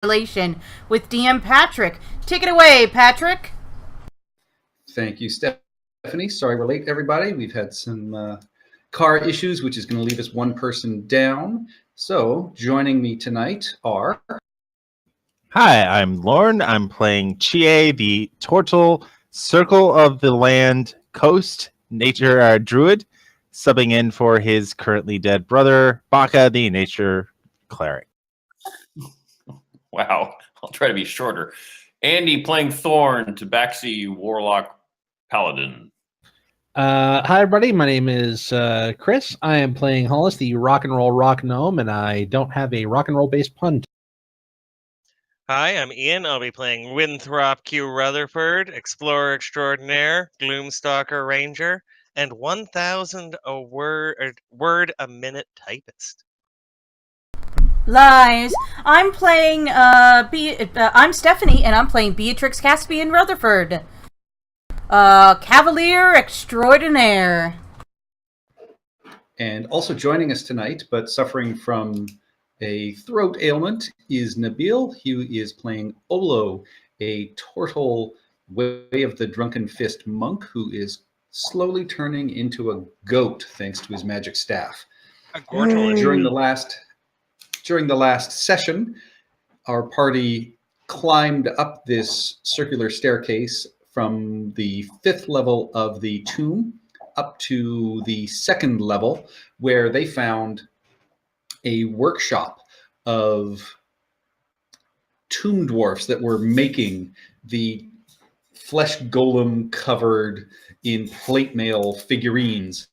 Annihilation with DM Patrick. Take it away, Patrick. Thank you, Stephanie. Sorry we're late, everybody. We've had some car issues, which is going to leave us one person down. So joining me tonight are... Hi, I'm Lorne. I'm playing Chie, the Tortle Circle of the Land Coast Nature Druid, subbing in for his currently dead brother, Baka, the Nature Cleric. Wow, I'll try to be shorter. Andy playing Thorn, Tabaxi Warlock Paladin. Hi, everybody. My name is Chris. I am playing Hollis, the rock and roll rock gnome, and I don't have a rock and roll based pun. Hi, I'm Ian. I'll be playing Winthrop Q. Rutherford, Explorer Extraordinaire, Gloomstalker Ranger, and 1,000 a word a minute typist. Lies. I'm playing, I'm Stephanie, and I'm playing Beatrix Caspian Rutherford. Cavalier Extraordinaire. And also joining us tonight, but suffering from a throat ailment, is Nabil. He is playing Olo, a Tortle Way of the Drunken Fist monk who is slowly turning into a goat thanks to his magic staff. During the last session, our party climbed up this circular staircase from the 5th level of the tomb up to the 2nd level, where they found a workshop of tomb dwarfs that were making the flesh golem covered in plate mail figurines.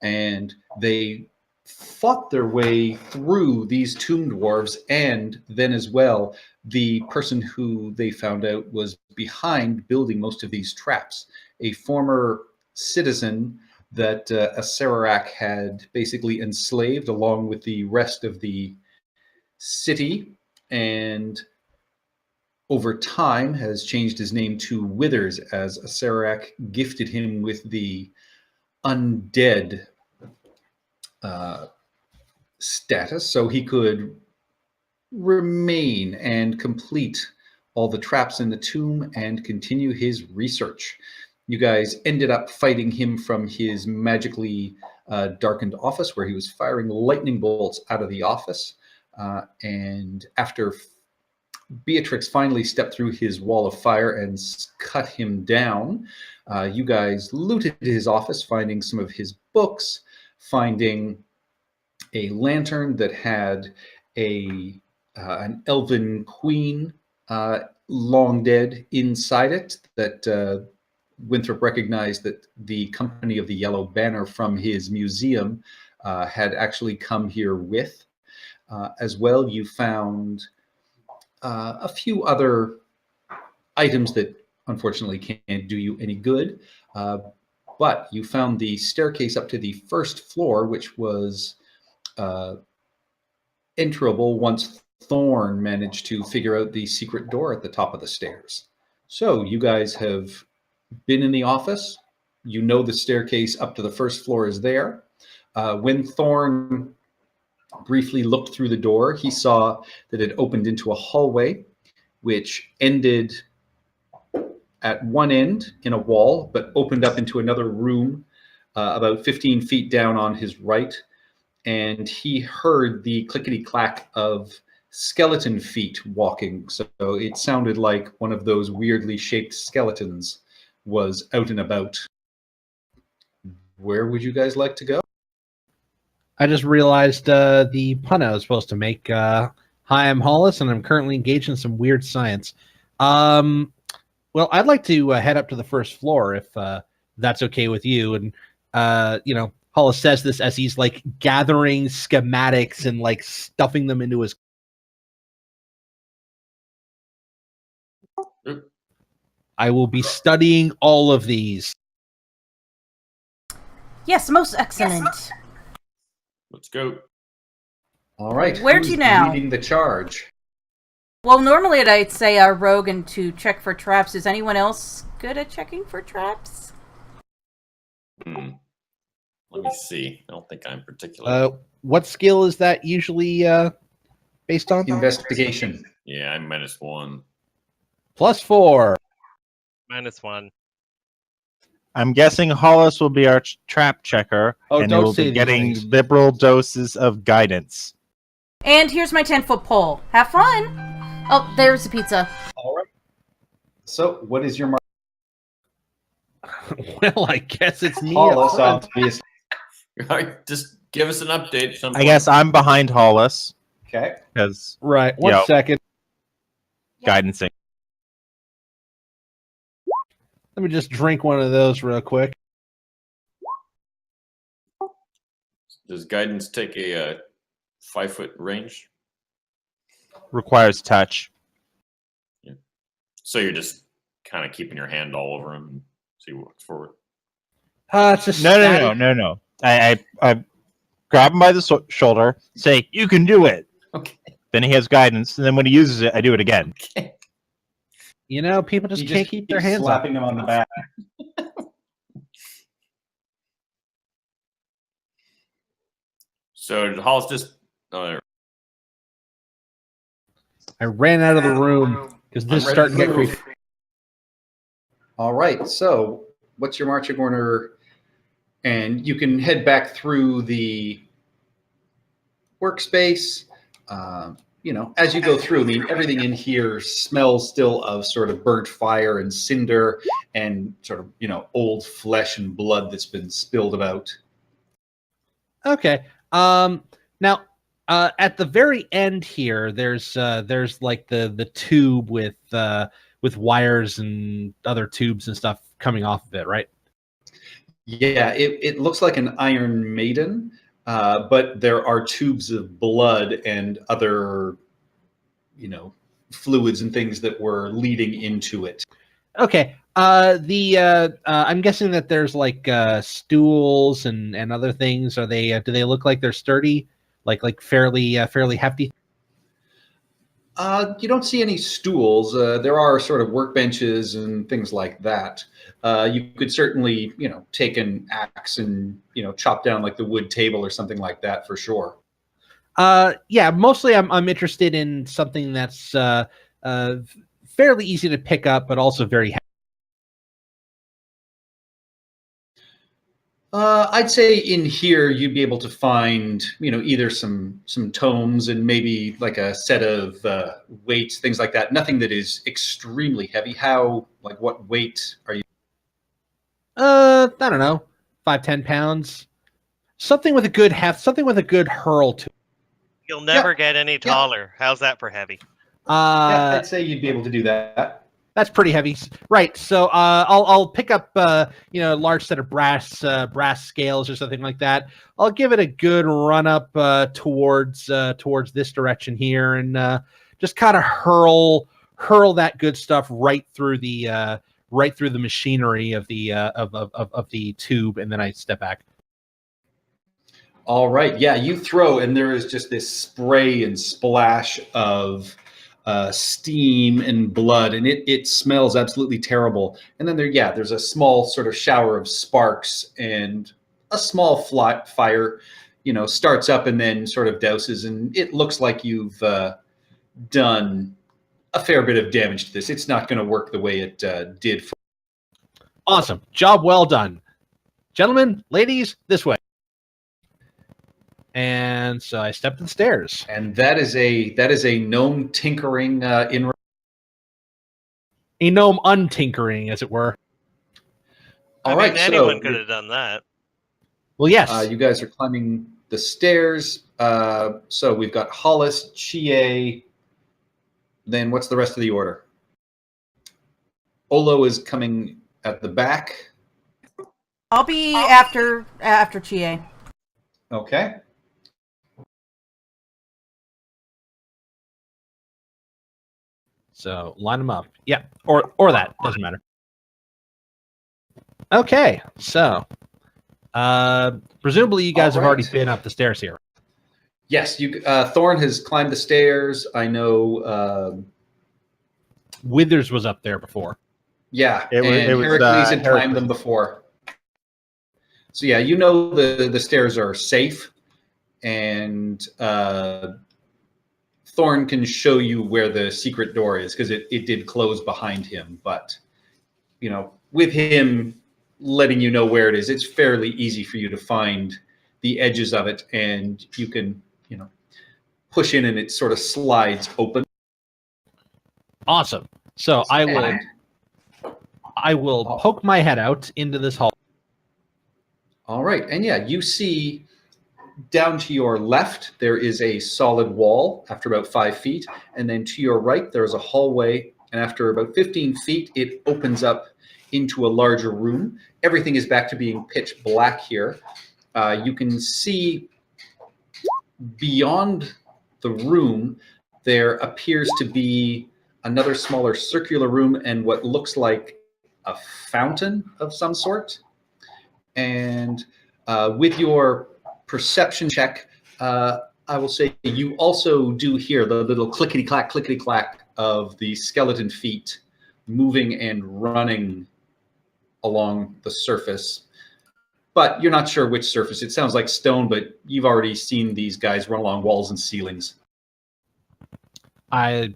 And they fought their way through these tomb dwarves, and then as well, the person who they found out was behind building most of these traps, a former citizen that Acererak had basically enslaved along with the rest of the city, and over time has changed his name to Withers, as Acererak gifted him with the undead status, so he could remain and complete all the traps in the tomb and continue his research. You guys ended up fighting him from his magically darkened office, where he was firing lightning bolts out of the office. And after Beatrix finally stepped through his wall of fire and cut him down, you guys looted his office, finding some of his books, finding a lantern that had an elven queen long dead inside it that Winthrop recognized that the Company of the Yellow Banner from his museum had actually come here with. As well, you found a few other items that unfortunately can't do you any good, but you found the staircase up to the 1st floor, which was enterable once Thorn managed to figure out the secret door at the top of the stairs. So you guys have been in the office. You know the staircase up to the 1st floor is there. When Thorn briefly looked through the door, he saw that it opened into a hallway, which ended at one end in a wall, but opened up into another room about 15 feet down on his right. And he heard the clickety-clack of skeleton feet walking. So it sounded like one of those weirdly shaped skeletons was out and about. Where would you guys like to go? I just realized the pun I was supposed to make. Hi, I'm Hollis, and I'm currently engaged in some weird science. Well, I'd like to head up to the 1st floor if that's okay with you. And, Hollis says this as he's like gathering schematics and like stuffing them into his. I will be studying all of these. Yes, most excellent. Let's go. All right. Where to now? Leading the charge? Well, normally I'd say our Rogan to check for traps. Is anyone else good at checking for traps? Let me see. I don't think I'm particular. What skill is that usually based on? Investigation. Yeah, I'm -1. +4. -1. I'm guessing Hollis will be our trap checker, Oh, and he don't will say be these getting things. liberal doses of guidance. And here's my 10-foot pole. Have fun. Oh, there's the pizza. All right. So, what is your mark? Well, I guess it's me. Hollis, up front. obviously. Just give us an update. I guess I'm behind Hollis Okay. because Right. One Yo. second. guidancing. Let me just drink one of those real quick. Does guidance take a 5-foot range? Requires touch. So you're just kind of keeping your hand all over him and see what's forward. It's just No. I grab him by the shoulder, say, "You can do it." Okay. Then he has guidance, and then when he uses it, I do it again. Okay. You know, people just He can't keep their keeps hands up. slapping them on the back. So did Hollis just? I ran out of the room because this is I'm starting to ready get to creepy. All right. So, what's your marching order? And you can head back through the workspace. As you go through, I mean, everything in here smells still of sort of burnt fire and cinder and sort of, old flesh and blood that's been spilled about. Okay. Now, at the very end here, there's like the tube with wires and other tubes and stuff coming off of it, right? Yeah, it looks like an Iron Maiden, but there are tubes of blood and other, fluids and things that were leading into it. Okay. I'm guessing that there's like stools and other things. Are they? Do they look like they're sturdy? Like fairly hefty? You don't see any stools. There are sort of workbenches and things like that. You could certainly, take an axe and, chop down like the wood table or something like that for sure. Yeah. Mostly, I'm interested in something that's fairly easy to pick up, but also very heavy. I'd say in here you'd be able to find, either some tomes and maybe like a set of weights, things like that. Nothing that is extremely heavy. What weight are you? I don't know, 5-10 pounds. Something with a good something with a good hurl to it. You'll never get any taller. How's that for heavy? Yeah, I'd say you'd be able to do that. That's pretty heavy, right? So I'll pick up a large set of brass scales or something like that. I'll give it a good run up towards this direction here, and just kind of hurl that good stuff right through the machinery of the tube, and then I step back. All right, yeah, you throw, and there is just this spray and splash of steam and blood, and it smells absolutely terrible. And then there's a small sort of shower of sparks, and a small fire, starts up and then sort of douses, and it looks like you've done a fair bit of damage to this. It's not going to work the way it did. Awesome, job well done, gentlemen, ladies, this way. And so I stepped to the stairs. And that is a gnome tinkering in. A gnome untinkering, as it were. All right, anyone could have done that. Well, yes. You guys are climbing the stairs. So we've got Hollis, Chie. Then what's the rest of the order? Olo is coming at the back. I'll be after Chie. Okay. So line them up. Yeah, or that doesn't matter. Okay, so presumably you guys have already been up the stairs here. Yes, Thorn has climbed the stairs. I know. Withers was up there before. Yeah, It was Heracles had climbed Heracles. them before. So yeah, the stairs are safe, and Thorn can show you where the secret door is because it did close behind him. But, with him letting you know where it is, it's fairly easy for you to find the edges of it, and you can, push in and it sort of slides open. Awesome. So I will Oh. poke my head out into this hall. All right. And yeah, you see down to your left, there is a solid wall after about 5 feet. And then to your right, there is a hallway. And after about 15 feet, it opens up into a larger room. Everything is back to being pitch black here. You can see beyond the room, there appears to be another smaller circular room and what looks like a fountain of some sort. And with your perception check, I will say you also do hear the little clickety-clack of the skeleton feet moving and running along the surface. But you're not sure which surface. It sounds like stone, but you've already seen these guys run along walls and ceilings. I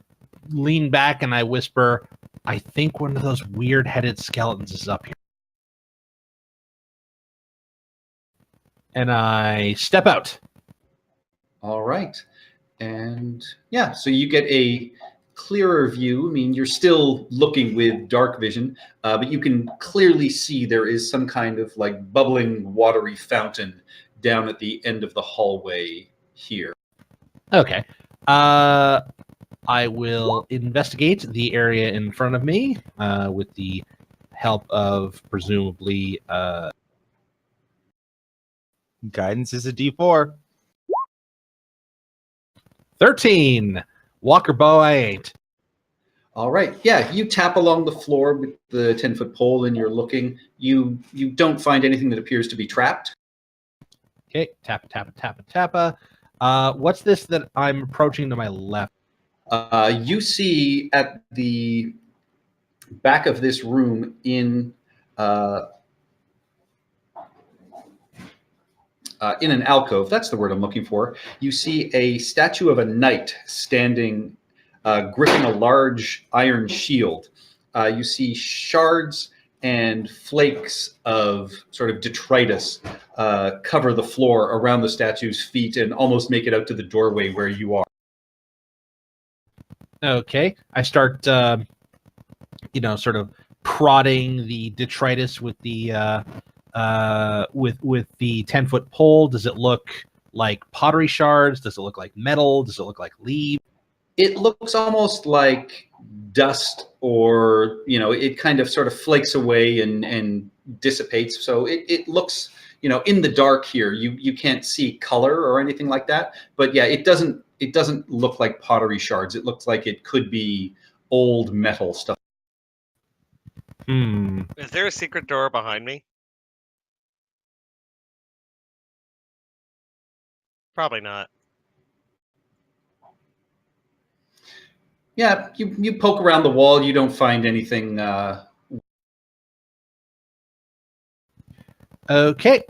lean back and I whisper, I think one of those weird-headed skeletons is up here. And I step out. All right. And yeah, so you get a clearer view. I mean, you're still looking with dark vision, but you can clearly see there is some kind of like bubbling, watery fountain down at the end of the hallway here. Okay. I will investigate the area in front of me with the help of presumably... Guidance is a D4. 13. Walker bow I ain't. All right. Yeah, you tap along the floor with the 10-foot pole and you're looking. You don't find anything that appears to be trapped. Okay. Tappa. What's this that I'm approaching to my left? You see at the back of this room in an alcove, that's the word I'm looking for, you see a statue of a knight standing, gripping a large iron shield. You see shards and flakes of sort of detritus cover the floor around the statue's feet and almost make it out to the doorway where you are. Okay. I start, sort of prodding the detritus with the with the 10-foot pole. Does it look like pottery shards? Does it look like metal? Does it look like leaves? It looks almost like dust, or it kind of sort of flakes away and dissipates. So it looks, in the dark here, you can't see color or anything like that. But yeah, it doesn't look like pottery shards. It looks like it could be old metal stuff. Is there a secret door behind me? Probably not. Yeah, you poke around the wall. You don't find anything. Okay.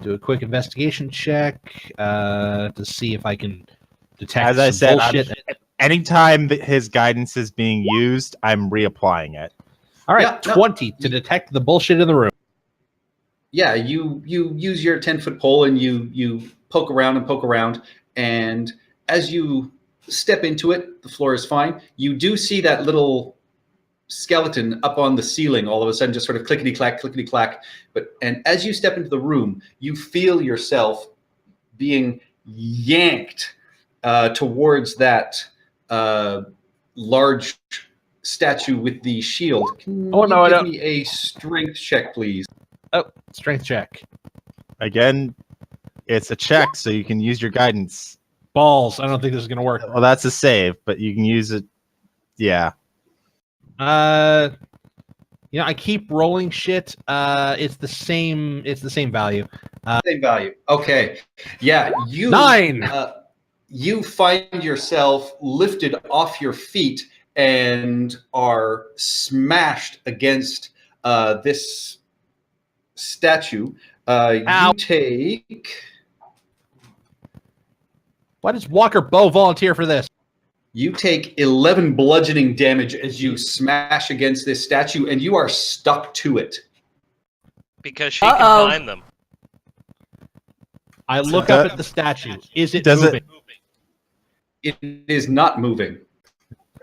Do a quick investigation check to see if I can detect As I some said, bullshit. anytime that his guidance is being used, I'm reapplying it. All right, Yeah, no. 20 to detect the bullshit in the room. Yeah, you use your 10-foot pole and you poke around, and as you step into it, the floor is fine. You do see that little skeleton up on the ceiling all of a sudden just sort of clickety clack. And as you step into the room, you feel yourself being yanked towards that large statue with the shield. Can Oh, no, I you give don't- me a strength check, please? Oh, strength check. Again, it's a check, so you can use your guidance. Balls. I don't think this is going to work. Well, that's a save, but you can use it. Yeah. I keep rolling shit. It's the same value. Same value. Okay. Yeah, 9. You find yourself lifted off your feet and are smashed against this statue. Ow. You take... Why does Walker Bow volunteer for this? You take 11 bludgeoning damage as you smash against this statue, and you are stuck to it. Because she Uh-oh. can find them. I look up at the statue. Is it Does moving? It is not moving.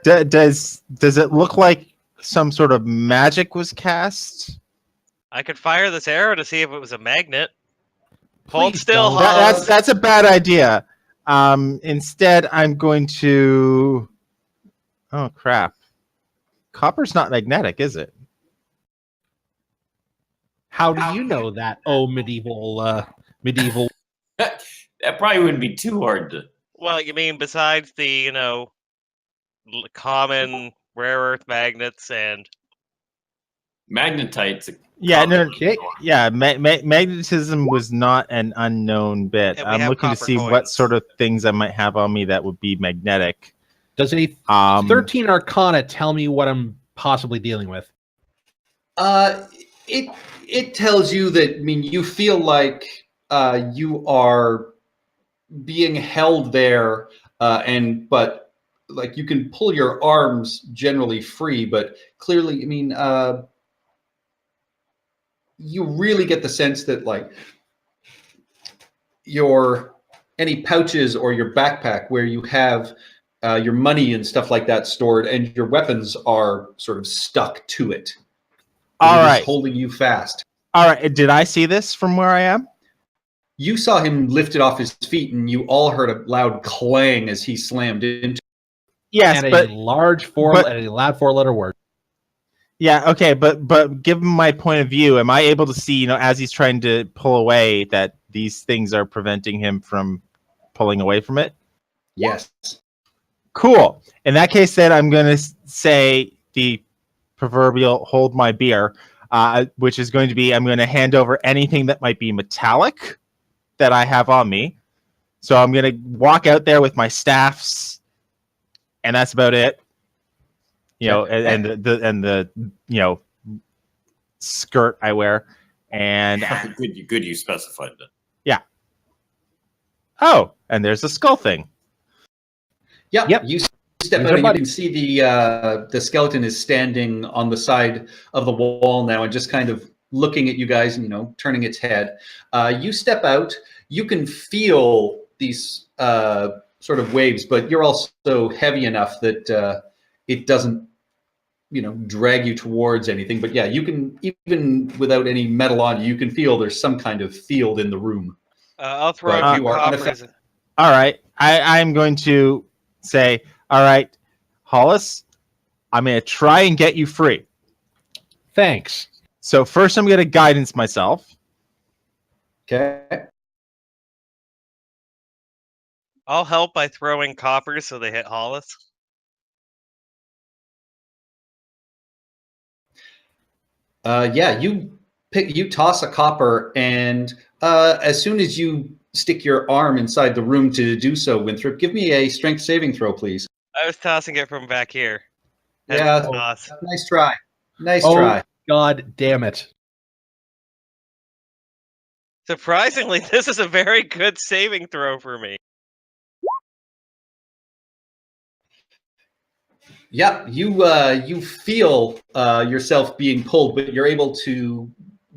Does it look like some sort of magic was cast? I could fire this arrow to see if it was a magnet. Hold Please still, don't. Hollis. That's a bad idea. Instead, I'm going to. Oh crap! Copper's not magnetic, is it? How do you know that? Oh, medieval. That probably wouldn't be too hard to. Well, you mean besides the, common rare earth magnets and... Magnetite's a Yeah, no, Okay. yeah. Magnetism was not an unknown bit. And we I'm have looking to copper see what coins. sort of things I might have on me that would be magnetic. Does a 13 Arcana tell me what I'm possibly dealing with? It tells you that. I mean, you feel like you are being held there, but like you can pull your arms generally free, but clearly, I mean, you really get the sense that like any pouches or your backpack where you have your money and stuff like that stored, and your weapons are sort of stuck to it. All It is right. holding you fast. All right. Did I see this from where I am? You saw him lifted off his feet, and you all heard a loud clang as he slammed into. Yes, And but a loud four-letter word. yeah, okay, but given my point of view, am I able to see, as he's trying to pull away, that these things are preventing him from pulling away from it? Yes. Cool. In that case, then I'm going to say the proverbial hold my beer, which is going to be I'm going to hand over anything that might be metallic that I have on me. So I'm going to walk out there with my staffs, and that's about it. And the skirt I wear, and good you specified that. yeah. Oh, and there's a skull thing. Yep. You step There's out our and you buddy. can see the skeleton is standing on the side of the wall now and just kind of looking at you guys and turning its head. You step out. You can feel these sort of waves, but you're also heavy enough that it doesn't drag you towards anything. But yeah, you can, even without any metal on you, can feel there's some kind of field in the room. I'll throw But a you few are coppers. unaffected. All right. I'm going to say, all right, Hollis, I'm going to try and get you free. Thanks. So first I'm going to guidance myself. Okay. I'll help by throwing coppers so they hit Hollis. Yeah, you toss a copper, and as soon as you stick your arm inside the room to do so, Winthrop, give me a strength saving throw, please. I was tossing it from back here. Hence Yeah. the toss. Nice try. Nice Oh. try. God damn it. Surprisingly, this is a very good saving throw for me. Yeah, you feel yourself being pulled, but you're able to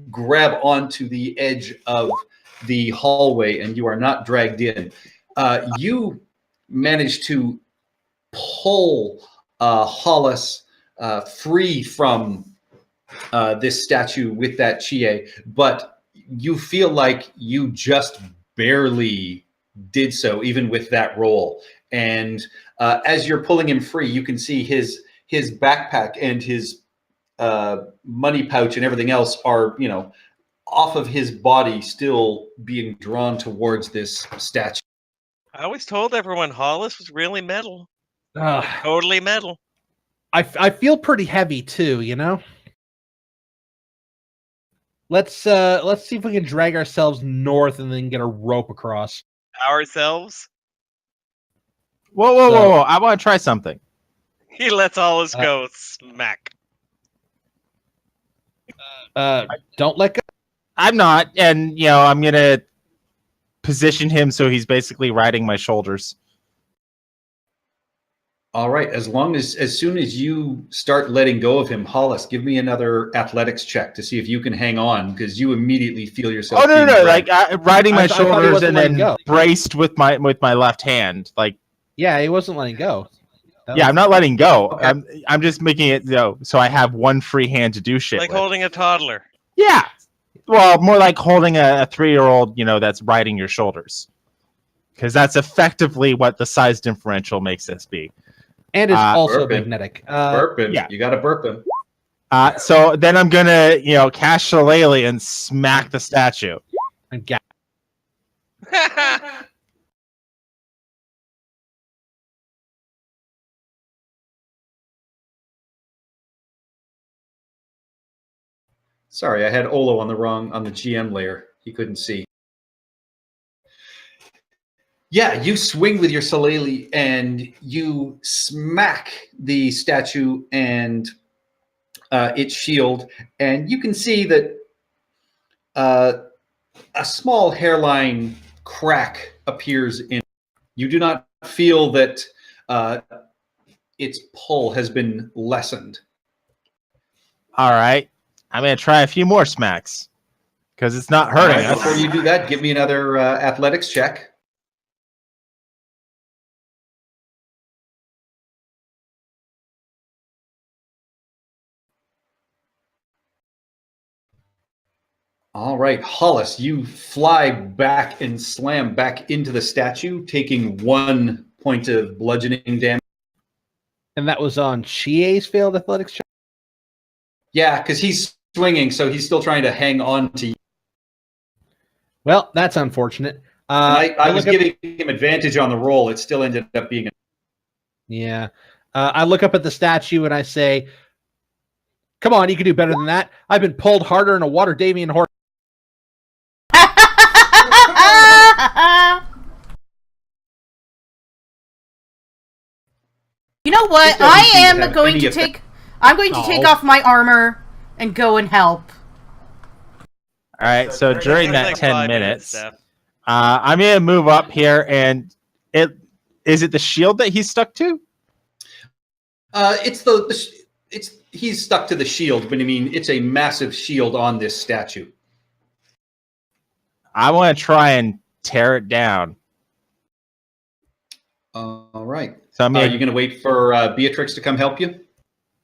grab onto the edge of the hallway, and you are not dragged in. You manage to pull Hollis free from this statue with that chie, but you feel like you just barely did so, even with that roll. And as you're pulling him free, you can see his backpack and his money pouch and everything else are, off of his body, still being drawn towards this statue. I always told everyone Hollis was really metal. Ugh. Totally metal. I feel pretty heavy too, Let's see if we can drag ourselves north and then get a rope across. Ourselves. Whoa. I want to try something. He lets Hollis go smack. Don't let go. I'm not, and I'm gonna position him so he's basically riding my shoulders. All right. As soon as you start letting go of him, Hollis, give me another athletics check to see if you can hang on, because you immediately feel yourself. Oh no, being no, dragged. like riding my I thought he shoulders wasn't and then letting go. braced with my left hand. Like, Yeah, he wasn't letting go. yeah, I'm not letting go. Okay. I'm just making it so I have one free hand to do shit Like with. holding a toddler. Yeah. Well, more like holding a 3-year-old, that's riding your shoulders. Because that's effectively what the size differential makes this be. And it's also Burp him. magnetic. Burp him. yeah. You got to burp him. So then I'm gonna, cast Shillelagh and smack the statue. And ga- Sorry, I had Olo on the GM layer. He couldn't see. Yeah, you swing with your shillelagh and you smack the statue and its shield, and you can see that a small hairline crack appears in. You do not feel that its pull has been lessened. All right. I'm gonna try a few more smacks. Because it's not All hurting right, us. before you do that, give me another athletics check. All right, Hollis, you fly back and slam back into the statue, taking 1 point of bludgeoning damage. and that was on Chie's failed athletics check. Yeah, because he's swinging, so he's still trying to hang on to you. Well, that's unfortunate. I was look up- giving him advantage on the roll. It still ended up being Yeah. I look up at the statue and I say, come on, you can do better than that. I've been pulled harder in a water Davian horse. You know what? It doesn't I seem to am have going any to effect. take. I'm going to take off my armor and go and help. All right. So during that Like 10 5 minutes, Steph. I'm gonna move up here, and is it the shield that he's stuck to? He's stuck to the shield, but I mean it's a massive shield on this statue. I want to try and tear it down. All right. So I'm Are gonna you going to wait for Beatrix to come help you?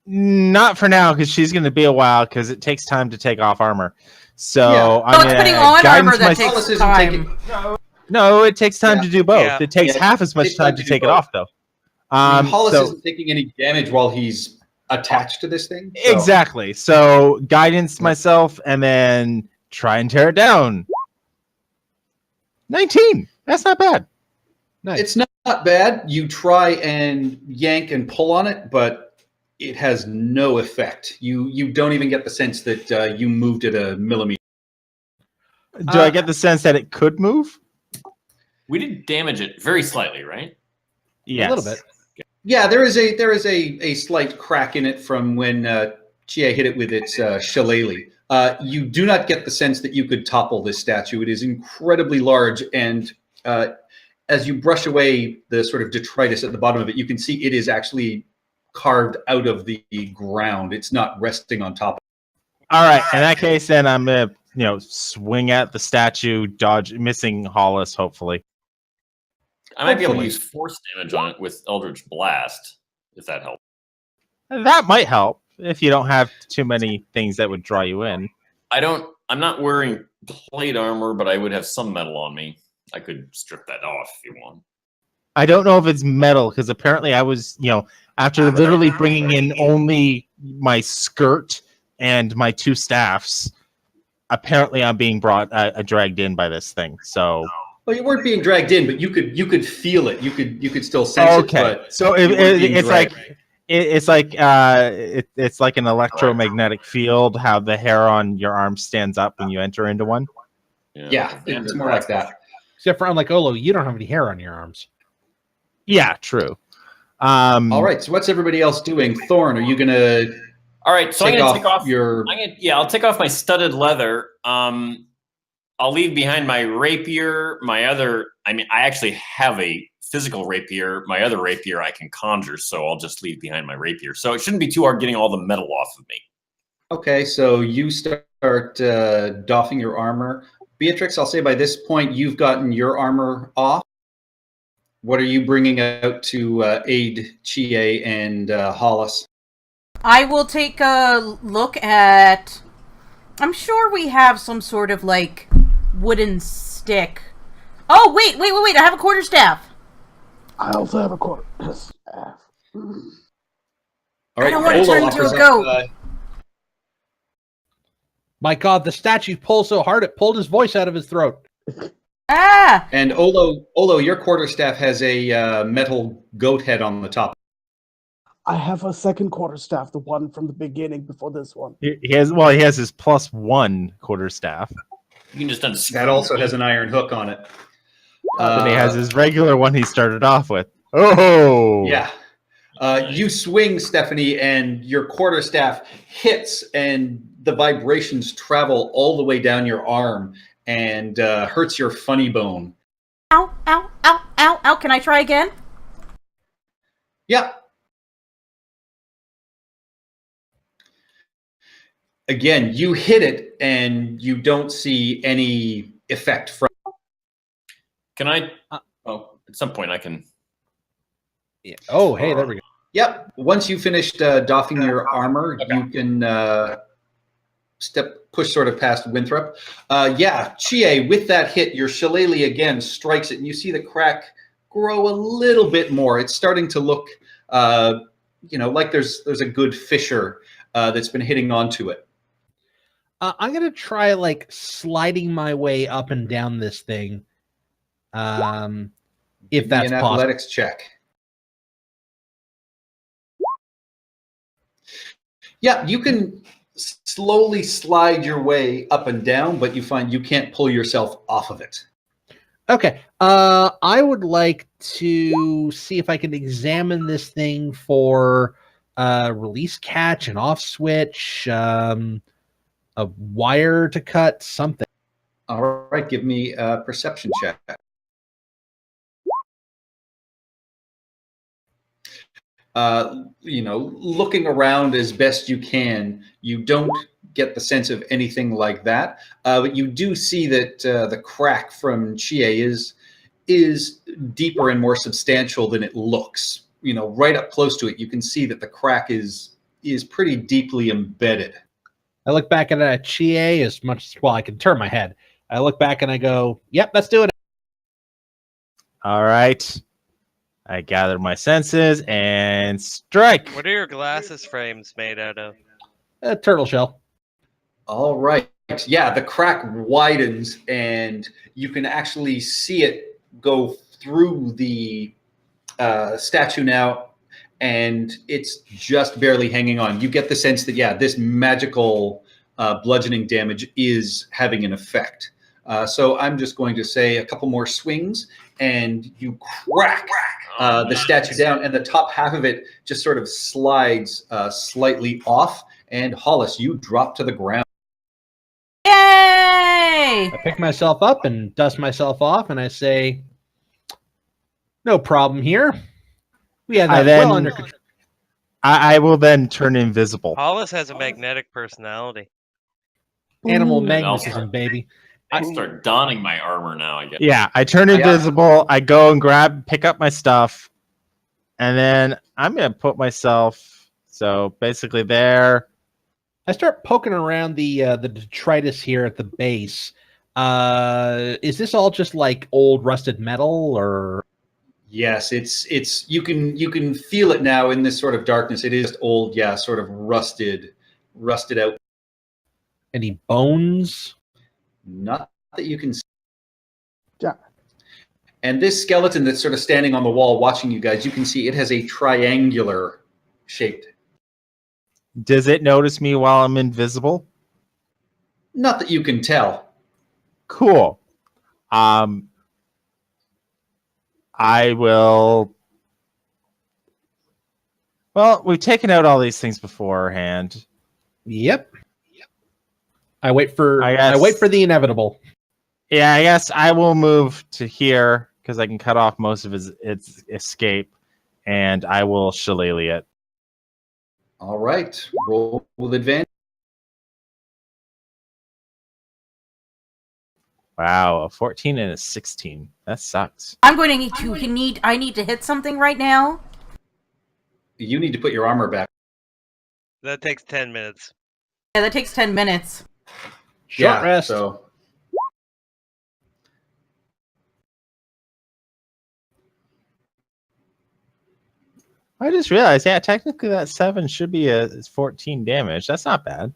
not for now because she's gonna be a while because it takes time to take off armor. So Yeah. So I'm it's gonna putting on guidance armor that my- takes Hollis isn't time. taking- No, it takes time Yeah. to do both. Yeah. It takes Yeah, half as much takes time time to to do take it both. off, though. Hollis so- isn't taking any damage while he's attached to this thing. so- Exactly. So guidance myself and then try and tear it down. 19. That's not bad. Nice. It's not bad. You try and yank and pull on it, but it has no effect. You don't even get the sense that you moved it a millimeter. Do I get the sense that it could move? We did damage it very slightly, right? Yes. A little bit. Yeah, there is a slight crack in it from when Chia hit it with its shillelagh. You do not get the sense that you could topple this statue. It is incredibly large, and as you brush away the sort of detritus at the bottom of it, you can see it is actually carved out of the ground. It's not resting on top. All right. In that case, then I'm gonna, swing at the statue, dodge, missing Hollis, hopefully. I might be able to Hopefully. use force damage on it with Eldritch Blast, if that helps. That might help if you don't have too many things that would draw you in. I'm not wearing plate armor, but I would have some metal on me. I could strip that off if you want. I don't know if it's metal because apparently I was, after literally bringing in only my skirt and my 2 staffs, apparently I'm being dragged in by this thing. So Well, you weren't being dragged in, but you could feel it. You could still sense it. okay, But so you weren't being it's dragged. like it's like an electromagnetic field. How the hair on your arm stands up when you enter into one. Yeah, it's more like that. Except for unlike Olo, you don't have any hair on your arms. Yeah, true. All right. So what's everybody else doing? Thorn, are you gonna All right, so I'm take going off to take off your? I'll take off my studded leather. I'll I'll leave behind my rapier, my other. I mean, I actually have a physical rapier. My other rapier I can conjure, so I'll just leave behind my rapier. So it shouldn't be too hard getting all the metal off of me. Okay, so you start doffing your armor. Beatrix, I'll say by this point you've gotten your armor off. What are you bringing out to aid Chie and Hollis? I will take a look at... I'm sure we have some sort of, like, wooden stick. Oh, wait, I have a quarterstaff. I also have a quarterstaff. All right, I don't want to Olo turn into a offers up, goat. My God, the statue pulled so hard it pulled his voice out of his throat. Ah! and Olo, your quarterstaff has a metal goat head on the top. I have a second quarterstaff, the one from the beginning before this one. He has his +1 quarterstaff. You can just unscrew. That also has an iron hook on it. Then he has his regular one he started off with. Oh! Yeah. You swing, Stephanie, and your quarterstaff hits, and the vibrations travel all the way down your arm and hurts your funny bone. Ow, ow, ow, ow, ow. Can I try again? Yeah. Again, you hit it, and you don't see any effect from it. Can I? Oh, at some point I can. Yeah. Oh, hey, there we go. Yep. Once you finished doffing your armor, you can push sort of past Winthrop. Yeah, Chie, with that hit, your shillelagh again strikes it, and you see the crack grow a little bit more. It's starting to look, like there's a good fissure that's been hitting onto it. I'm gonna try like sliding my way up and down this thing, if Give me that's an possible. athletics check. Yeah, you can slowly slide your way up and down, but you find you can't pull yourself off of it. Okay. I would like to see if I can examine this thing for release catch, an off switch, a wire to cut, something. All right, give me a perception check. Looking around as best you can, you don't get the sense of anything like that. But you do see that the crack from Chie is deeper and more substantial than it looks. Right up close to it, you can see that the crack is pretty deeply embedded. I look back at Chie as much as, well, I can turn my head. I look back and I go, yep, let's do it. All right. I gather my senses and strike. What are your glasses frames made out of? A turtle shell. All right. Yeah, the crack widens, and you can actually see it go through the statue now, and it's just barely hanging on. You get the sense that, yeah, this magical bludgeoning damage is having an effect. So I'm just going to say a couple more swings, and you crack the statue down, and the top half of it just sort of slides slightly off, and Hollis, you drop to the ground. Yay! I pick myself up and dust myself off, and I say, no problem here. We have that well under control. I will then turn invisible. Hollis has a magnetic personality. Animal Ooh. magnetism, baby. I start donning my armor now. I guess. Yeah, I turn invisible. I go and pick up my stuff, and then I'm gonna put myself. So basically, there. I start poking around the detritus here at the base. Is this all just like old rusted metal, or? Yes, it's you can feel it now in this sort of darkness. It is old, yeah, sort of rusted out. Any bones? Not that you can see. Yeah. And this skeleton that's sort of standing on the wall watching you guys, you can see it has a triangular shaped. Does it notice me while I'm invisible? Not that you can tell. Cool. I will. Well, we've taken out all these things beforehand. Yep. I wait for I guess- the inevitable. Yeah, I guess I will move to here because I can cut off most of its escape, and I will shillelagh it. All right. Roll with advantage. Wow, a 14 and a 16. That sucks. I'm going to I need to hit something right now. You need to put your armor back. That takes 10 minutes. Yeah, that takes 10 minutes. Short rest. So I just realized, yeah, technically that 7 should be a 14 damage. That's not bad.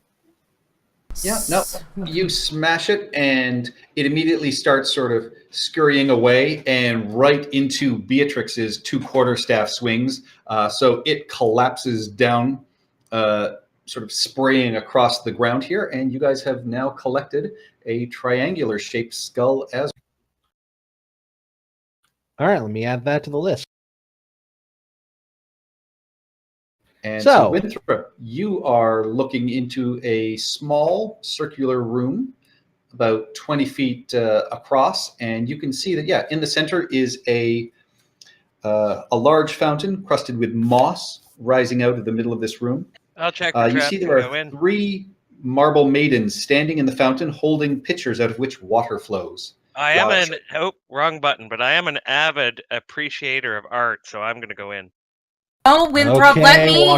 yeah, no, you smash it, and it immediately starts sort of scurrying away and right into Beatrix's 2 quarterstaff swings. So it collapses down, sort of spraying across the ground here, and you guys have now collected a triangular-shaped skull as. All right, let me add that to the list. And So- so, Winthrop, you are looking into a small circular room about 20 feet across, and you can see that, yeah, in the center is a large fountain crusted with moss rising out of the middle of this room. I'll check the You traps see and there go are in. 3 marble maidens standing in the fountain holding pitchers out of which water flows. I am Wow. wrong button, but I am an avid appreciator of art, so I'm going to go in. Oh, Winthrop, Okay, All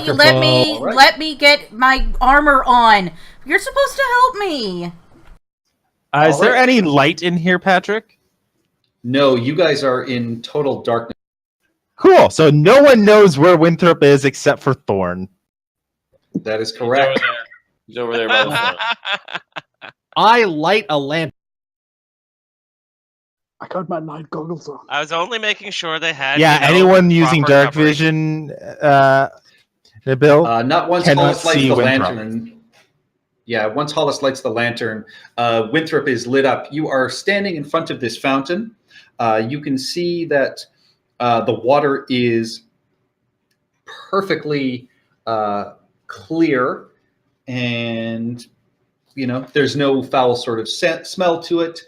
right. let me get my armor on. You're supposed to help me. Is All there right. any light in here, Patrick? No, you guys are in total darkness. Cool. So no one knows where Winthrop is except for Thorn. That is He's over correct. there. He's over there by the front. I light a lamp. I got my night goggles on. I was only making sure they had. Yeah, you know, anyone using proper dark coverage. vision, Bill, Not once cannot Hollis lights see the Winthrop. lantern. Yeah, once Hollis lights the lantern, Winthrop is lit up. You are standing in front of this fountain. You can see that the water is perfectly clear, and there's no foul sort of smell to it.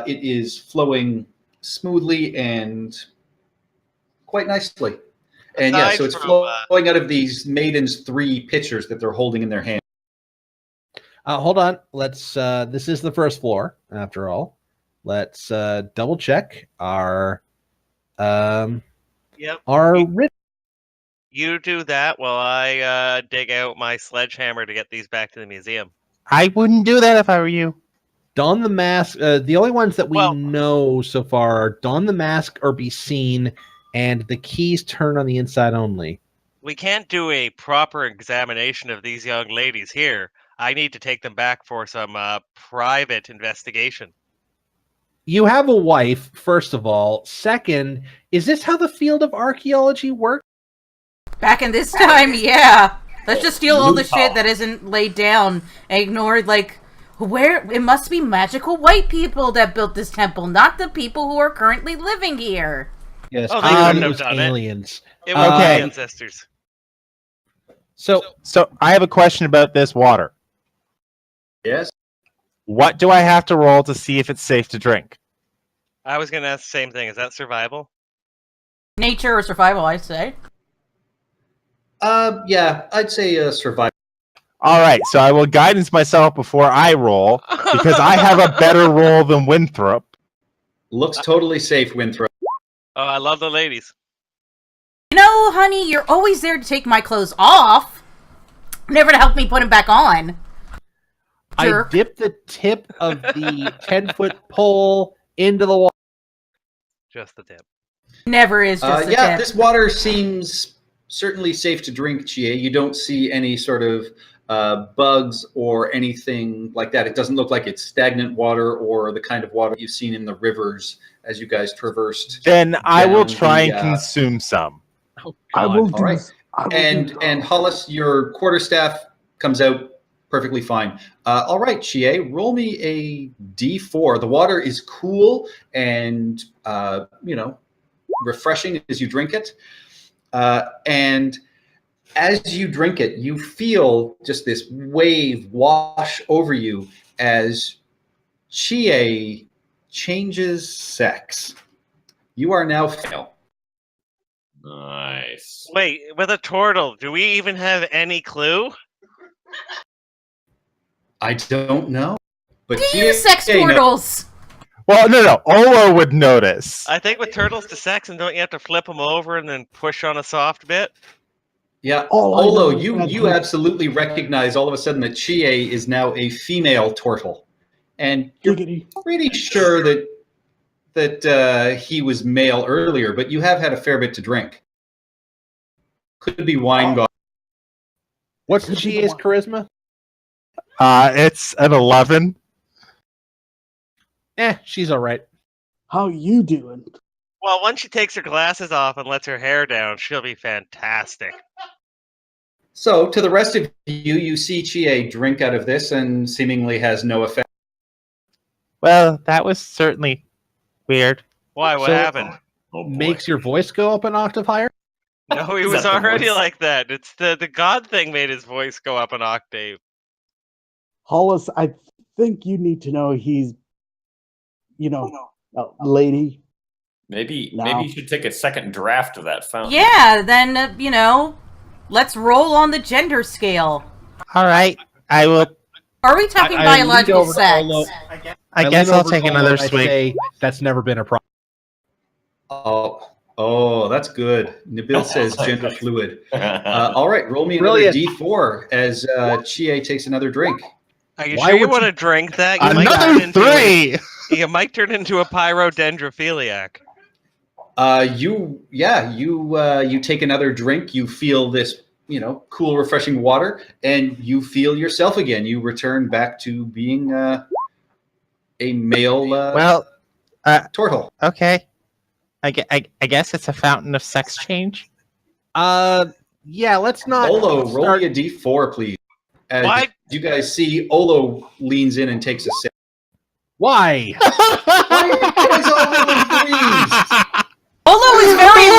It is flowing smoothly and quite nicely. And yeah, Aside so it's from, flowing out of these maidens' 3 pitchers that they're holding in their hand. Hold on. Let's. This is the first floor, after all. Let's double check our Yep. our You do that while I dig out my sledgehammer to get these back to the museum. I wouldn't do that if I were you. Don the Mask. The only ones that we Well- know so far are Don the Mask or Be Seen, and the keys turn on the inside only. We can't do a proper examination of these young ladies here. I need to take them back for some private investigation. You have a wife, first of all. Second, is this how the field of archaeology works? Back in this time, yeah. Let's just steal all the Loophole. shit that isn't laid down and ignore, like, where it must be magical white people that built this temple, not the people who are currently living here. Yes, Oh, they I couldn't it have was done it. aliens. It was Okay. my ancestors. So So I have a question about this water. Yes. What do I have to roll to see if it's safe to drink? I was going to ask the same thing. Is that survival? Nature or survival, I say. Yeah, I'd say survival. All right, so I will guidance myself before I roll because I have a better roll than Winthrop. Looks totally safe, Winthrop. Oh, I love the ladies. You know, honey, you're always there to take my clothes off. Never to help me put them back on. Jerk. I dip the tip of the 10-foot pole into the water. Just the tip. Never is just a Yeah, tip. this water seems certainly safe to drink, Chie. You don't see any sort of bugs or anything like that. It doesn't look like it's stagnant water or the kind of water you've seen in the rivers as you guys traversed. Then I will Down try the, and consume some. I will do. All right. I will And Hollis, your quarterstaff comes out perfectly fine. All right, Chie, roll me a D4. The water is cool and refreshing as you drink it. And as you drink it, you feel just this wave wash over you as Chie changes sex. You are now female. Nice. Wait, with a turtle, do we even have any clue? I don't know. But Do you sex GA knows. turtles? Well, no. Olo would notice. I think with turtles to sex, and don't you have to flip them over and then push on a soft bit? Yeah, All I Olo, know is that you he- absolutely recognize all of a sudden that Chie is now a female turtle. And you're Giggity. pretty sure that he was male earlier, but you have had a fair bit to drink. Could be wine. What's Could be Chia's the one. charisma? It's an 11. She's all right. How you doing? Well, once she takes her glasses off and lets her hair down, she'll be fantastic. So to the rest of you, you see Chie drink out of this and seemingly has no effect. Well, that was certainly weird. Why? What So- happened? Oh, boy. Makes your voice go up an octave higher? No, he Is was that the already voice? like that. It's the god thing made his voice go up an octave. Hollis, I think you need to know he's, a lady. Maybe No. you should take a second draft of that fountain. Yeah, then, let's roll on the gender scale. All right, I will. Are we talking I lean biological over to sex? Olo. I guess lean I'll over take to Olo another and I swing. say, that's never been a problem. Oh, that's good. Nabil says gender fluid. All right, roll me another Brilliant. D4 as Chie takes another drink. Are you Why sure you would want you- to drink that? You might Another turn into a- 3. You might turn into a pyrodendrophiliac. You take another drink. You feel this, cool, refreshing water, and you feel yourself again. You return back to being a male Well, turtle. okay. I guess it's a fountain of sex change. Yeah, let's not Olo, roll start- me a D4, please. As Why? you guys see, Olo leans in and takes a sip. Why? Why are you guys all rolling threes? Olo is very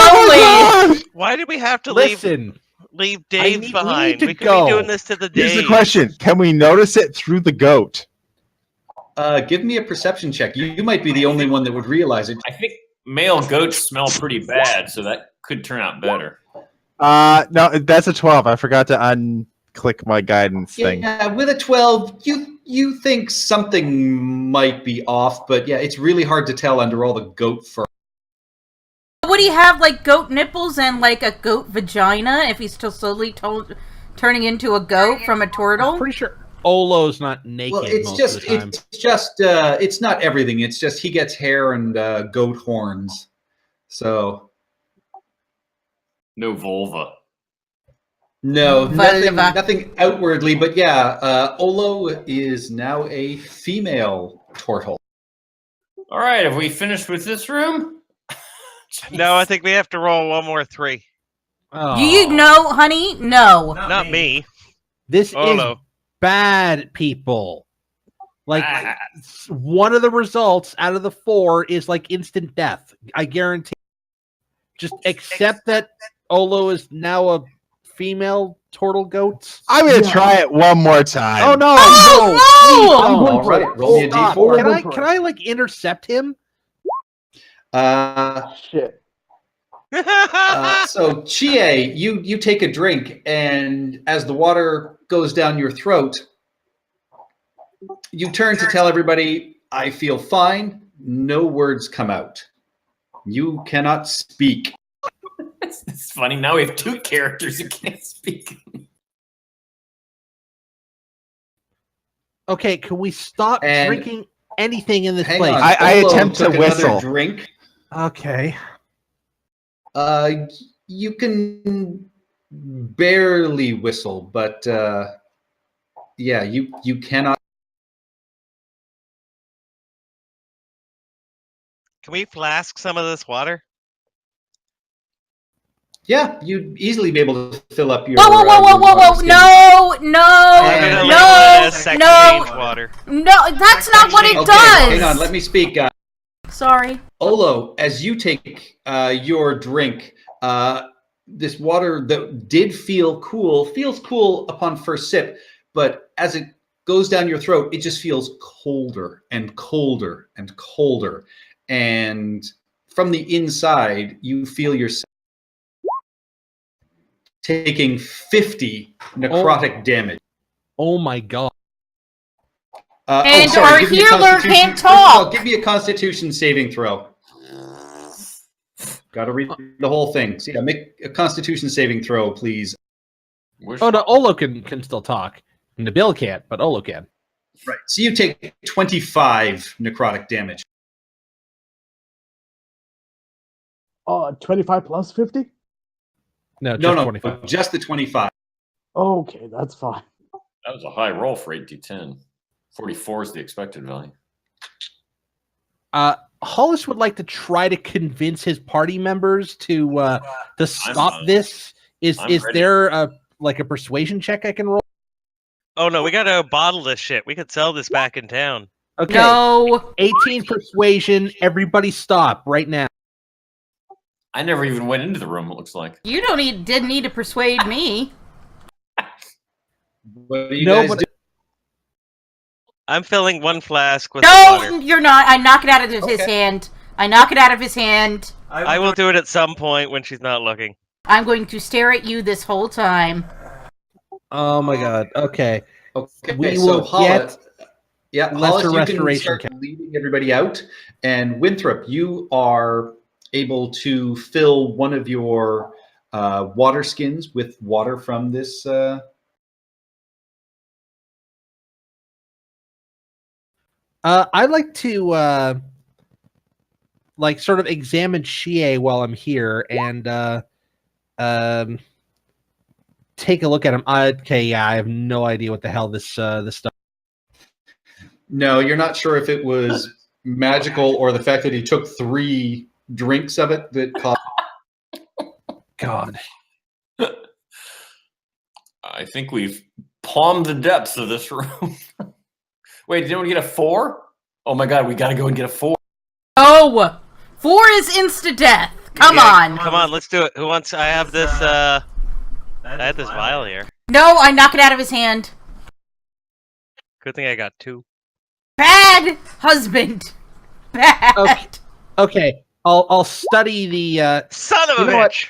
lonely. Why did we have to Listen, leave I Dave need- we behind? need to We could go. be doing this to the Here's Dave. the question: can we notice it through the goat? Give me a perception check. You might be the only one that would realize it. I think male goats smell pretty bad, so that could turn out better. No, that's a 12. I forgot to unclick my guidance thing. Yeah, with a 12, you think something might be off, but yeah, it's really hard to tell under all the goat fur. Would he have, goat nipples and, a goat vagina if he's still slowly turning into a goat from a I'm turtle? pretty sure Olo's not naked Well, it's most just of the time. it's not everything. It's just he gets hair and goat horns. So No vulva. no, Vulva. nothing outwardly, but yeah, Olo is now a female turtle. All right, have we finished with this room? No, I think we have to roll one more 3. Oh. You know, honey? No. Not me. This Oh is no. bad, people. Ah, One of the results out of the 4 is instant death. I guarantee. Just accept that Olo is now a female turtle goat. I'm gonna Yeah. try it one more time. Oh no! Oh, no! no! Please I'm don't. going All for right, it. roll me a Stop. D4. Can I intercept him? Shit. So Chie, you take a drink, and as the water goes down your throat, you turn to tell everybody, "I feel fine." No words come out. You cannot speak. it's funny. Now we have 2 characters who can't speak. Okay, can we stop And- drinking anything in this Hang place? on. I Olo attempt to took another whistle. Drink. Okay. You can barely whistle, but yeah, you cannot. Can we flask some of this water? Yeah, you'd easily be able to fill up your. Whoa, whoa, whoa, whoa, your whoa, water whoa! skin. No, I'm no, gonna And- label no, it as sex no. change water. no! That's not what it Okay, does. hang on. Let me speak, guys. Sorry. Olo, as you take your drink, this water that did feel cool feels cool upon first sip, but as it goes down your throat, it just feels colder and colder and colder. And from the inside, you feel yourself taking 50 necrotic damage. Oh my god. And sorry, our give me a healer constitution- can't first of all, talk. give me a Constitution saving throw. Got to read the whole thing. So yeah, make a Constitution saving throw, please. Oh no, Olo can still talk. Nabil can't, but Olo can. Right. So you take 25 necrotic damage. 25 plus 50? No, just No, 25. just the 25. Okay, that's fine. That was a high roll for 8d10. 44 is the expected value. Hollis would like to try to convince his party members to stop this. Is ready. there a persuasion check I can roll? Oh no, we gotta bottle this shit. We could sell this back in town. Okay. No. 18 persuasion. Everybody stop right now. I never even went into the room, it looks like. You didn't need to persuade me. What do you guys do? I'm filling one flask with No, water. you're not. I knock it out of his hand. I knock it out of his hand. I will do it at some point when she's not looking. I'm going to stare at you this whole time. Oh my god. Okay. Okay, We so will Hollis, get Hollis, lesser you restoration can start leading everybody out, and Winthrop, you are able to fill one of your water skins with water from this. I'd like to sort of examine Chie while I'm here and take a look at him. Okay, yeah, I have no idea what the hell this stuff. No, you're not sure if it was magical or the fact that he took 3 drinks of it that caused. God. I think we've plumbed the depths of this room. Wait, did anyone get a 4? Oh my god, we gotta go and get a 4. Oh, 4 is insta-death. Come on. Come on, let's do it. Who wants? I have this. I have this vial here. No, I knock it out of his hand. Good thing I got 2. Bad husband. Bad. Okay. I'll study the Son of a You know what? bitch!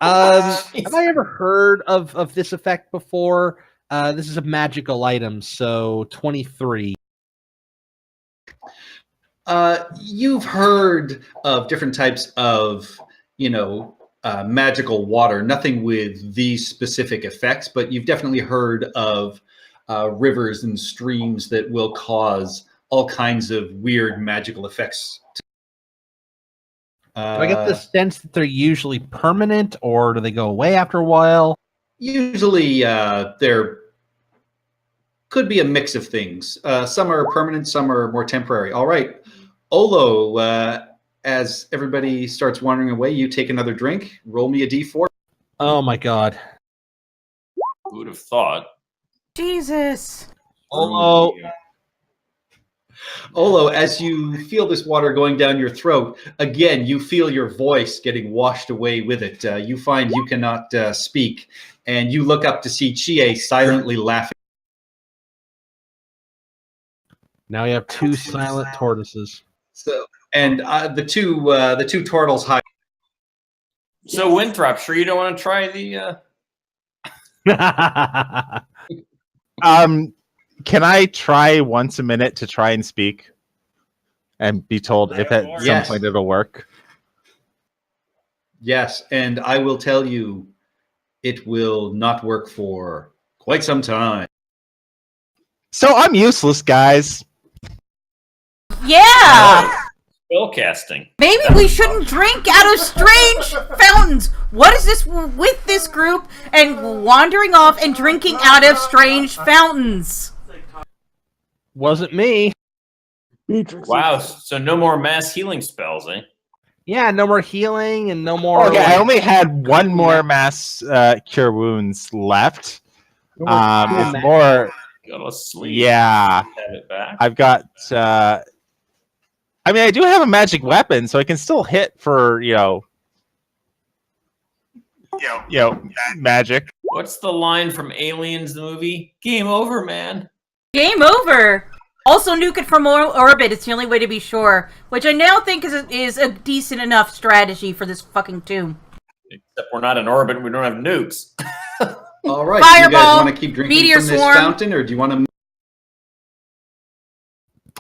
have I ever heard of this effect before? This is a magical item, so 23. You've heard of different types of, magical water, nothing with these specific effects, but you've definitely heard of rivers and streams that will cause all kinds of weird magical effects. Do I get the sense that they're usually permanent, or do they go away after a while? Usually, there could be a mix of things. Some are permanent, some are more temporary. All right. Olo, as everybody starts wandering away, you take another drink. Roll me a d4. Oh my god. Who would have thought? Jesus. Olo. Olo, as you feel this water going down your throat, again, you feel your voice getting washed away with it. You find you cannot speak, and you look up to see Chie silently laughing. Now you have 2 silent tortoises. So, and the two turtles hide. So Winthrop, sure you don't want to try the? Can I try once a minute to try and speak and be told if at some Yes. point it'll work? Yes, and I will tell you, it will not work for quite some time. So I'm useless, guys. Yeah. Spell casting. Maybe we shouldn't drink out of strange fountains. What is this with this group and wandering off and drinking out of strange fountains? Wasn't me. Beatrix. Wow, so no more mass healing spells, eh? Yeah, no more healing and no more. Okay, I only had one more mass cure wounds left. It's more. Go to sleep. Yeah, Have it back. I've got. I mean, I do have a magic weapon, so I can still hit for magic. What's the line from Aliens, the movie? Game over, man. Game over! Also nuke it from orbit, it's the only way to be sure. Which I now think is a decent enough strategy for this fucking tomb. Except we're not in orbit and we don't have nukes. All right. Do you guys Fireball, want to keep drinking meteor from this swarm. fountain, or do you want to?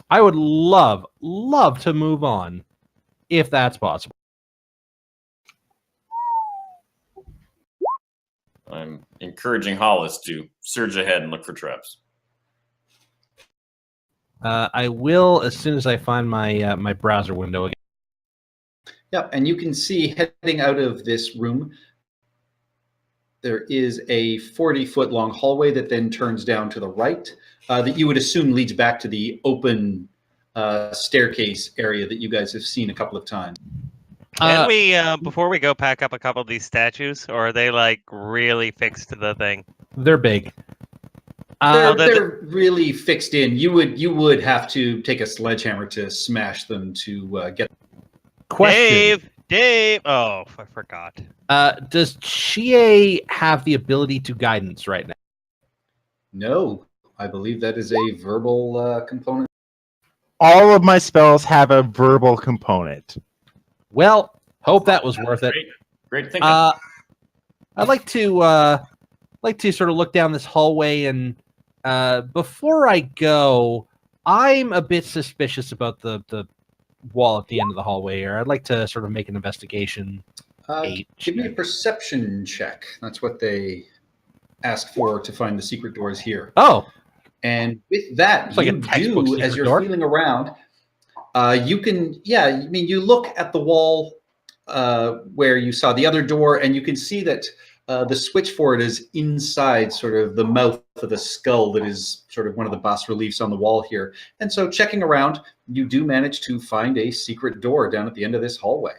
I would love to move on, if that's possible. I'm encouraging Hollis to surge ahead and look for traps. I will as soon as I find my my browser window again. Yeah, and you can see heading out of this room, there is a 40-foot long hallway that then turns down to the right that you would assume leads back to the open staircase area that you guys have seen a couple of times. Can we, before we go, pack up a couple of these statues, or are they like really fixed to the thing? They're big. They're really fixed in. You would have to take a sledgehammer to smash them to get. Question. Dave! Oh, I forgot. Does Chie have the ability to guidance right now? No, I believe that is a verbal component. All of my spells have a verbal component. Well, hope that was worth it. Great thinking. I'd like to sort of look down this hallway, and before I go, I'm a bit suspicious about the wall at the end of the hallway here. I'd like to sort of make an investigation. Give me a perception check. That's what they asked for to find the secret doors here. Oh, and with that, it's like a you textbook do, secret as you're door. feeling around, you can, I mean, you look at the wall where you saw the other door, and you can see that the switch for it is inside sort of the mouth of the skull that is sort of one of the bas reliefs on the wall here. And so checking around, you do manage to find a secret door down at the end of this hallway.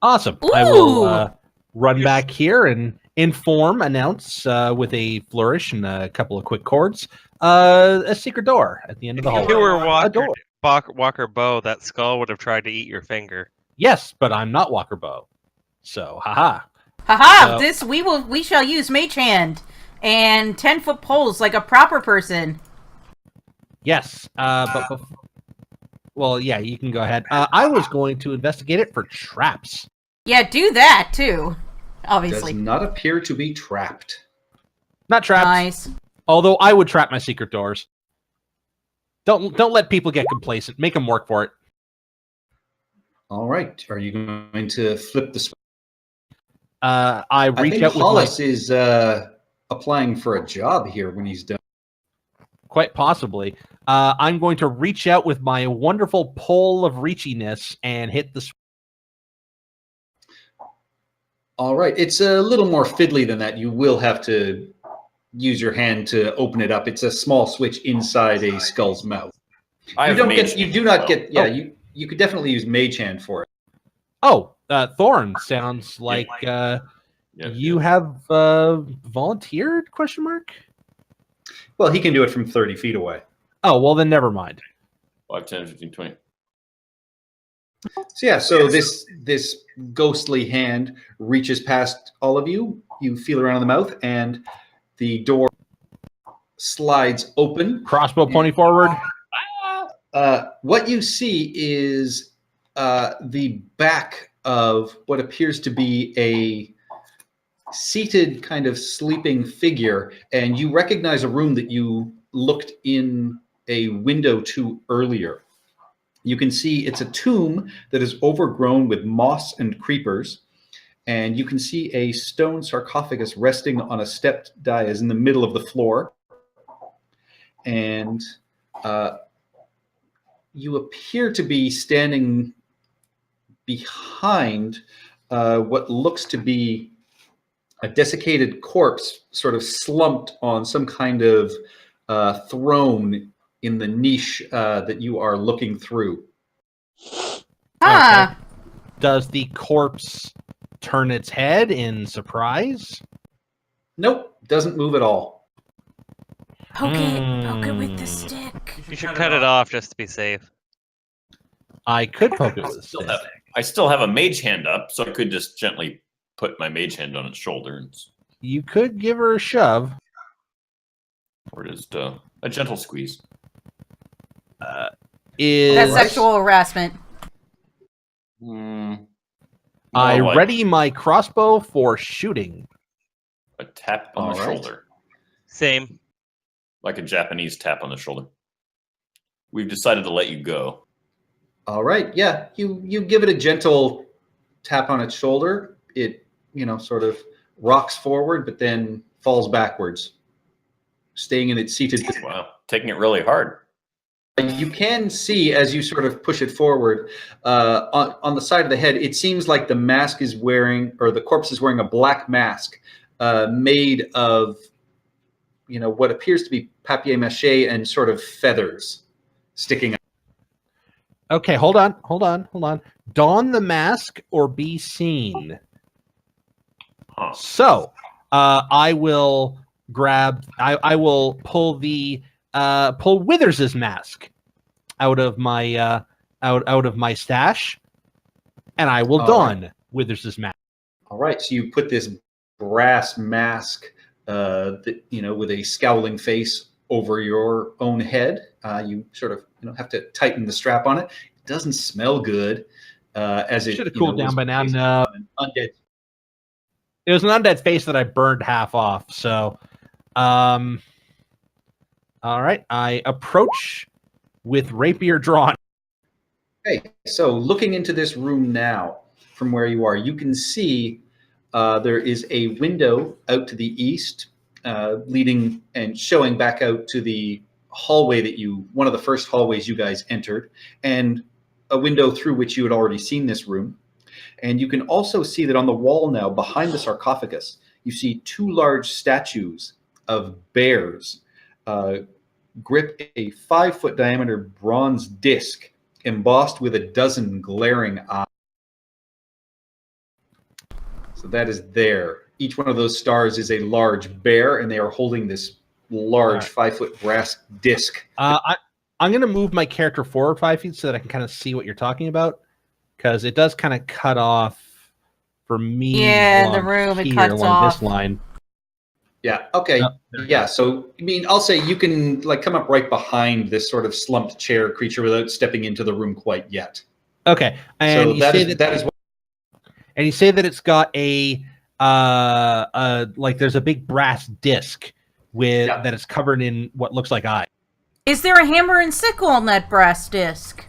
Awesome. Ooh. I will run back here and announce with a flourish and a couple of quick chords, a secret door at the end of the If hallway. you were door. Walker Bow, that skull would have tried to eat your finger. Yes, but I'm not Walker Bow. So, haha. Haha! So- We shall use Mage Hand and 10-foot poles like a proper person. Yes, well, yeah, you can go ahead. I was going to investigate it for traps. Yeah, do that too. Does Obviously. not appear to be trapped. Not traps. Nice. Although I would trap my secret doors. Don't let people get complacent. Make them work for it. All right. Are you going to flip the switch? I reach think out with Hollis is applying for a job here when he's done. quite possibly. I'm going to reach out with my wonderful pole of reachiness and hit the. All right. It's a little more fiddly than that. You will have to use your hand to open it up. It's a small switch inside a skull's mouth. You do not get. Yeah, you could definitely use Mage Hand for it. Oh, Thorn sounds like you have volunteered? Question mark. Well, he can do it from 30 feet away. Oh, well then never mind. 5, 10, 15, 20. So yeah, so this ghostly hand reaches past all of you. You feel around in the mouth, and the door slides open. Crossbow pointing forward. What you see is the back of what appears to be a seated kind of sleeping figure, and you recognize a room that you looked in a window to earlier. You can see it's a tomb that is overgrown with moss and creepers, and you can see a stone sarcophagus resting on a stepped dais in the middle of the floor. And you appear to be standing behind what looks to be a desiccated corpse, sort of slumped on some kind of throne in the niche that you are looking through. Ah, Does the corpse turn its head in surprise? Nope, doesn't move at all. poke it with the stick. You should cut it off just to be safe. I could poke it with a stick. I still have a mage hand up, so I could just gently put my mage hand on its shoulder. And You could give her a shove. Or just a gentle squeeze. Is That's sexual harassment. I More like ready my crossbow for shooting. a tap on the All right. shoulder. Same. Like a Japanese tap on the shoulder. We've decided to let you go. All right. Yeah, you give it a gentle tap on its shoulder. It, sort of rocks forward, but then falls backwards, staying in its seated position. Wow. Taking it really hard. You can see as you sort of push it forward on the side of the head, it seems like the mask is wearing, or the corpse is wearing a black mask made of, what appears to be papier-mâché and sort of feathers sticking out. Okay, hold on. Don the mask or be seen. Huh. So, I will grab. I will pull pull Withers's mask out of my out of my stash, and I will All don Withers's mask. All right, so you put this brass mask, with a scowling face over your own head. You sort of, have to tighten the strap on it. It doesn't smell good. As it Should have cooled down was by now. based No, on an undead. it was an undead face that I burned half off. So, all right, I approach with rapier drawn. Okay, so looking into this room now, from where you are, you can see there is a window out to the east, leading and showing back out to the hallway one of the first hallways you guys entered, and a window through which you had already seen this room. And you can also see that on the wall now, behind the sarcophagus, you see two large statues of bears grip a 5-foot diameter bronze disc embossed with a dozen glaring eyes. So that is there. Each one of those stars is a large bear, and they are holding this large 5-foot brass disc. I'm going to move my character forward 5 feet so that I can kind of see what you're talking about, because it does kind of cut off for me. Yeah, the room, it cuts along off. this line. Yeah. Okay. Yeah. So, I'll say you can come up right behind this sort of slumped chair creature without stepping into the room quite yet. Okay. And So you that say is that is what. and you say that it's got a like there's a big brass disc that is covered in what looks like eyes. Is there a hammer and sickle on that brass disc?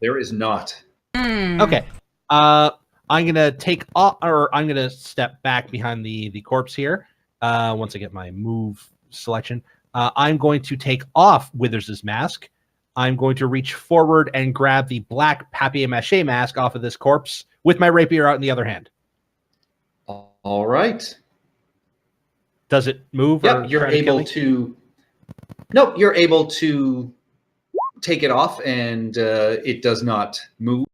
There is not. Okay. I'm gonna I'm gonna step back behind the corpse here. Once I get my move selection, I'm going to take off Withers's mask. I'm going to reach forward and grab the black papier-mâché mask off of this corpse with my rapier out in the other hand. All right. Does it move? Yeah, or you're try to kill able me? to. Nope, you're able to take it off, and it does not move.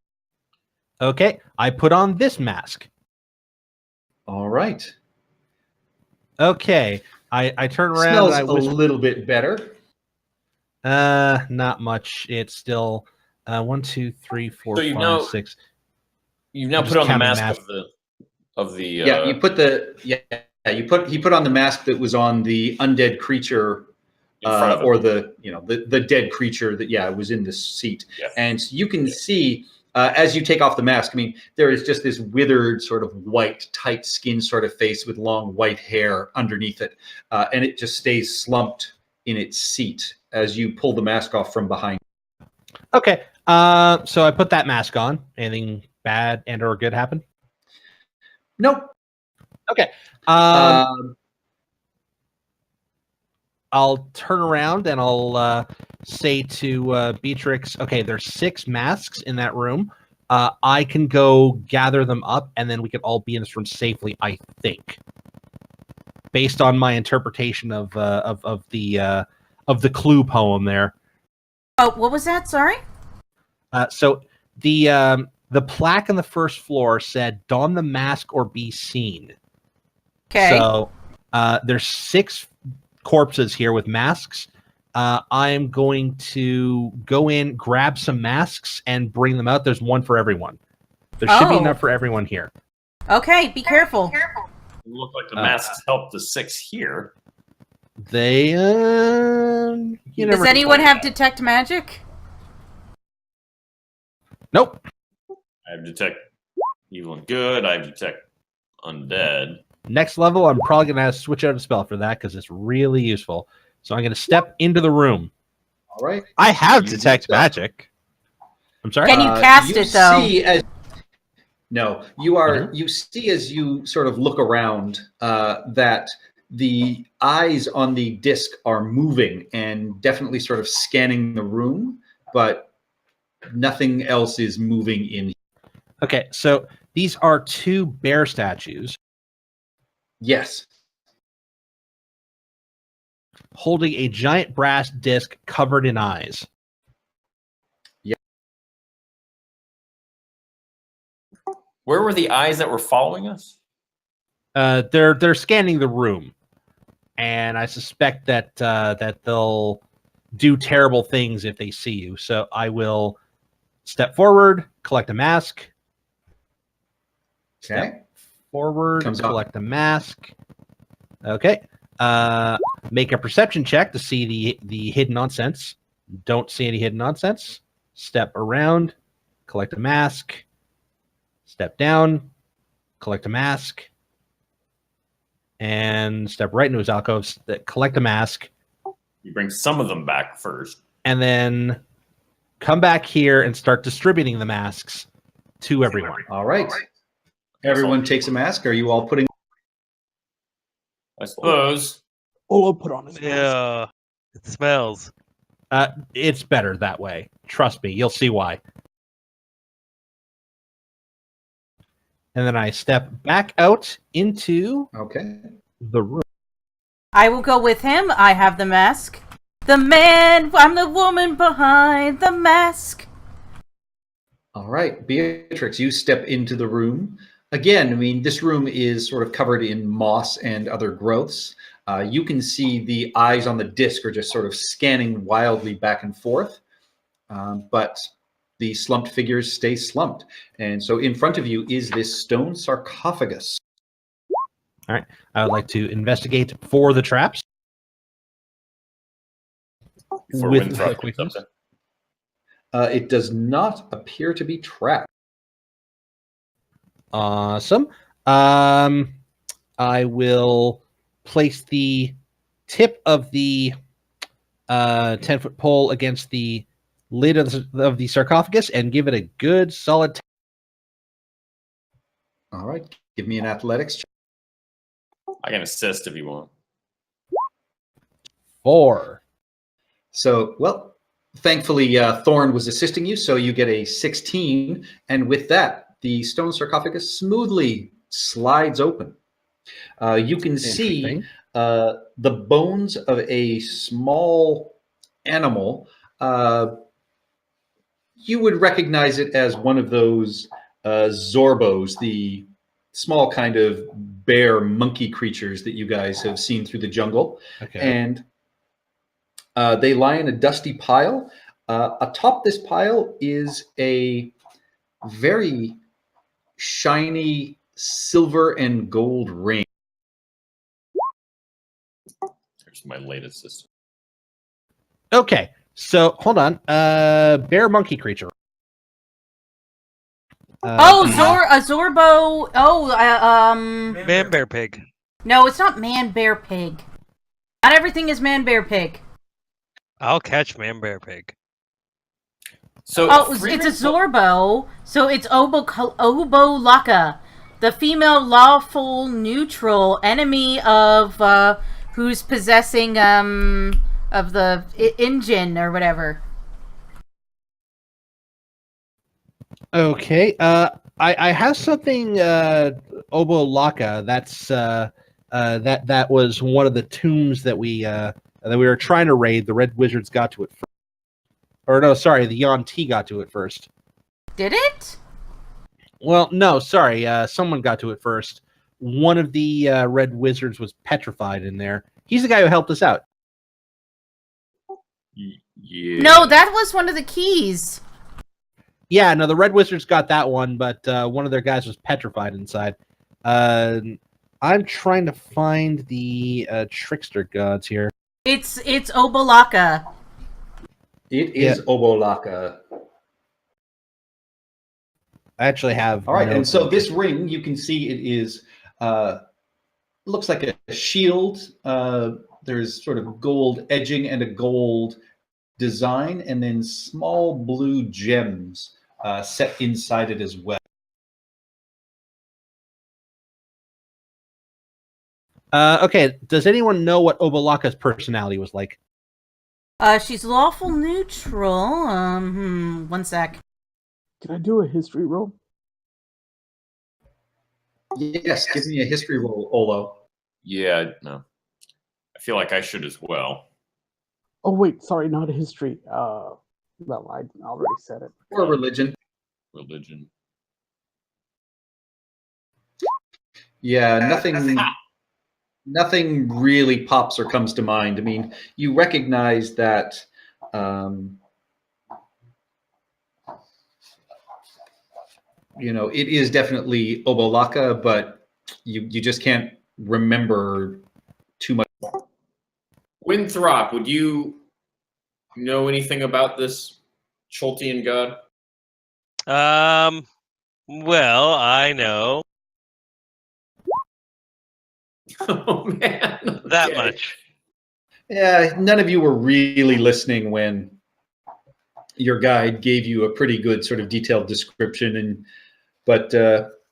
Okay, I put on this mask. All right. Okay, I turn around Smells and I a whisper. little bit better. Not much. It's still 1, 2, 3, 4, So 5, 6. You've now I'm put just on the counting mask masks. of the Yeah, you put he put on the mask that was on the undead creature, in front of it. or the dead creature that was in this seat. Yes. And so you can see as you take off the mask, there is just this withered sort of white, tight skin sort of face with long white hair underneath it, and it just stays slumped in its seat as you pull the mask off from behind. Okay, so I put that mask on. Anything bad and or good happen? Nope. Okay. I'll turn around and I'll say to Beatrix, okay, there's 6 masks in that room. I can go gather them up, and then we can all be in this room safely, I think. Based on my interpretation of the clue poem there. Oh, what was that? Sorry? So the plaque on the first floor said, "Don the mask or be seen." Okay. So there's 6 corpses here with masks. I'm going to go in, grab some masks, and bring them out. There's one for everyone. There should be enough for everyone here. Okay, be careful. Look like the masks help the 6 here. They, Does anyone have detect magic? Nope. I have detect evil and good. I have detect undead. Next level, I'm probably going to have to switch out a spell for that because it's really useful. So I'm going to step into the room. All right. I have You detect do so. magic. I'm sorry? Can you cast you it, though? See as, no, you are. Mhm. You see as you sort of look around that the eyes on the disc are moving and definitely sort of scanning the room, but nothing else is moving in. Okay, so these are 2 bear statues Yes. holding a giant brass disc covered in eyes. Where were the eyes that were following us? They're scanning the room, and I suspect that that they'll do terrible things if they see you. So I will step forward, collect a mask. Step Okay. forward, Comes up. collect a mask. Okay. Make a perception check to see the hidden nonsense. Don't see any hidden nonsense. Step around, collect a mask. Step down, collect a mask, and step right into his alcove. Collect a mask, You bring some of them back first. and then come back here and start distributing the masks to everyone. All right. Everyone takes a mask. Are you all putting? I suppose. Olo put on his mask. Yeah, it smells. It's better that way. Trust me, you'll see why. And then I step back out into Okay. the room. I will go with him. I have the mask. The man, I'm the woman behind the mask. All right, Beatrix, you step into the room. Again, I mean, this room is sort of covered in moss and other growths. You can see the eyes on the disc are just sort of scanning wildly back and forth. But the slumped figures stay slumped. And so in front of you is this stone sarcophagus. All right. I would like to investigate for the traps. Before With Winthrop quickness. picks up there. It does not appear to be trapped. Awesome. I will place the tip of the 10-foot pole against the lid of the sarcophagus and give it a good solid. All right, give me an athletics check. I can assist if you want. 4. So, well, thankfully, Thorn was assisting you, so you get a 16. And with that, the stone sarcophagus smoothly slides open. You can see the bones of a small animal. You would recognize it as one of those Zorbos, the small kind of bear monkey creatures that you guys have seen through the jungle. Okay. And they lie in a dusty pile. Atop this pile is a very shiny silver and gold ring. There's my latest system. Okay. So hold on. Bear monkey creature. A Zorbo. Man, bear, pig. No, it's not man, bear, pig. Not everything is man, bear, pig. I'll catch man, bear, pig. So It's a Zorbo, so it's Obolaka, the female lawful neutral enemy of who's possessing of the engine or whatever. Okay. I have something Obolaka. That's that was one of the tombs that we were trying to raid. The Red Wizards got to it first. Or no, sorry, the Yuan-Ti got to it first. Did it? Well, no, sorry, someone got to it first. One of the Red Wizards was petrified in there. He's the guy who helped us out. Yeah. No, that was one of the keys. Yeah, no, the Red Wizards got that one, but one of their guys was petrified inside. I'm trying to find the trickster gods here. It's Obalaka. It is Obolaka. I actually have. All right, and notes so on this it. ring, you can see it is looks like a shield. There's sort of gold edging and a gold design, and then small blue gems set inside it as well. Okay, does anyone know what Obolaka's personality was like? She's lawful neutral. One sec. Can I do a history roll? Yes, give me a history roll, Olo. Yeah, no. I feel like I should as well. Oh wait, sorry, not a history. Well, I already said it. Or religion. Religion. Yeah, nothing really pops or comes to mind. I mean, you recognize that it is definitely Obolaka, but you just can't remember too much. Winthrop, would you know anything about this Choltian god? Well, I know Oh man, that okay. much. Yeah, none of you were really listening when your guide gave you a pretty good sort of detailed description, but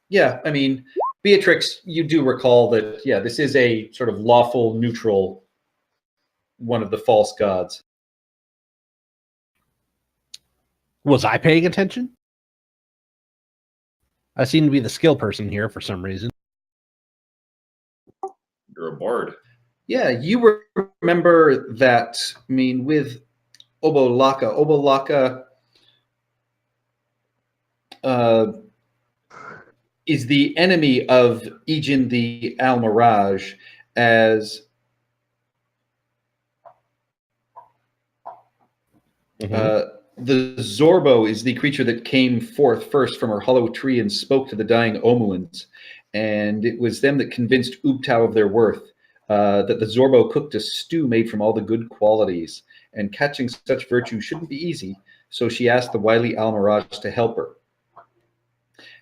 yeah, I mean, Beatrix, you do recall that, yeah, this is a sort of lawful neutral, one of the false gods. Was I paying attention? I seem to be the skill person here for some reason. You're a bard. Yeah, you remember that, I mean, with Obolaka is the enemy of Ijin the Almirage, as the Zorbo is the creature that came forth first from her hollow tree and spoke to the dying Omuans. And it was them that convinced Ubtao of their worth, that the Zorbo cooked a stew made from all the good qualities. And catching such virtue shouldn't be easy, so she asked the wily Almirage to help her.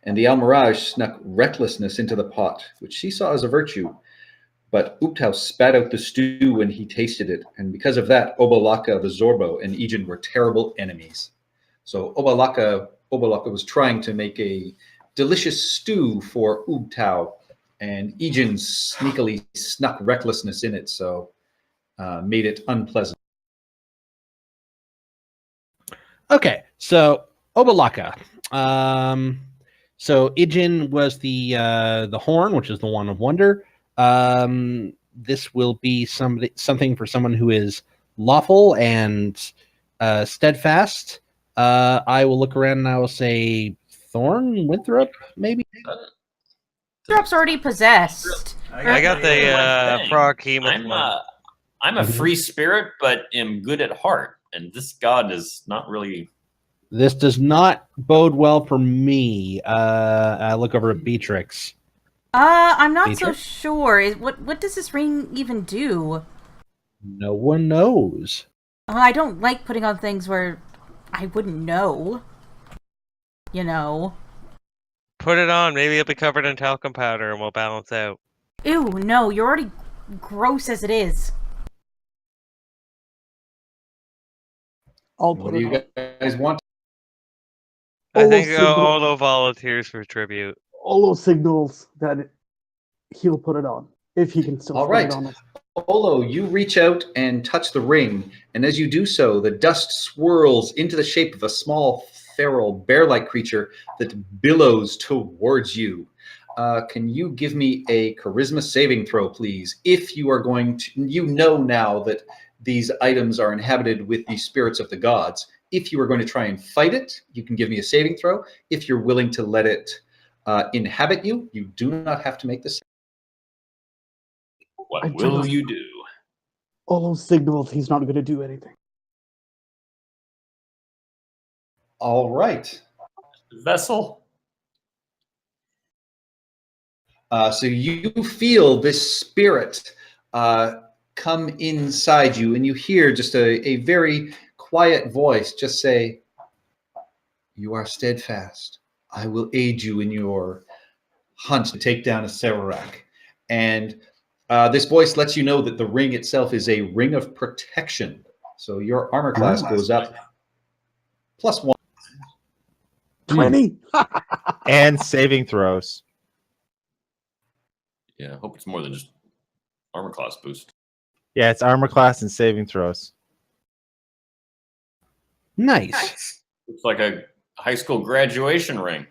And the Almirage snuck recklessness into the pot, which she saw as a virtue. But Ubtao spat out the stew when he tasted it, and because of that, Obolaka, the Zorbo, and Ijin were terrible enemies. So Obolaka was trying to make a delicious stew for Ubtao, and Ijin sneakily snuck recklessness in it, so made it unpleasant. Okay, so Obolaka. So Ijin was the horn, which is the one of wonder. This will be something for someone who is lawful and steadfast. I will look around and I will say Thorn, Winthrop, maybe. Winthrop's already possessed. I got the frog hemoth one. I'm a free spirit, but am good at heart, and this god is not really. This does not bode well for me. I look over at Beatrix. I'm not Beatrix? so sure. What does this ring even do? No one knows. I don't like putting on things where I wouldn't know. You know. Put it on. Maybe it'll be covered in talcum powder and we'll balance out. Ew, no, you're already gross as it is. I'll What put do it you on. guys want? I think signal- Olo volunteers for tribute. Olo signals that he'll put it on if he can still All put right. it on. Olo, you reach out and touch the ring, and as you do so, the dust swirls into the shape of a small, feral, bear-like creature that billows towards you. Can you give me a charisma saving throw, please? If you are going to, you know now that these items are inhabited with the spirits of the gods. If you are going to try and fight it, you can give me a saving throw. If you're willing to let it inhabit you, you do not have to make this. What I will just- you do? Olo signals he's not going to do anything. All right. Vessel? So you feel this spirit come inside you, and you hear just a very quiet voice just say, "You are steadfast. I will aid you in your hunt to take down a Serarak." And this voice lets you know that the ring itself is a ring of protection. So your armor class goes up +1. 20. And saving throws. Yeah, I hope it's more than just armor class boost. Yeah, it's armor class and saving throws. Nice. It's like a high school graduation ring.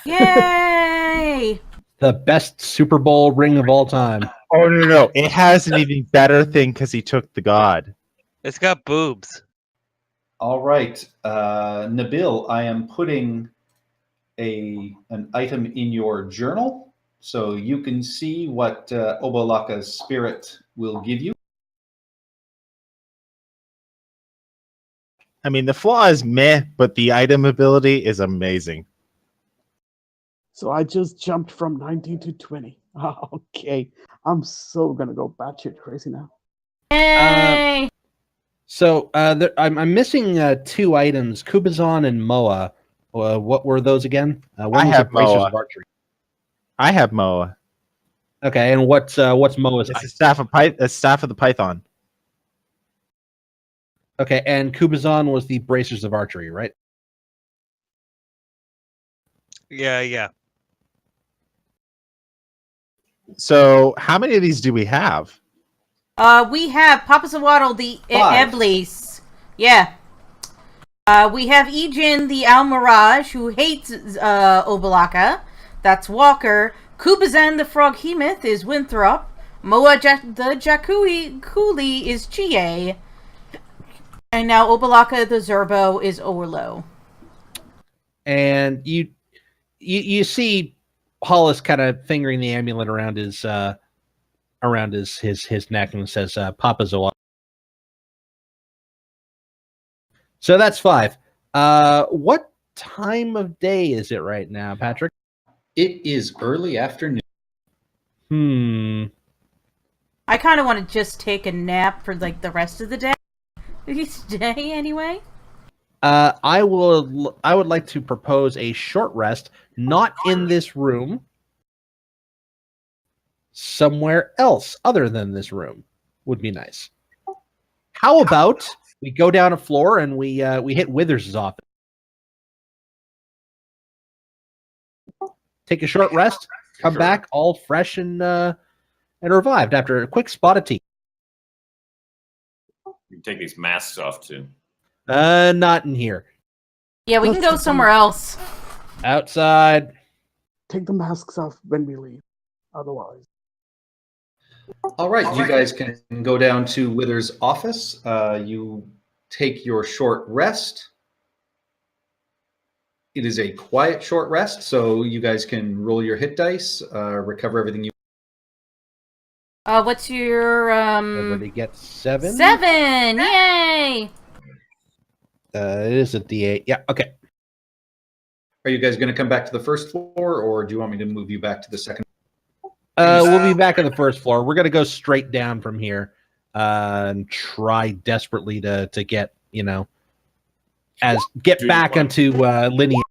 Yay! The best Super Bowl ring of all time. Oh no! It has an even better thing because he took the god. It's got boobs. All right, Nabil, I am putting an item in your journal so you can see what Obolaka's spirit will give you. I mean, the flaw is meh, but the item ability is amazing. So I just jumped from 19 to 20. Okay. I'm so going to go batshit crazy now. Yay! So I'm missing 2 items, Kubazan and Moa. What were those again? One I was have the Bracers Moa. of Archery. I have Moa. Okay, and what's Moa's It's item? a staff of the Python. Okay, and Kubazan was the Bracers of Archery, right? Yeah. So, how many of these do we have? We have Papa Zawaddle, the 5. Eblis. Yeah. We have Ejin, the Almirage, who hates Obalaka. That's Walker. Kubazan, the Froghemoth, is Winthrop. Moa, the Jakui Cooley, is Chie. And now Obalaka, the Zerbo, is Orlo. And you see Hollis kind of fingering the amulet around his neck and says, Papa Zoa. So that's 5. What time of day is it right now, Patrick? It is early afternoon. I kind of want to just take a nap for like the rest of the day. Each day, anyway. I would like to propose a short rest, not in this room, somewhere else other than this room would be nice. How about we go down a floor and we hit Withers' office? Take a short rest, come back all fresh and revived after a quick spot of tea. You can take these masks off too. Not in here. Yeah, we can go somewhere else. Outside. Take the masks off when we leave. Otherwise. All right, you guys can go down to Wither's office. You take your short rest. It is a quiet short rest, so you guys can roll your hit dice, recover everything you. What's your Everybody gets 7. 7? Yay! It is a D8. Yeah. Okay. Are you guys going to come back to the first floor, or do you want me to move you back to the second? We'll be back on the first floor. We're gonna go straight down from here and try desperately to get back onto linear.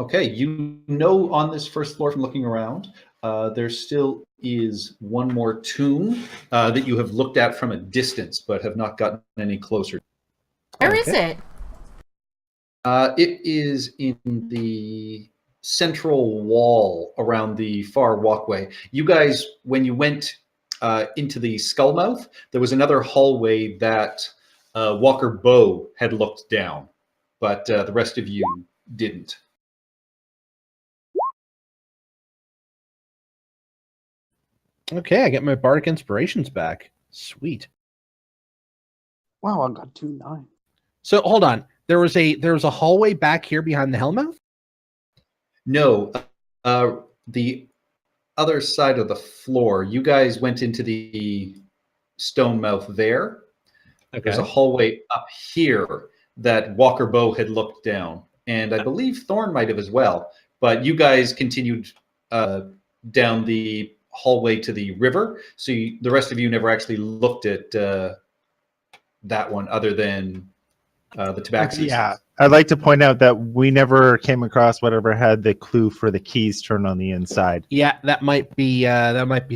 Okay, you know on this first floor from looking around, there still is one more tomb that you have looked at from a distance, but have not gotten any closer. Where is it? It is in the central wall around the far walkway. You guys, when you went into the Skullmouth, there was another hallway that Walker Bow had looked down, but the rest of you didn't. Okay, I get my bardic inspirations back. Sweet. Wow, I got 2 9. So hold on. There was a hallway back here behind the Hellmouth? No, the other side of the floor. You guys went into the stone mouth there. Okay. There's a hallway up here that Walker Bow had looked down, and I believe Thorn might have as well. But you guys continued down the hallway to the river. So the rest of you never actually looked at that one other than the tabaxis. Yeah, I'd like to point out that we never came across whatever had the clue for the keys turned on the inside. Yeah, that might be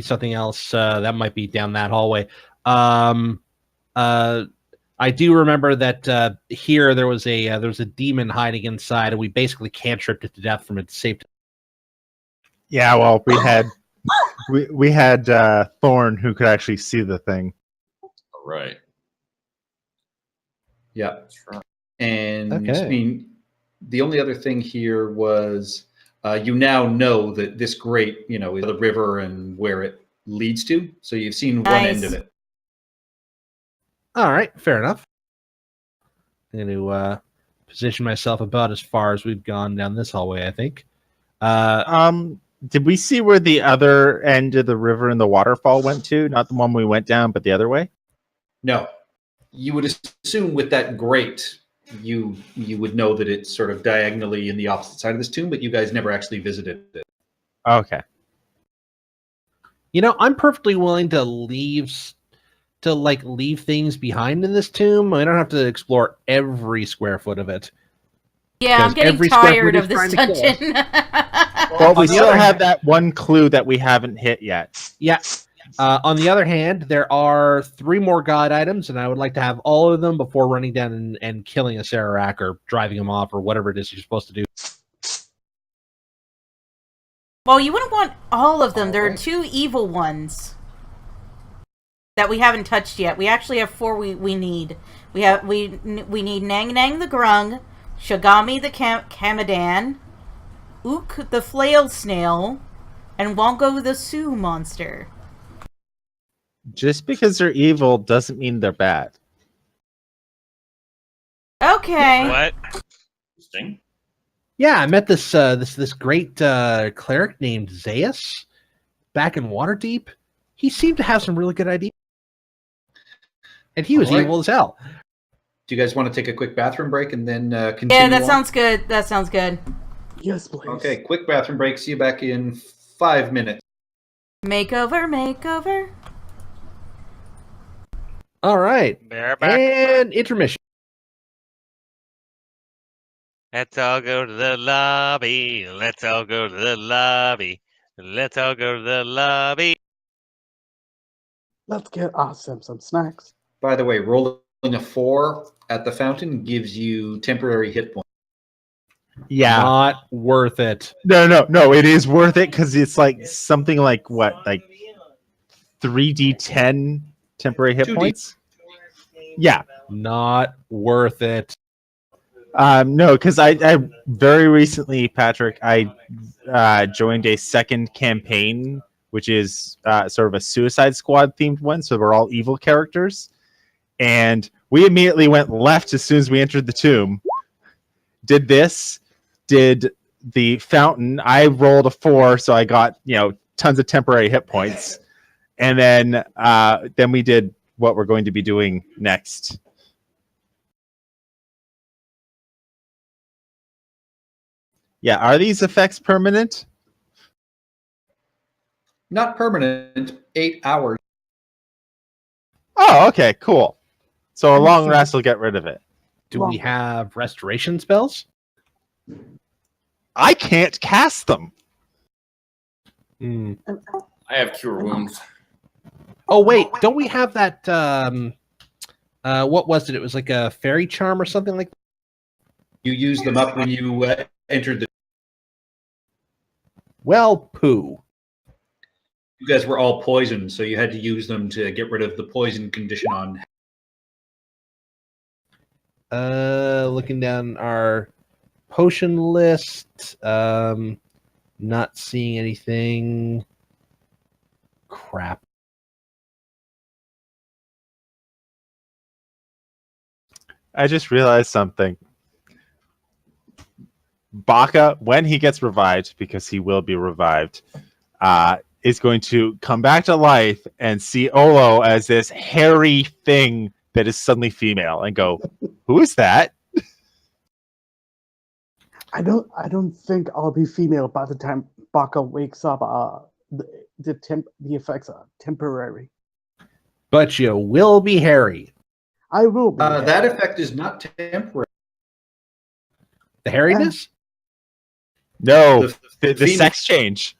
something else. That might be down that hallway. I do remember that here there was a demon hiding inside, and we basically cantripped it to death from its safety. Yeah, well, we had Thorn who could actually see the thing. Right. Yeah. That's right. And Okay. I mean, the only other thing here was you now know that this grate, is the river and where it leads to. So you've seen one end of it. All right, fair enough. I'm going to position myself about as far as we've gone down this hallway, I think. Did we see where the other end of the river and the waterfall went to? Not the one we went down, but the other way? No. You would assume with that grate, you would know that it's sort of diagonally in the opposite side of this tomb, but you guys never actually visited it. Okay. I'm perfectly willing to leave things behind in this tomb. I don't have to explore every square foot of it. Yeah, I'm Because getting every square tired foot of is this trying to kill us. dungeon. Well, we on the still other have hand- that one clue that we haven't hit yet. Yeah. On the other hand, there are 3 more guide items, and I would like to have all of them before running down and killing a Sararak or driving him off or whatever it is you're supposed to do. Well, you wouldn't want all of them. There are 2 evil ones that we haven't touched yet. We actually have 4 we need. We need Nang Nang the Grung, Shagami the Kamadan, Ook the Flail Snail, and Wongo the Sioux monster. Just because they're evil doesn't mean they're bad. Okay. What? Interesting. Yeah, I met this great cleric named Zeus back in Waterdeep. He seemed to have some really good ideas. And he was All right. evil as hell. Do you guys want to take a quick bathroom break and then continue? Yeah, that on? sounds good. That sounds good. Yes, please. Okay, quick bathroom break. See you back in 5 minutes. Makeover. All right. They're back. And intermission. Let's all go to the lobby. Let's all go to the lobby. Let's all go to the lobby. Let's get awesome some snacks. By the way, rolling a 4 at the fountain gives you temporary hit points. Yeah. Not worth it. No, it is worth it because it's like something like what, like 3d10 temporary hit 2D. points? Yeah. Not worth it. No, because I very recently, Patrick, I joined a second campaign, which is sort of a Suicide Squad themed one. So we're all evil characters. And we immediately went left as soon as we entered the tomb. Did the fountain. I rolled a 4, so I got, tons of temporary hit points. And then we did what we're going to be doing next. Yeah, are these effects permanent? Not permanent, 8 hours. Oh, okay, cool. So a long rest will get rid of it. Do we have restoration spells? I can't cast them. Hmm. I have cure wounds. Oh, wait. Don't we have that... what was it? It was like a fairy charm or something like that? You use them up when you entered the... Well, poo. You guys were all poisoned, so you had to use them to get rid of the poison condition on... Looking down our potion list, not seeing anything. Crap. I just realized something. Baka, when he gets revived, because he will be revived, is going to come back to life and see Olo as this hairy thing that is suddenly female and go, who is that? I don't think I'll be female by the time Baka wakes up. the effects are temporary. But you will be hairy. I will be. That effect is not temporary. The hairiness? No, the Phoenix- sex change.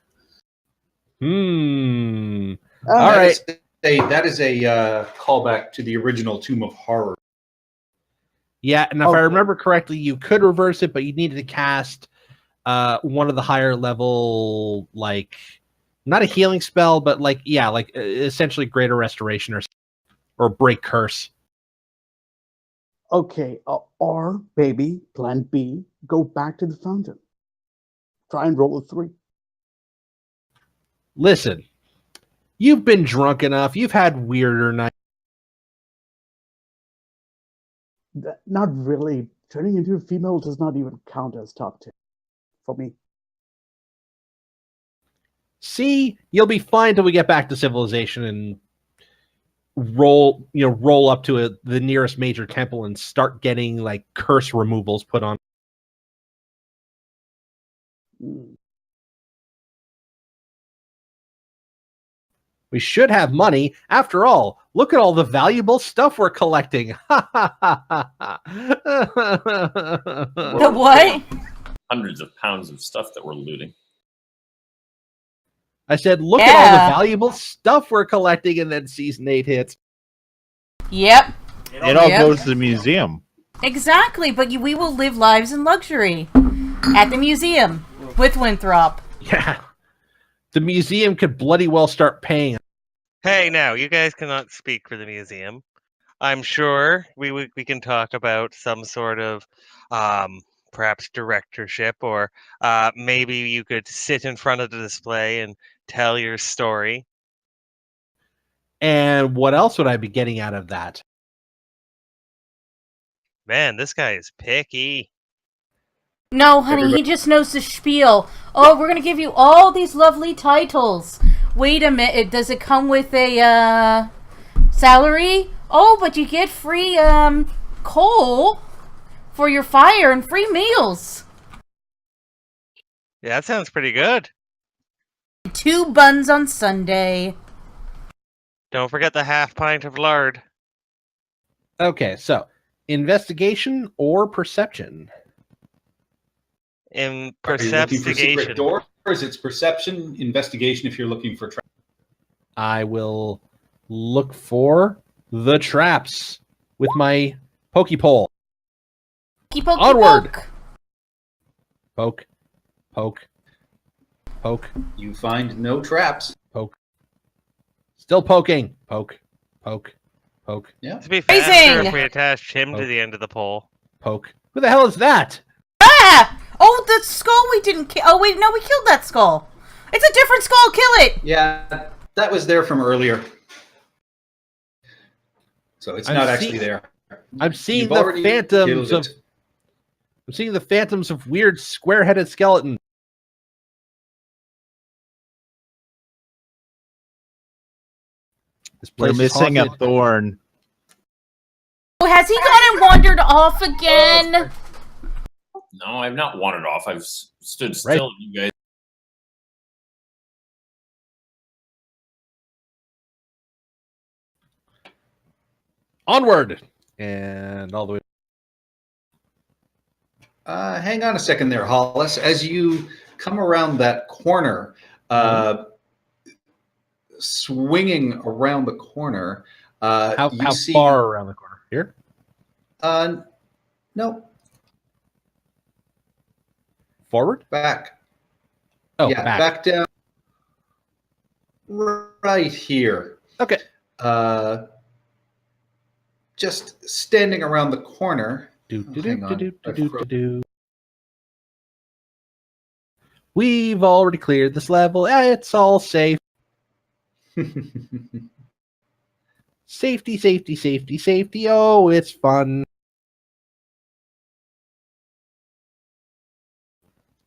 All Ah, right. That is a callback to the original Tomb of Horror. Yeah, and if I Okay. remember correctly, you could reverse it, but you needed to cast one of the higher level, like, not a healing spell, but essentially greater restoration or break curse. Okay, or baby, plan B, go back to the fountain. Try and roll a 3. Listen, you've been drunk enough. You've had weirder nights. Not really. Turning into a female does not even count as top 10 for me. See, you'll be fine till we get back to civilization and roll up to the nearest major temple and start getting like curse removals put on. Mm. We should have money. After all, look at all the valuable stuff we're collecting. The what? Hundreds of pounds of stuff that we're looting. I said, look at all Yeah. the valuable stuff we're collecting, and then season 8 hits. Yep. It all Yep. goes to the museum. Exactly, but we will live lives in luxury at the museum with Winthrop. Yeah. The museum could bloody well start paying. Hey, now, you guys cannot speak for the museum. I'm sure we can talk about some sort of perhaps directorship, or maybe you could sit in front of the display and tell your story. And what else would I be getting out of that? Man, this guy is picky. No, honey, he just knows the spiel. Oh, we're gonna give you all these lovely titles. Wait a minute, does it come with a salary? Oh, but you get free coal for your fire and free meals. Yeah, that sounds pretty good. 2 buns on Sunday. Don't forget the half pint of lard. Okay, so investigation or perception? In Are you looking for secret perception. doors? It's perception, investigation if you're looking for traps. I will look for the traps with my pokey pole. Keep poke, Onward. poke. Poke, poke, poke, You find no traps. poke. Still poking. Poke, poke, poke, Yeah. To be faster Amazing! if we attached him to Oh. the end of the pole. poke. Who the hell is that? Ah! Oh, the skull we didn't kill. Oh, wait, no, we killed that skull. It's a different skull. Kill it. Yeah, that was there from earlier. So it's I'm not see- actually there. I'm seeing You've the already phantoms killed of. it. I'm seeing the phantoms of weird square-headed skeletons. This We're place is missing a haunted. thorn. Oh, has he gone and wandered off again? No, I've not wandered off. I've stood Right. still. You guys. Onward and all the way. Hang on a second there, Hollis. As you come around that corner, swinging around the corner, How you see. far around the corner? Here. No, Forward. back. Oh, Yeah, back down. Right here. Okay. Just standing around the corner. Do, do, hang do, on. do, do, I've do, fro- do, do. We've already cleared this level. It's all safe. Safety, safety, safety, safety. Oh, it's fun.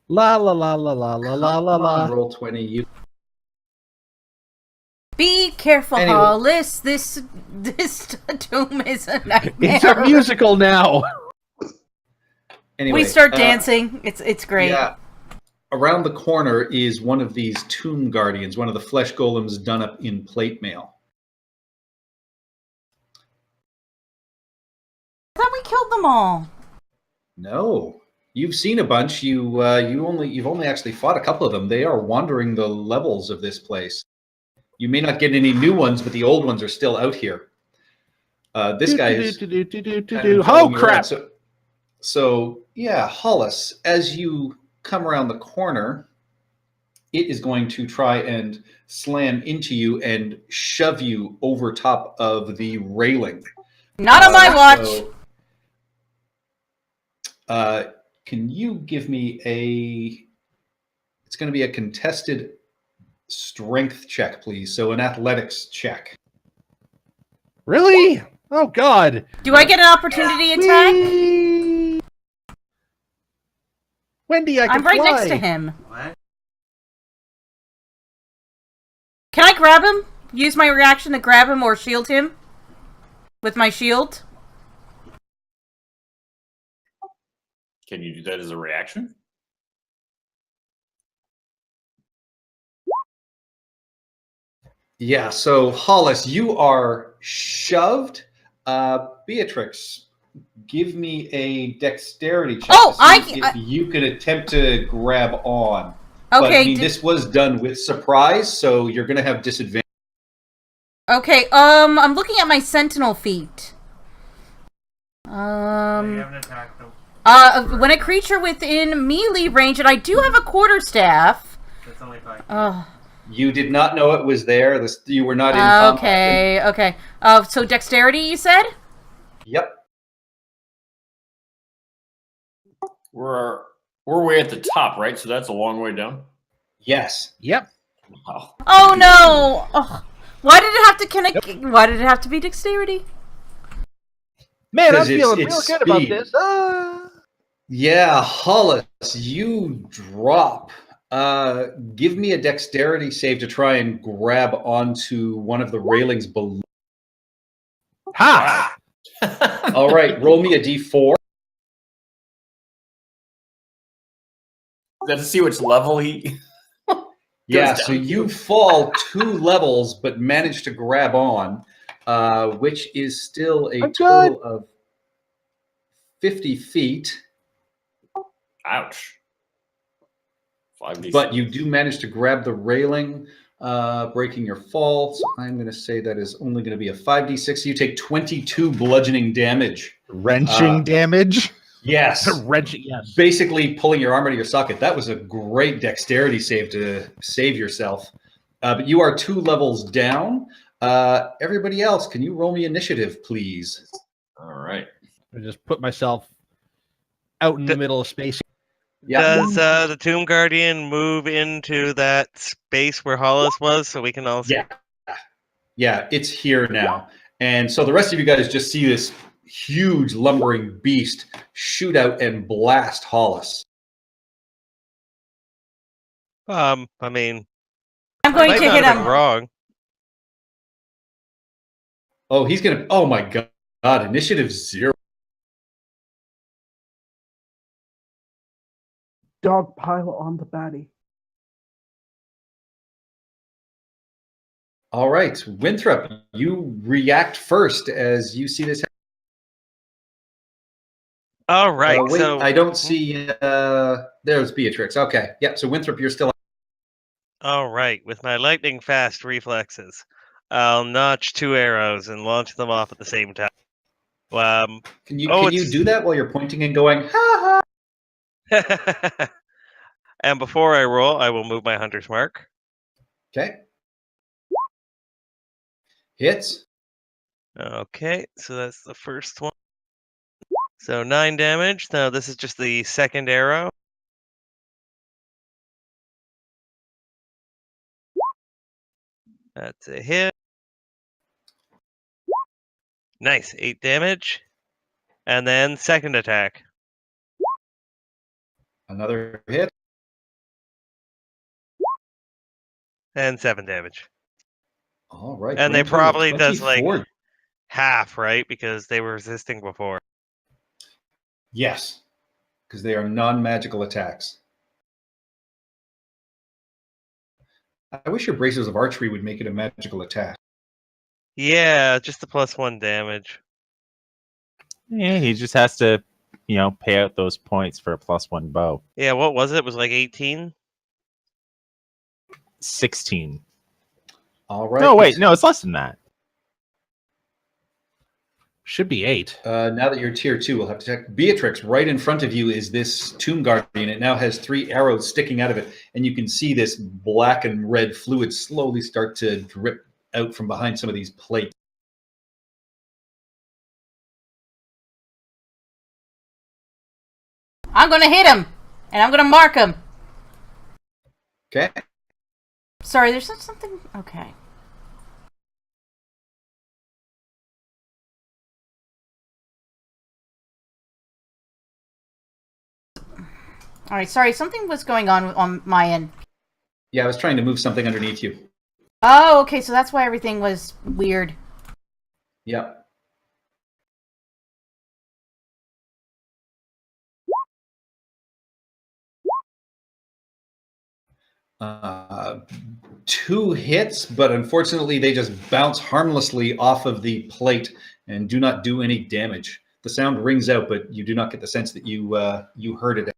La la la la la la la la Come on, la. roll 20. You Be careful, Anyway. Hollis. This tomb is a nightmare. It's a musical now. anyway. We start dancing. It's great. Yeah. around the corner is one of these tomb guardians, one of the flesh golems done up in plate mail. I thought we killed them all. No, you've seen a bunch. You've only actually fought a couple of them. They are wandering the levels of this place. You may not get any new ones, but the old ones are still out here. This guy is. kind of Oh following you crap! around. So yeah, Hollis, as you come around the corner, it is going to try and slam into you and shove you over top of the railing. Not on my watch. So, can you give me a? It's going to be a contested strength check, please. So an athletics check. Really? Oh god! Do I get an opportunity attack? Whee! Wendy, I can I'm right fly. next to him. What? Can I grab him? Use my reaction to grab him or shield him? With my shield? Can you do that as a reaction? Yeah, so Hollis, you are shoved. Beatrix, give me a dexterity check Oh, to see if you could attempt to grab on. Okay. But, I mean, this was done with surprise, so you're going to have disadvantage. Okay, I'm looking at my sentinel feat. You haven't attacked them. When a creature within melee range, and I do have a quarterstaff. That's only 5. You did not know it was there. You were not in combat. Okay. So dexterity, you said? Yep. We're way at the top, right? So that's a long way down. Yes. Yep. Wow. Oh no! Oh, why did it have to connect? Yep. Why did it have to be dexterity? Man, I'm 'Cause feeling it's real good about speed. this. Yeah, Hollis, you drop. Give me a dexterity save to try and grab onto one of the railings below. Ha! All right, roll me a d4. Let's see which level he. Yeah, goes so down you to. fall 2 levels, but manage to grab on, which is still a total of 50 feet. Ouch. 5d6. But you do manage to grab the railing, breaking your fall. So I'm going to say that is only going to be a 5d6. So you take 22 bludgeoning damage. Wrenching damage? Yes. Wrenching, yes. Basically pulling your arm out of your socket. That was a great dexterity save to save yourself. But you are 2 levels down. Everybody else, can you roll me initiative, please? All right. I just put myself out in the middle of space. Yeah. Does the Tomb Guardian move into that space where Hollis was so we can all see? Yeah, it's here now. And so the rest of you guys just see this huge lumbering beast shoot out and blast Hollis. I mean, I'm going might to not hit have him. been wrong. Oh, he's going to... Oh, my God. Initiative 0. Dog pile on the baddie. All right. Winthrop, you react first as you see this happen. All right. Wait, so I don't see... there's Beatrix. Okay. Yeah, so Winthrop, you're still... All right. With my lightning fast reflexes, I'll notch 2 arrows and launch them off at the same time. Can you do that while you're pointing and going, ha ha? And before I roll, I will move my hunter's mark. Okay. Hits. Okay, so that's the first one. So 9 damage. Now this is just the second arrow. That's a hit. Nice, 8 damage. And then second attack. Another hit. And 7 damage. All right. And they grand total of probably does like 24. half, right? Because they were resisting before. Yes, because they are non-magical attacks. I wish your braces of archery would make it a magical attack. Yeah, just the +1 damage. Yeah, he just has to, pay out those points for a +1 bow. Yeah, what was it? It was like 18? 16. All right. No, wait, no, it's less than that. Should be 8. Now that you're tier 2, we'll have to check. Beatrix, right in front of you is this Tomb Guardian. It now has 3 arrows sticking out of it, and you can see this black and red fluid slowly start to drip out from behind some of these plates. I'm gonna hit him, and I'm gonna mark him. Okay. Sorry, there's something. Okay. All right. Sorry, something was going on my end. Yeah, I was trying to move something underneath you. Oh, okay. So that's why everything was weird. Yep. Uh, 2 hits, but unfortunately they just bounce harmlessly off of the plate and do not do any damage. The sound rings out, but you do not get the sense that you heard it.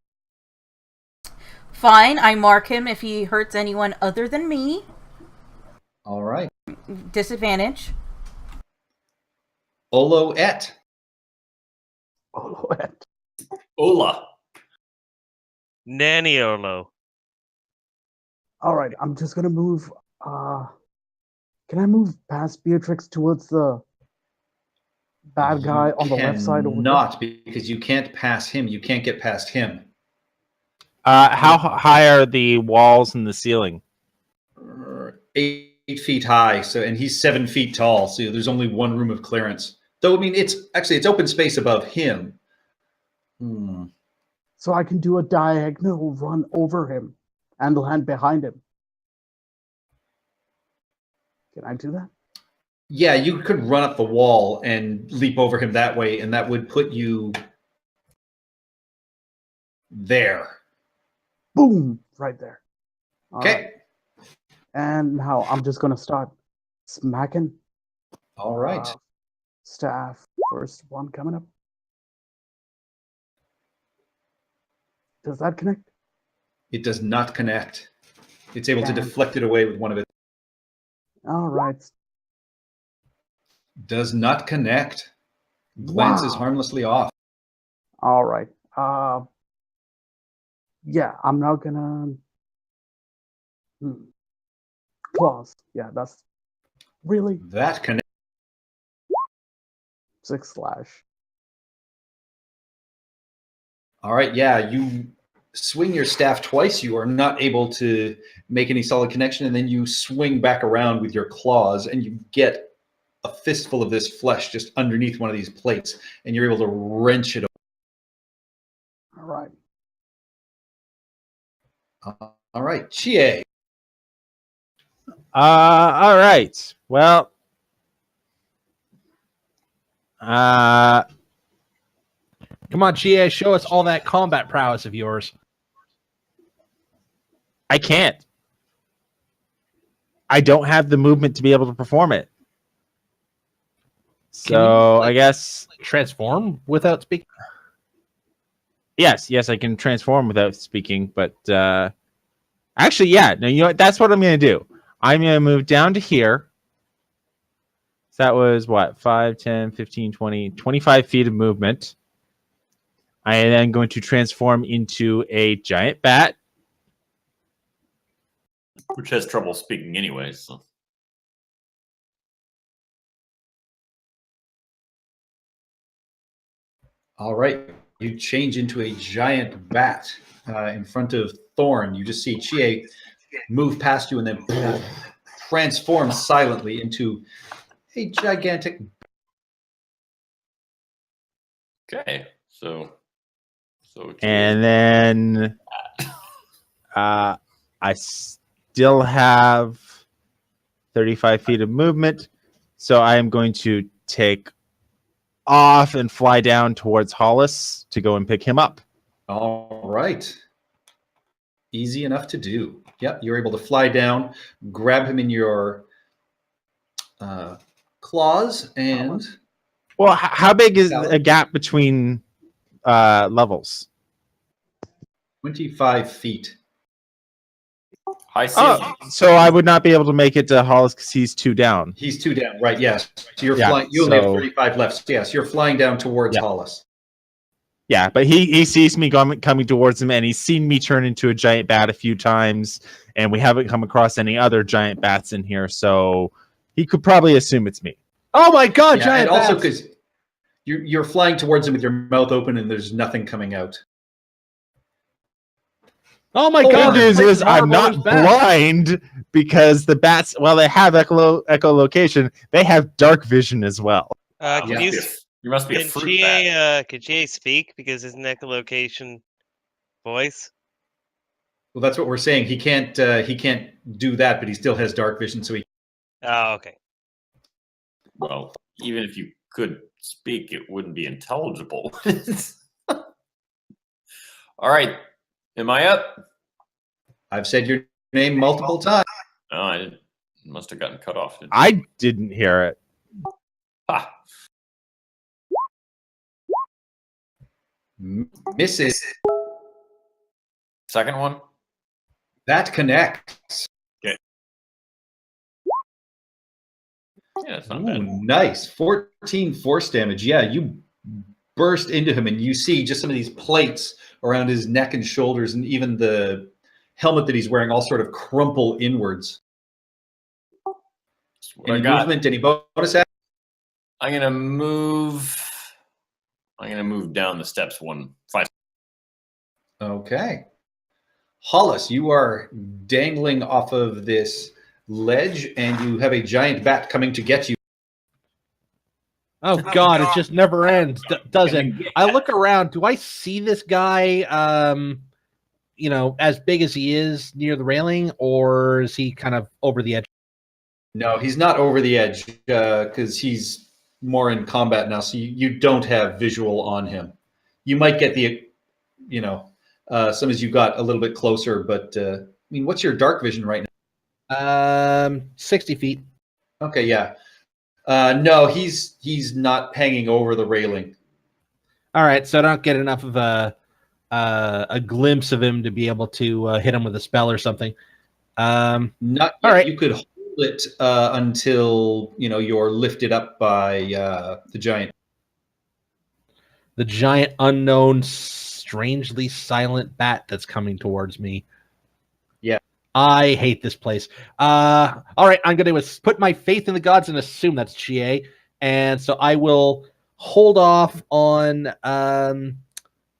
Fine. I mark him if he hurts anyone other than me. All right. Disadvantage. Olo et. Oloet. Ola. Naniolo. All right, I'm just gonna move. Can I move past Beatrix towards the bad guy on the left side over here? Not because you can't pass him. You can't get past him. How high are the walls and the ceiling? 8 feet high. So, and he's 7 feet tall. So there's only one room of clearance. Though I mean, it's open space above him. So I can do a diagonal run over him and land behind him. Can I do that? Yeah, you could run up the wall and leap over him that way, and that would put you there. Boom! Right there. All Okay. right. And now I'm just gonna start smacking. All right. Staff. First one coming up. Does that connect? It does not connect. It's able to Damn. deflect it away with one of it. All right. Does not connect. Glances Wow. harmlessly off. All right. Yeah, I'm not gonna. Claws. Yeah, that's really That connect. 6 slash. All right. Yeah, you swing your staff twice. You are not able to make any solid connection, and then you swing back around with your claws, and you get a fistful of this flesh just underneath one of these plates, and you're able to wrench it. All right. All right, Chie. All right. Well, Come on, Chie, show us all that combat prowess of yours. I can't. I don't have the movement to be able to perform it. So I guess Transform without speaking? yes, I can transform without speaking, but actually, yeah, no, you know what? That's what I'm going to do. I'm going to move down to here. So that was what, 5, 10, 15, 20, 25 feet of movement. I am then going to transform into a giant bat. Which has trouble speaking anyway. So. All right, you change into a giant bat in front of Thorn. You just see Chie move past you and then transform silently into a gigantic. Okay, so And then I still have 35 feet of movement. So I am going to take off and fly down towards Hollis to go and pick him up. All right. Easy enough to do. Yep, you're able to fly down, grab him in your claws, and Well, how big is Salad? a gap between levels? 25 feet. High ceiling. Oh, so I would not be able to make it to Hollis because he's 2 down. He's 2 down, right? Yes. So you're Yeah, flying. You only have so- 35 left. So yes, you're flying down towards Yeah. Hollis. Yeah, but he sees me coming towards him, and he's seen me turn into a giant bat a few times, and we haven't come across any other giant bats in here, so he could probably assume it's me. Oh my god, Yeah, giant and also bats! because you're flying towards him with your mouth open and there's nothing coming out. Oh my The god! good news this place is I'm horrible, not there's bats. blind because the bats, while they have echolocation, they have dark vision as well. You Can must be a can fruit bat. Can GA speak because his echolocation voice? Well, that's what we're saying. He can't do that, but he still has dark vision, so he. Oh, okay. Well, even if you could speak, it wouldn't be intelligible. All right. Am I up? I've said your name multiple times. Oh, I didn't. Must have gotten cut off. I didn't hear it. Ha. Misses. Second one. That connects. Yeah, it's not Ooh, bad. nice. 14 force damage. Yeah, you burst into him, and you see just some of these plates around his neck and shoulders, and even the helmet that he's wearing all sort of crumple inwards. That's what I Any got. movement? Any bonus action? I'm gonna move down the steps 5. Okay. Hollis, you are dangling off of this ledge, and you have a giant bat coming to get you. Oh god, it just never ends, does it? I look around. Do I see this guy? As big as he is near the railing, or is he kind of over the edge? No, he's not over the edge because he's more in combat now, so you don't have visual on him. You might get some as you got a little bit closer, but I mean, what's your dark vision right now? 60 feet. Okay, yeah. No, he's not hanging over the railing. All right, so I don't get enough of a glimpse of him to be able to hit him with a spell or something. Not yet. All right. You could hold it until you're lifted up by the giant. The giant, unknown, strangely silent bat that's coming towards me. Yeah. I hate this place. All right, I'm going to put my faith in the gods and assume that's GA. And so I will hold off on,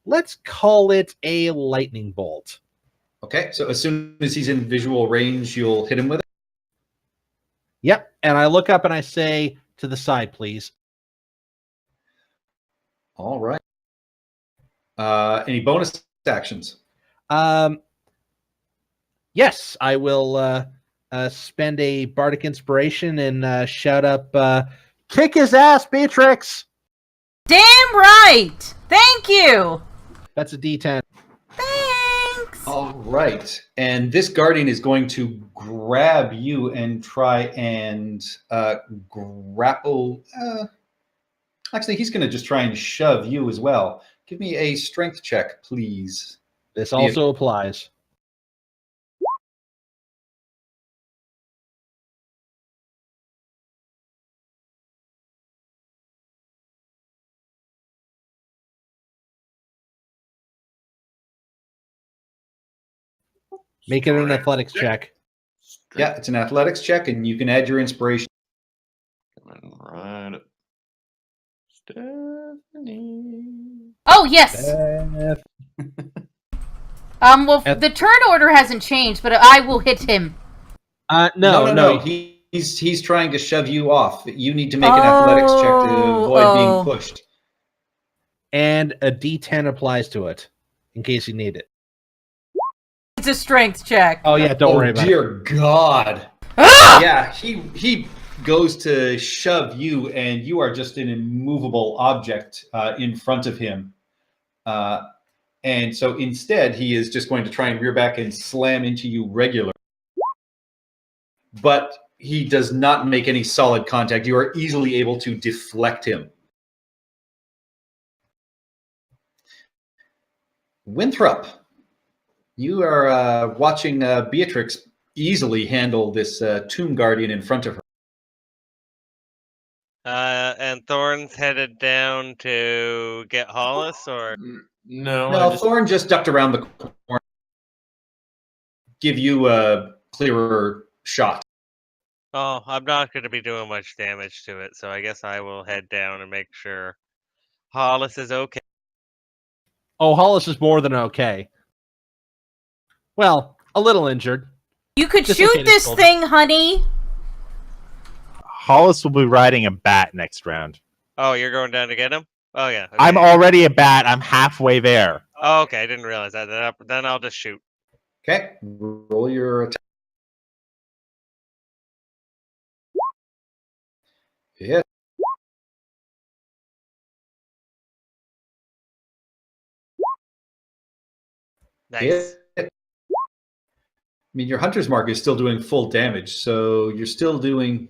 let's call it a lightning bolt. Okay, so as soon as he's in visual range, you'll hit him with it. Yep, and I look up and I say, to the side, please. All right. Any bonus actions? Yes, I will spend a bardic inspiration and shout up, kick his ass, Beatrix! Damn right! Thank you! That's a D10. Thanks! All right. And this guardian is going to grab you and try and grapple. Actually, he's going to just try and shove you as well. Give me a strength check, please. This also applies. Make it an athletics check. Yeah, it's an athletics check, and you can add your inspiration. Coming right up. Stephanie. Oh, yes! Well, At- the turn order hasn't changed, but I will hit him. No. He's trying to shove you off. You need to make an athletics check to avoid being pushed. And a D10 applies to it, in case you need it. It's a strength check. Oh, yeah, don't worry about it. Dear God. Ah! Yeah, he goes to shove you, and you are just an immovable object in front of him. And so instead, he is just going to try and rear back and slam into you regular. But he does not make any solid contact. You are easily able to deflect him. Winthrop, you are watching Beatrix easily handle this tomb guardian in front of her. And Thorn's headed down to get Hollis, or No, No, Thorn just ducked around the corner. Give you a clearer shot. oh, I'm not going to be doing much damage to it, so I guess I will head down and make sure Hollis is okay. Oh, Hollis is more than okay. Well, a little injured. You could shoot Dislocated this shoulder. thing, honey. Hollis will be riding a bat next round. Oh, you're going down to get him? Oh yeah. Okay. I'm already a bat. I'm halfway there. Oh, okay, I didn't realize that. Then I'll just shoot. Okay, roll your attack. Yeah. Nice. I mean, your hunter's mark is still doing full damage, so you're still doing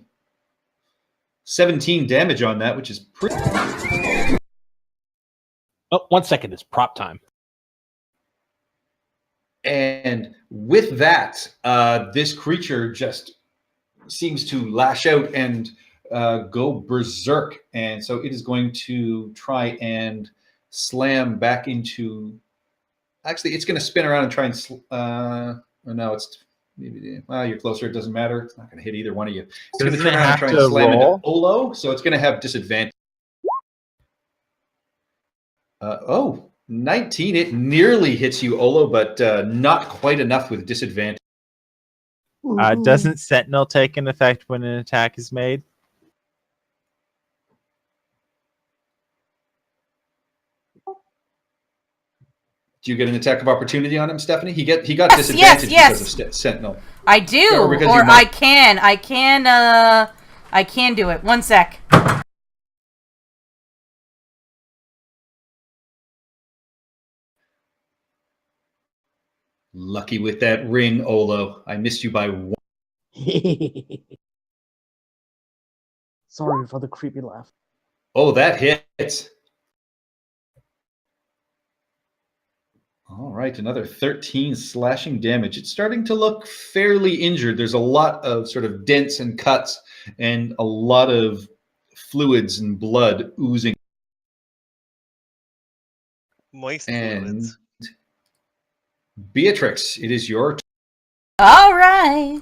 17 damage on that, which is pretty. Oh, 1 second. It's prop time. And with that, this creature just seems to lash out and go berserk. And so it is going to try and slam back into. Actually, it's going to spin around and try and. Oh, no, it's. Well, you're closer. It doesn't matter. It's not going to hit either one of you. It's going to Doesn't turn it around and have try and to slam roll? into Olo, so it's going to have disadvantage. 19. It nearly hits you, Olo, but not quite enough with disadvantage. Doesn't Sentinel take an effect when an attack is made? Do you get an attack of opportunity on him, Stephanie? He got Yes, disadvantage yes. because of Sentinel. I do, Or because or you might- I can do it. 1 sec. Lucky with that ring, Olo. I missed you by 1. Sorry for the creepy laugh. Oh, that hits. All right, another 13 slashing damage. It's starting to look fairly injured. There's a lot of sort of dents and cuts and a lot of fluids and blood oozing. Moist And fluids. Beatrix, it is your turn. All right.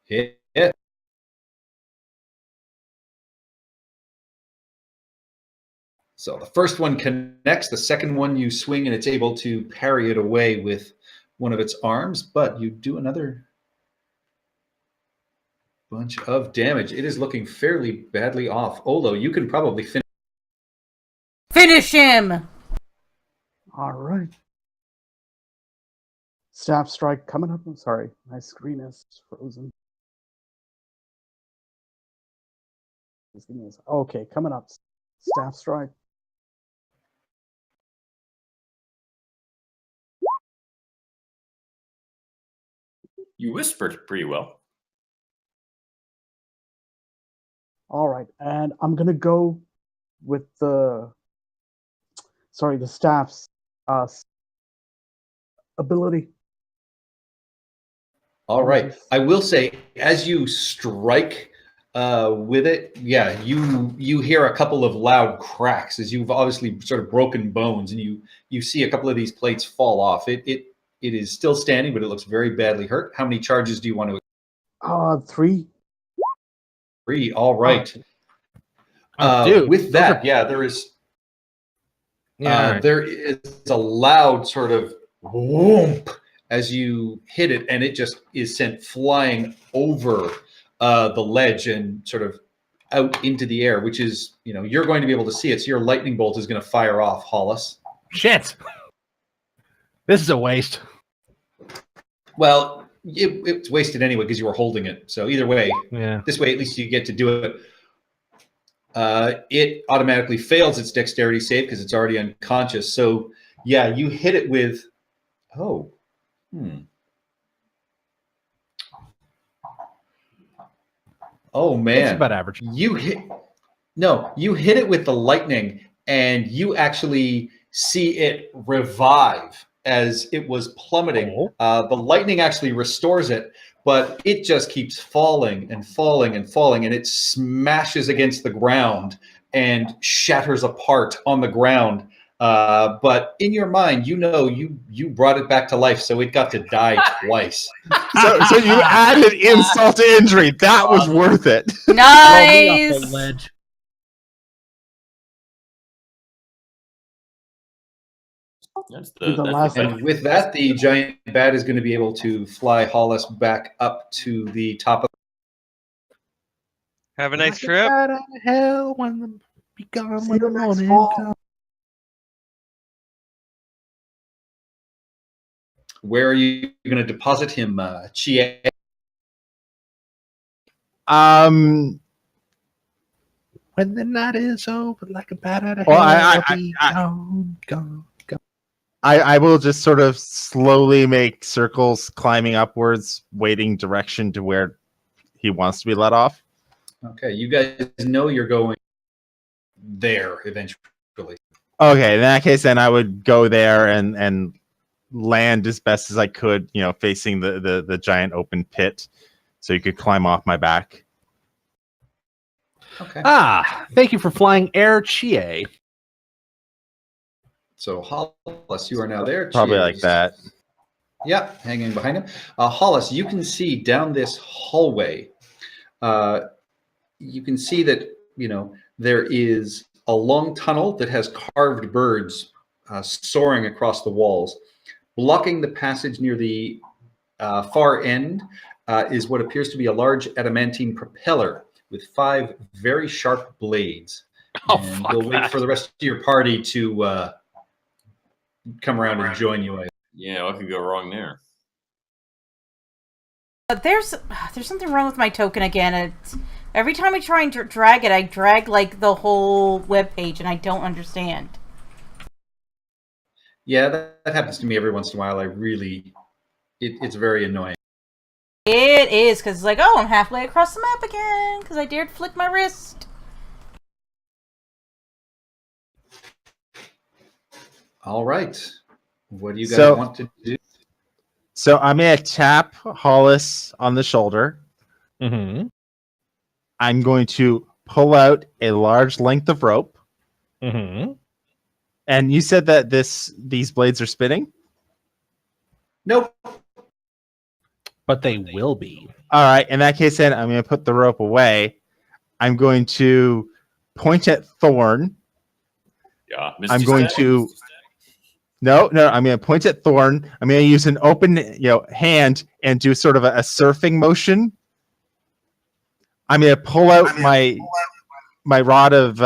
Hit. So the first one connects. The second one you swing and it's able to parry it away with one of its arms, but you do another bunch of damage. It is looking fairly badly off. Olo, you can probably Finish him. All right. Staff strike coming up. I'm sorry, my screen is frozen. This thing is okay. Coming up. Staff strike. You whispered pretty well. All right, and I'm gonna go with the staff's ability. All right. I will say, as you strike with it, yeah, you hear a couple of loud cracks as you've obviously sort of broken bones, and you see a couple of these plates fall off. It is still standing, but it looks very badly hurt. How many charges do you want to? 3. 3. All right. Dude, with that, yeah, there is. Yeah, all right. There is a loud sort of whoomp as you hit it, and it just is sent flying over the ledge and sort of out into the air, which is, you're going to be able to see it. So your lightning bolt is going to fire off, Hollis. Shit. This is a waste. Well, it's wasted anyway because you were holding it. So either way, Yeah. this way at least you get to do it. It automatically fails its dexterity save because it's already unconscious. So, yeah, you hit it with... Oh. Oh, man. It's about average. You hit it with the lightning, and you actually see it revive as it was plummeting. The lightning actually restores it, but it just keeps falling and falling and falling, and it smashes against the ground and shatters apart on the ground. But in your mind, you know you brought it back to life, so it got to die twice. So you added insult to injury. That was worth it. Throw me off the Nice. ledge. That's The the last And with that, the giant bat is going to be able to fly Hollis back up to the top of... Have a nice Like a trip. bat out of hell when the be gone See when the you next morning fall. comes. Where are you going to deposit him, Chie? Um, When the night is over, like a bat out of Well, hell, I- be I- gone, gone, gone. I will just sort of slowly make circles climbing upwards, waiting direction to where he wants to be let off. Okay, you guys know you're going there eventually. Okay, in that case, then I would go there and land as best as I could, facing the giant open pit, so you could climb off my back. Okay. Thank you for flying Air Chie. So Hollis, you are now there. Probably Chie like is- that. Yeah, hanging behind him. Hollis, you can see down this hallway. You can see that there is a long tunnel that has carved birds soaring across the walls. Blocking the passage near the far end is what appears to be a large adamantine propeller with 5 very sharp blades. Oh, And fuck we'll wait that. for the rest of your party to come around and join you. Yeah, what could go wrong there? There's something wrong with my token again. Every time I try and drag it, I drag like the whole web page, and I don't understand. Yeah, that happens to me every once in a while. It's very annoying. It is, because it's like, oh, I'm halfway across the map again, because I dared flick my wrist. All right. What do you guys So- want to do? So I'm going to tap Hollis on the shoulder. Mm-hmm. I'm going to pull out a large length of rope. Mm-hmm. And you said that these blades are spinning? Nope. But they will be. All right. In that case, then I'm going to put the rope away. I'm going to point at Thorn. Yeah, I'm going to... No, I'm going to point at Thorn. I'm going to use an open hand and do sort of a surfing motion. I'm going to pull out my rod of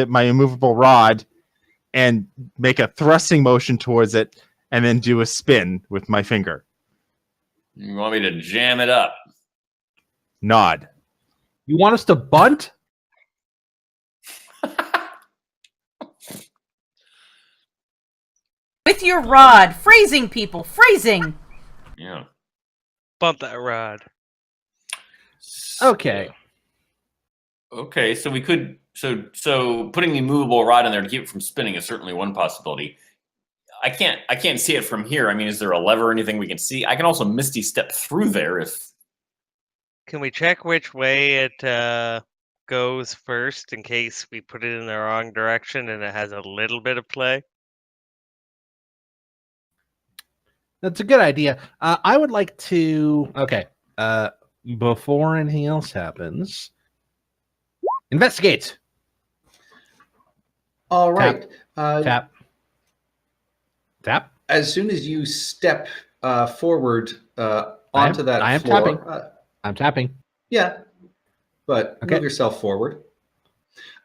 my immovable rod and make a thrusting motion towards it, and then do a spin with my finger. You want me to jam it up? Nod. You want us to bunt? With your rod. Phrasing, people. Phrasing. Yeah. Bump that rod. Okay. Okay, so we could so putting the immovable rod in there to keep it from spinning is certainly one possibility. I can't see it from here. I mean, is there a lever or anything we can see? I can also Misty step through there if... Can we check which way it goes first in case we put it in the wrong direction and it has a little bit of play? That's a good idea. I would like to... Okay. Before anything else happens... Investigate! All right. Tap. Tap. As soon as you step forward onto that I am floor... tapping. I'm tapping. Yeah, but Okay. move yourself forward.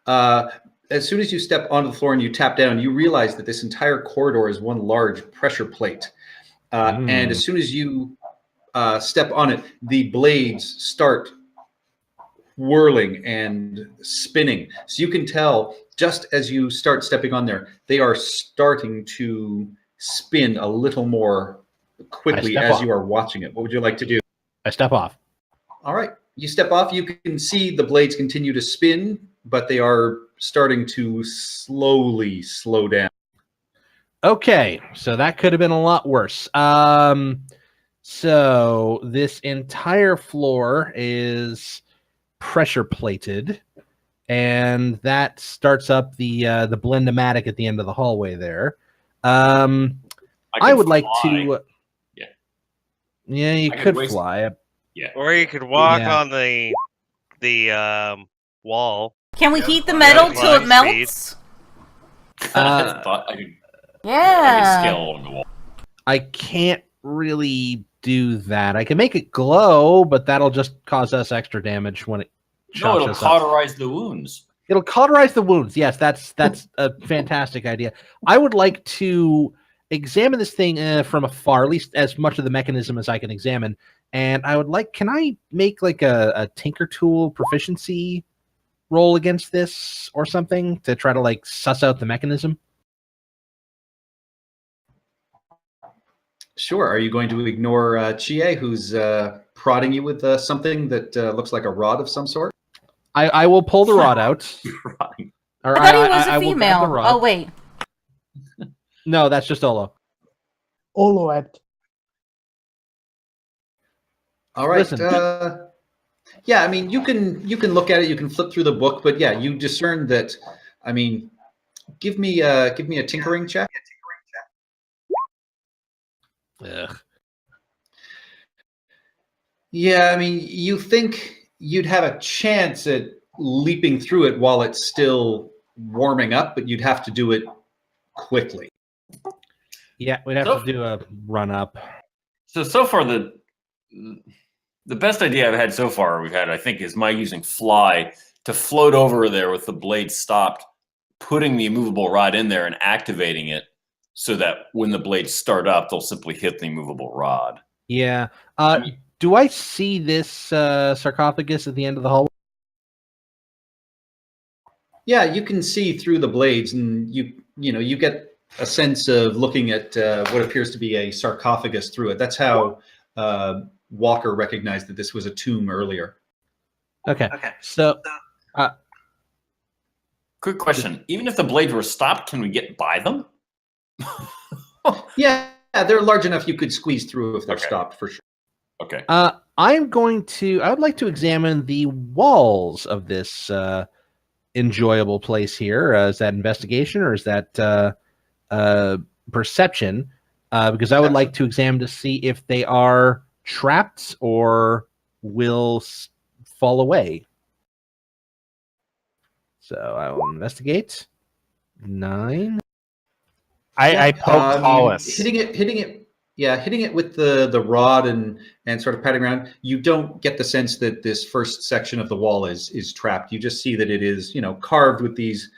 As soon as you step onto the floor and you tap down, you realize that this entire corridor is one large pressure plate. And as soon as you step on it, the blades start whirling and spinning. So you can tell just as you start stepping on there, they are starting to spin a little more quickly step as off. you are watching it. What would you like to do? I step off. All right. You step off. You can see the blades continue to spin, but they are starting to slowly slow down. Okay, so that could have been a lot worse. So this entire floor is pressure plated, and that starts up the Blend-O-Matic at the end of the hallway there. I could would like fly. to. Yeah. Yeah, you I could could waste- fly. Yeah. Or you could walk Yeah. on the wall. Can we Yeah, heat the fly- metal yeah, till it fly melts? I thought I could Yeah. scale along the wall. I can't really do that. I can make it glow, but that'll just cause us extra damage when it No, shocks it'll us up. cauterize the wounds. It'll cauterize the wounds. Yes, that's a fantastic idea. I would like to examine this thing from afar, at least as much of the mechanism as I can examine. And I would like, can I make like a Tinker Tool proficiency roll against this or something to try to like suss out the mechanism? Sure. Are you going to ignore Chie, who's prodding you with something that looks like a rod of some sort? I will pull the rod out. Right. Or I thought he was I a will grab the female. rod. Oh, wait. No, that's just Olo. Oloet. All right. Listen. Yeah, I mean, you can look at it. You can flip through the book, but yeah, you discern that. I mean, give me a tinkering check. Ugh. Yeah, I mean, you think you'd have a chance at leaping through it while it's still warming up, but you'd have to do it quickly. Yeah, we'd have So- to do a run up. So far the best idea I've had so far I think is my using fly to float over there with the blade stopped, putting the immovable rod in there and activating it so that when the blades start up, they'll simply hit the immovable rod. Yeah. mean- Do I see this sarcophagus at the end of the hallway? Yeah, you can see through the blades, and you get a sense of looking at what appears to be a sarcophagus through it. That's how Walker recognized that this was a tomb earlier. Okay. So Quick question. Even if the blades were stopped, can we get by them? Yeah, they're large enough you could squeeze through if they're Okay. stopped for sure. Okay. I would like to examine the walls of this enjoyable place here. Is that investigation or is that perception? Because I would like to examine to see if they are trapped or will fall away. So I will investigate. 9. I poke Hollis. Hitting it with the rod and sort of patting around. You don't get the sense that this first section of the wall is trapped. You just see that it is carved with these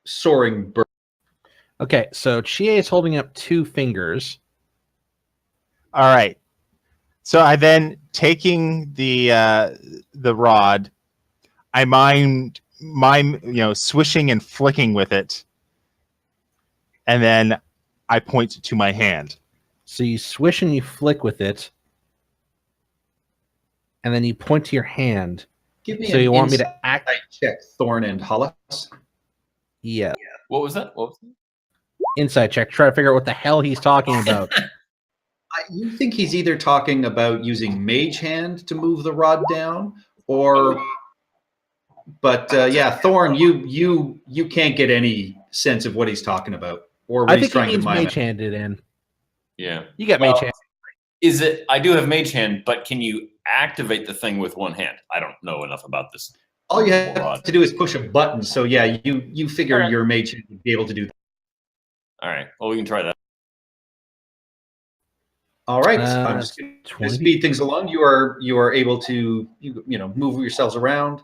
soaring birds. Okay, so Chie is holding up 2 fingers. All right. So I then taking the rod, I mime swishing and flicking with it, and then I point to my hand. So you swish and you flick with it, and then you point to your hand. Give me So an you want me insight to act? check, Thorn and Hollis. Yeah, What was that? insight check. Try to figure out what the hell he's talking about. You think he's either talking about using Mage Hand to move the rod down, or, but yeah, Thorn, you can't get any sense of what he's talking about or what I he's think he trying to means mime. mage handed in. Yeah. You got Well, mage hand. Is it? I do have mage hand, but can you activate the thing with one hand? I don't know enough about this. All you have Rod. to do is push a button. So yeah, you figure Alright. your Mage Hand would be able to do that. All right. Well, we can try that. All right, Uh, I'm just going to 20. speed things along. You are able to move yourselves around.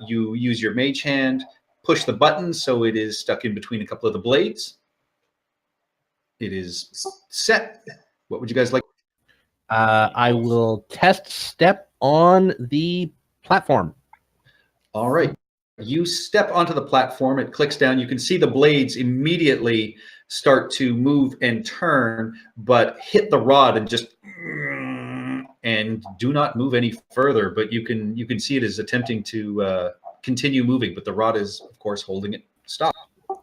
You use your Mage Hand, push the button so it is stuck in between a couple of the blades. It is set. What would you guys like? I will test step on the platform. All right. You step onto the platform. It clicks down. You can see the blades immediately start to move and turn, but hit the rod and just and do not move any further. But you can see it is attempting to continue moving, but the rod is, of course, holding it stop.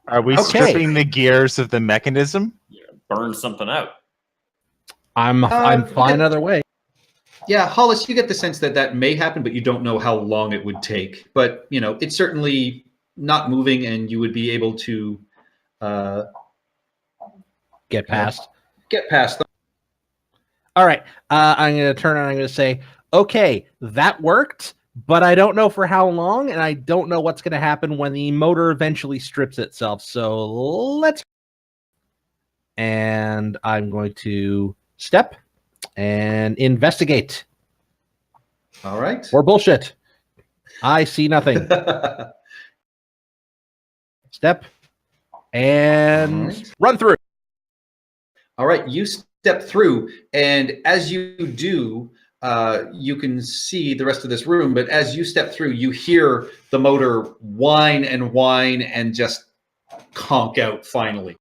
Are we stripping the gears of the mechanism? Yeah, burn something out. I'm fine either way. Yeah, Hollis, you get the sense that that may happen, but you don't know how long it would take. But, it's certainly not moving, and you would be able to Get past. Get past them. All right. I'm going to turn around and I'm going to say, okay, that worked, but I don't know for how long, and I don't know what's going to happen when the motor eventually strips itself. So let's... And I'm going to step and investigate. All right. Or bullshit. I see nothing. Step and run through. All right. You step through, and as you do, you can see the rest of this room. But as you step through, you hear the motor whine and just conk out finally.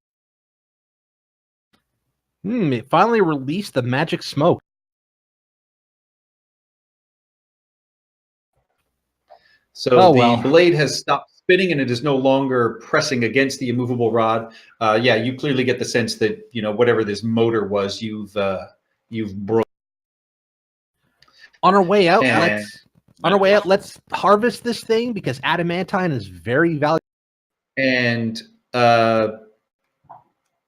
It finally released the magic smoke. So the blade has stopped spinning and it is no longer pressing against the immovable rod. Yeah, you clearly get the sense that, whatever this motor was, you've broken. On our way out, let's harvest this thing because adamantine is very valuable. And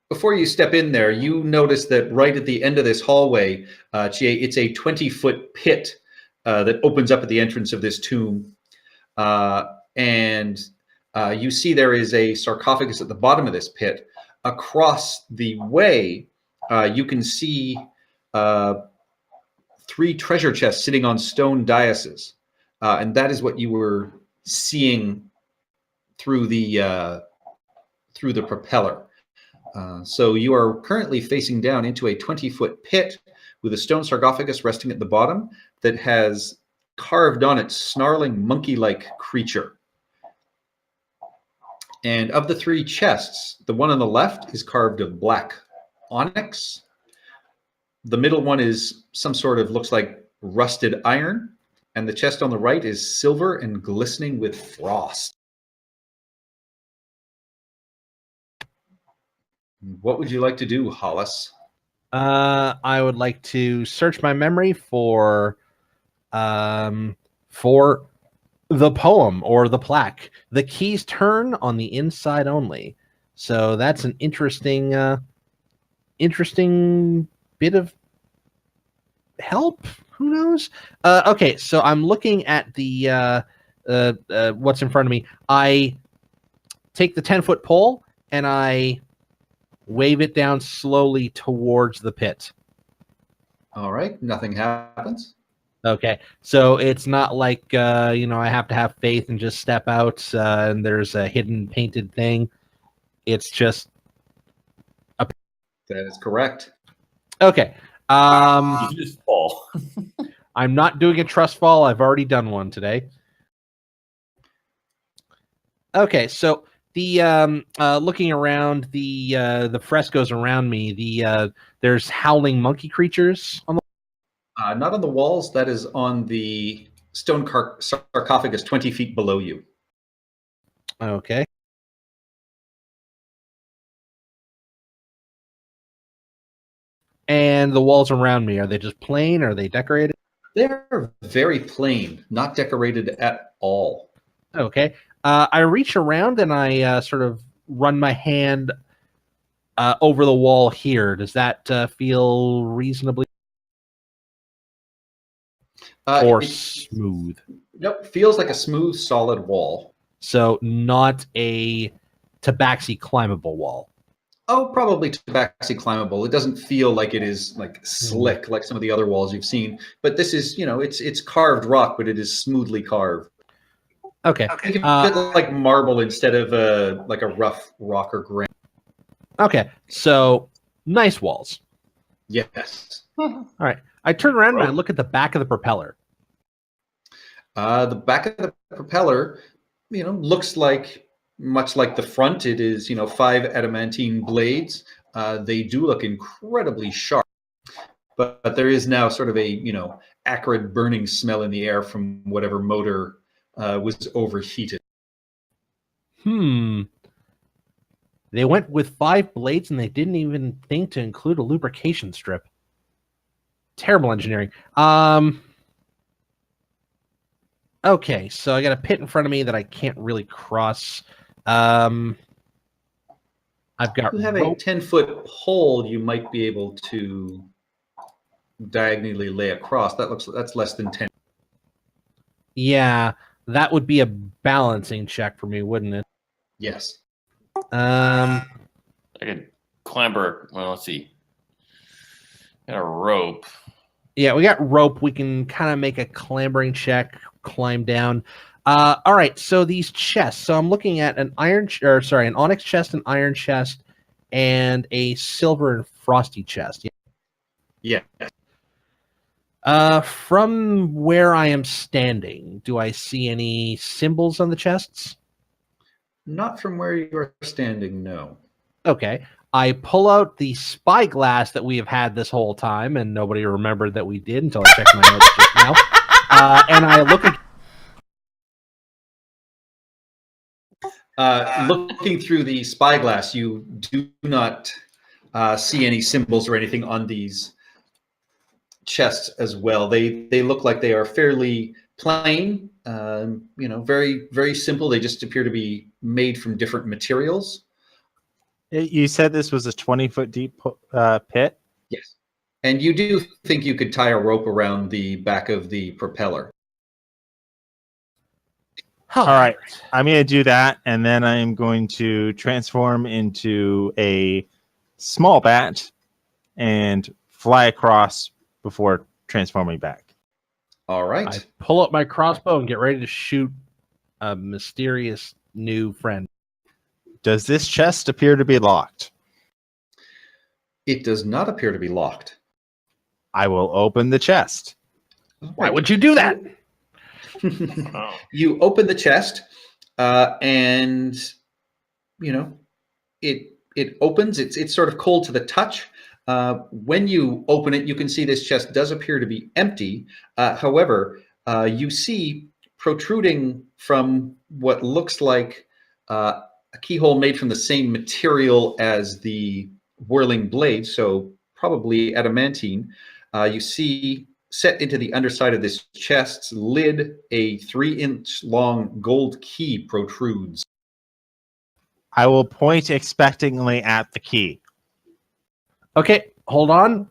before you step in there, you notice that right at the end of this hallway, it's a 20-foot pit that opens up at the entrance of this tomb. And you see there is a sarcophagus at the bottom of this pit. Across the way, you can see 3 treasure chests sitting on stone daises. And that is what you were seeing through the propeller. So you are currently facing down into a 20-foot pit with a stone sarcophagus resting at the bottom that has carved on it snarling monkey-like creature. And of the 3 chests, the one on the left is carved of black onyx. The middle one is some sort of, looks like rusted iron. And the chest on the right is silver and glistening with frost. What would you like to do, Hollis? I would like to search my memory for the poem or the plaque. The keys turn on the inside only. So that's an interesting bit of help. Who knows? Okay, so I'm looking at the what's in front of me. I take the 10-foot pole and I wave it down slowly towards the pit. All right, nothing happens. Okay, so it's not like I have to have faith and just step out and there's a hidden painted thing. It's just a... That is correct. Okay. You just fall. I'm not doing a trust fall. I've already done one today. Okay, so the looking around the frescoes around me, there's howling monkey creatures on the... Not on the walls. That is on the stone sarcophagus 20 feet below you. Okay. And the walls around me, are they just plain? Are they decorated? They're very plain, not decorated at all. Okay. I reach around and I sort of run my hand over the wall here. Does that feel reasonably or smooth? Nope, feels like a smooth, solid wall. So not a tabaxi climbable wall. Oh, probably tabaxi climbable. It doesn't feel like it is like slick like some of the other walls you've seen. But this is, it's carved rock, but it is smoothly carved. Okay. Think of it like marble instead of like a rough rock or granite. Okay, so nice walls. Yes. All right. I turn around and I look at the back of the propeller. The back of the propeller, looks like much like the front. It is, 5 adamantine blades. They do look incredibly sharp, but there is now sort of a, acrid burning smell in the air from whatever motor was overheated. They went with 5 blades and they didn't even think to include a lubrication strip. Terrible engineering. Okay, so I got a pit in front of me that I can't really cross. I've got You have a rope. 10-foot pole you might be able to diagonally lay across. That's less than 10. Yeah, that would be a balancing check for me, wouldn't it? Yes. I could clamber. Well, let's see. Got a rope. Yeah, we got rope. We can kind of make a clambering check, climb down. All right, so these chests. So I'm looking at an an onyx chest, an iron chest, and a silver and frosty chest. Yeah. From where I am standing, do I see any symbols on the chests? Not from where you are standing, no. Okay. I pull out the spyglass that we have had this whole time, and nobody remembered that we did until I checked my notes just now. And I look at... Looking through the spyglass, you do not see any symbols or anything on these chests as well. They look like they are fairly plain, very, very simple. They just appear to be made from different materials. You said this was a 20-foot deep pit? Yes. And you do think you could tie a rope around the back of the propeller. All right. I'm going to do that, and then I'm going to transform into a small bat and fly across before transforming back. All right. I pull up my crossbow and get ready to shoot a mysterious new friend. Does this chest appear to be locked? It does not appear to be locked. I will open the chest. Why would you do that? Oh. You open the chest, and it opens. It's sort of cold to the touch. When you open it, you can see this chest does appear to be empty. However, you see protruding from what looks like a keyhole made from the same material as the whirling blade, so probably adamantine. You see set into the underside of this chest's lid, a 3-inch long gold key protrudes. I will point expectantly at the key. Okay, hold on.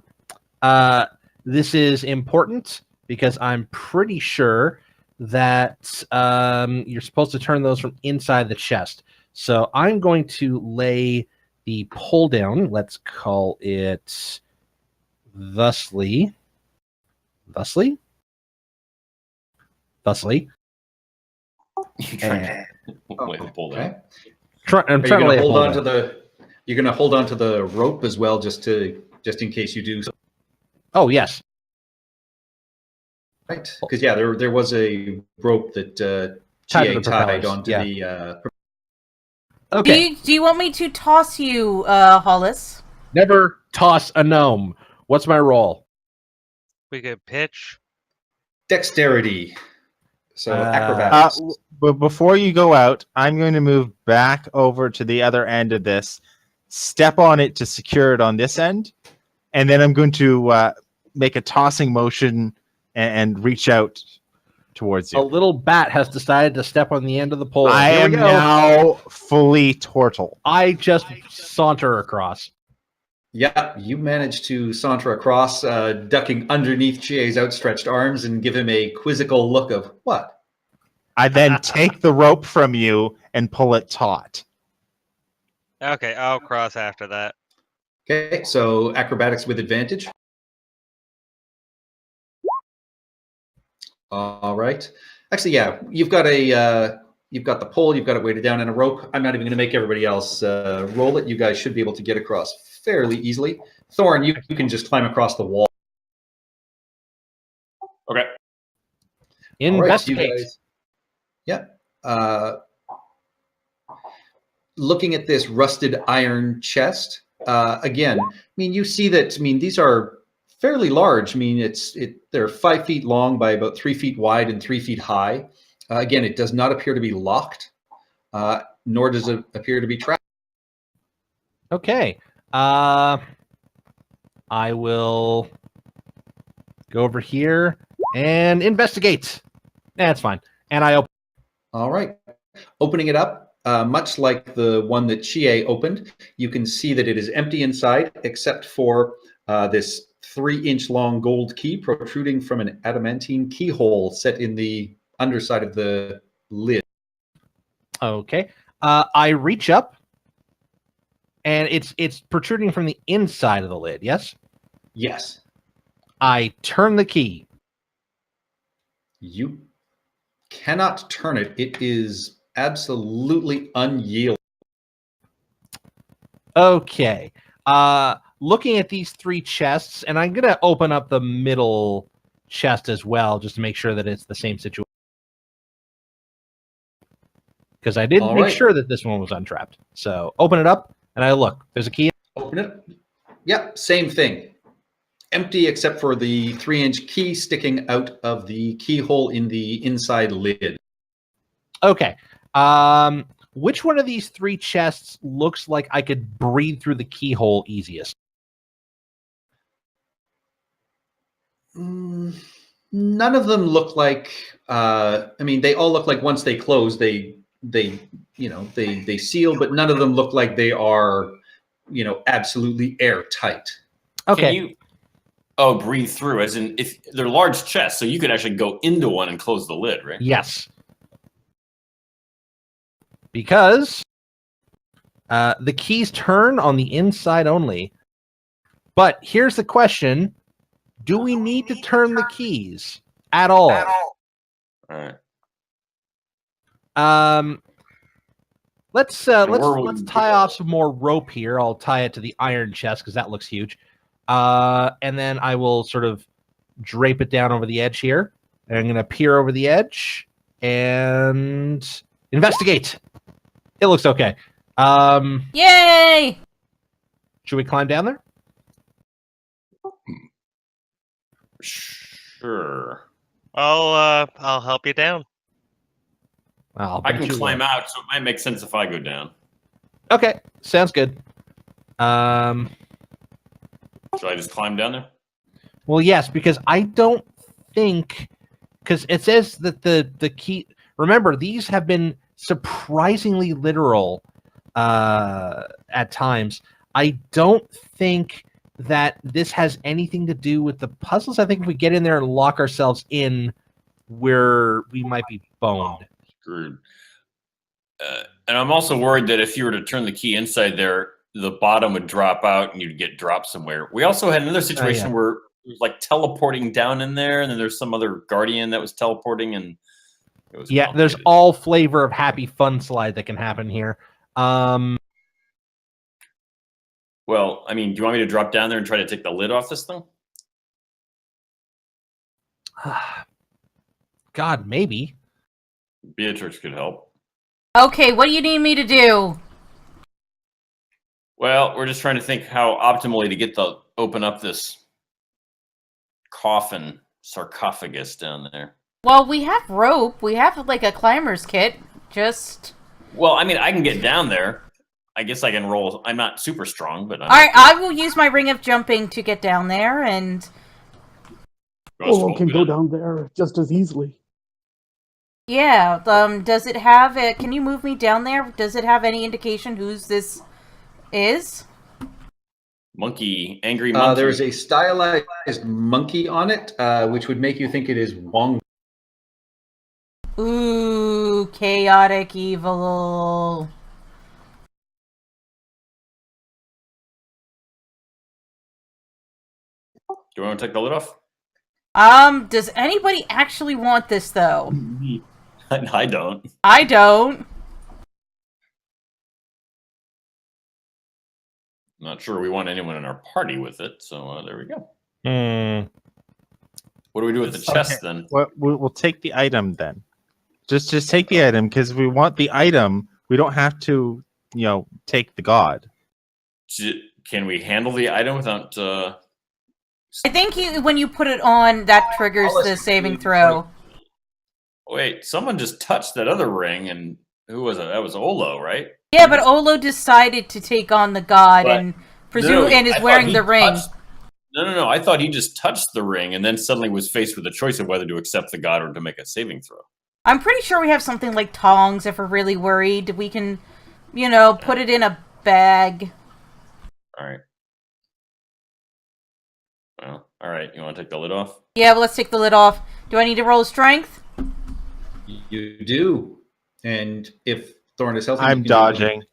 This is important because I'm pretty sure that you're supposed to turn those from inside the chest. So I'm going to lay the pull down. Let's call it thusly. Thusly. You trying to pull that. I'm Are you trying to going lay to a hold pull on down. you're going to hold on to the rope as well, just in case you do. Oh, yes. Right. Because yeah, there was a rope that Tied to GA the tied propellers, onto yeah. the. Okay. Do you want me to toss you, Hollis? Never toss a gnome. What's my roll? We could pitch. Dexterity. So Uh, acrobatics. But before you go out, I'm going to move back over to the other end of this, step on it to secure it on this end, and then I'm going to make a tossing motion and reach out towards A you. little bat has decided to step on the end of the pole. I Here am we go. now fully turtle. I just saunter across. Yeah, you managed to saunter across, ducking underneath GA's outstretched arms and give him a quizzical look of what? I then take the rope from you and pull it taut. Okay, I'll cross after that. Okay, so acrobatics with advantage. All right. Actually, yeah, you've got the pole, you've got it weighted down, and a rope. I'm not even going to make everybody else roll it. You guys should be able to get across fairly easily. Thorn, you can just climb across the wall. Okay. Investigate. All right, you guys. Yeah. Looking at this rusted iron chest, again, I mean, you see that, I mean, these are fairly large. I mean, they're 5 feet long by about 3 feet wide and 3 feet high. Again, it does not appear to be locked, nor does it appear to be trapped. Okay. I will go over here and investigate. That's fine. And I open. All right. Opening it up, much like the one that Chie opened, you can see that it is empty inside except for this 3-inch long gold key protruding from an adamantine keyhole set in the underside of the lid. Okay. I reach up, and it's protruding from the inside of the lid. Yes. Yes. I turn the key. You cannot turn it. It is absolutely unyielding. Okay. Looking at these 3 chests, and I'm gonna open up the middle chest as well, just to make sure that it's the same situation. Because I did All make right. sure that this one was untrapped. So open it up, and I look. There's a key. Open it. Yep, same thing. Empty except for the 3-inch key sticking out of the keyhole in the inside lid. Okay. Which one of these 3 chests looks like I could breathe through the keyhole easiest? None of them look like. I mean, they all look like once they close, they seal, but none of them look like they are, absolutely airtight. Okay. Can you breathe through? As in, if they're large chests, so you could actually go into one and close the lid, right? Yes. Because the keys turn on the inside only. But here's the question: do we need to turn the keys at all? All Um, let's where will let's you tie go? off some more rope here. I'll tie it to the iron chest because that looks huge. And then I will sort of drape it down over the edge here. And I'm gonna peer over the edge and investigate. It looks okay. Yay! Should we climb down there? Sure. I'll help you down. I'll I bet can you climb will. out, so it might make sense if I go down. Okay, sounds good. Should I just climb down there? Well, yes, because I don't think, because it says that the key. Remember, these have been surprisingly literal at times. I don't think that this has anything to do with the puzzles. I think if we get in there and lock ourselves in, we might be boned. Screwed. And I'm also worried that if you were to turn the key inside there, the bottom would drop out and you'd get dropped somewhere. We also had another situation where it was like teleporting down in there, and then there's some other guardian that was teleporting, and it was Yeah, there's complicated. all flavor of happy fun slide that can happen here. Well, I mean, do you want me to drop down there and try to take the lid off this thing? God, maybe. Beatrix could help. Okay, what do you need me to do? Well, we're just trying to think how optimally to open up this coffin sarcophagus down there. Well, we have rope. We have like a climber's kit. Just. Well, I mean, I can get down there. I guess I can roll. I'm not super strong, but I will use my ring of jumping to get down there, and Olo can go down there just as easily. yeah. Does it have it? Can you move me down there? Does it have any indication whose this is? Angry monkey. There's a stylized monkey on it, which would make you think it is Wong. Ooh, chaotic evil. Do you want to take the lid off? Does anybody actually want this though? I don't. I don't. Not sure we want anyone in our party with it, so there we go. What do we do with the chest then? Well, we'll take the item then. Just take the item because we want the item. We don't have to, take the god. Can we handle the item without? I think when you put it on, that triggers the saving throw. Wait, someone just touched that other ring, and who was it? That was Olo, right? Yeah, but Olo decided to take on the god and is wearing the ring. No. I thought he just touched the ring and then suddenly was faced with a choice of whether to accept the god or to make a saving throw. I'm pretty sure we have something like tongs if we're really worried. We can, put it in a bag. All right. Well, all right. You want to take the lid off? Yeah, well, let's take the lid off. Do I need to roll strength? You do. And if Thorn is healthy, I'm dodging.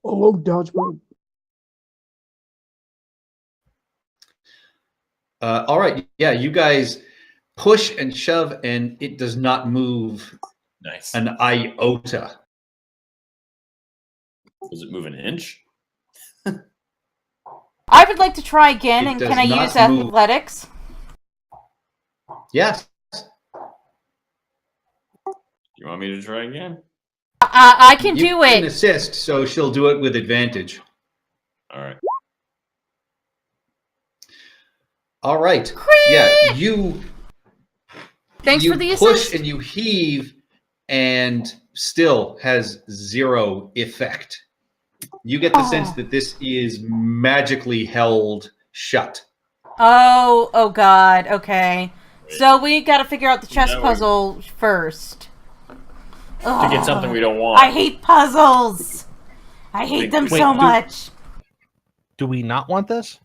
Oh, dodge mode. All right. Yeah, you guys push and shove, and it does not move Nice. an iota. Does it move an inch? I would like to try again, It and does can I not use move. athletics? Yes. You want me to try again? I can do You can it. assist, so she'll do it with advantage. All right. All right. Crit! Yeah, you Thanks you for the push assist. and you heave, and still has zero effect. You get the sense that this is magically held shut. Oh God. Okay. So we got to figure out the chess No, we- puzzle first. To get something we don't want. I hate puzzles. I hate them Wait, so much. Do we not want this?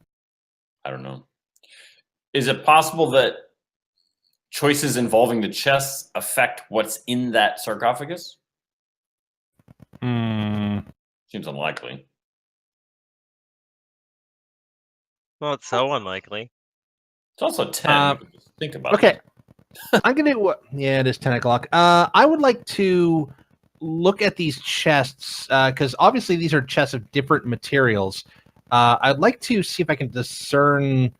I don't know. Is it possible that choices involving the chess affect what's in that sarcophagus? Seems unlikely. Well, it's so unlikely. It's also 10. Just think about Okay. it. I'm gonna. Yeah, it is 10 o'clock. I would like to look at these chests because obviously these are chests of different materials. I'd like to see if I can discern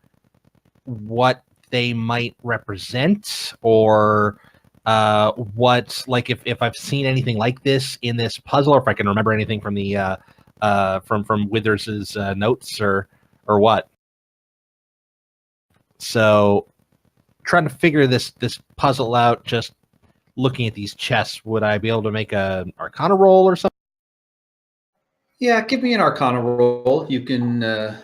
what they might represent, or what, like, if I've seen anything like this in this puzzle, or if I can remember anything from the from Withers's notes, or what. So, trying to figure this puzzle out, just looking at these chests, would I be able to make a Arcana roll or something? Yeah, give me an Arcana roll. You can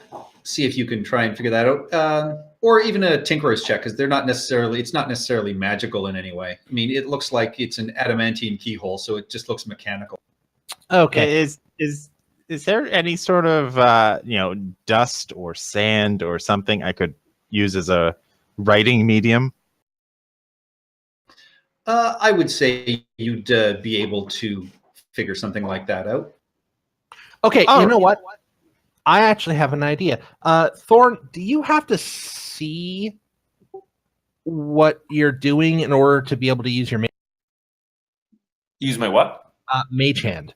see if you can try and figure that out, or even a Tinkerer's check, because it's not necessarily magical in any way. I mean, it looks like it's an adamantine keyhole, so it just looks mechanical. Okay. Is there any sort of dust or sand or something I could use as a writing medium? I would say you'd be able to figure something like that out. Okay, Oh, you know what? I actually have an idea. Thorn, do you have to see what you're doing in order to be able to use your Use my what? mage hand?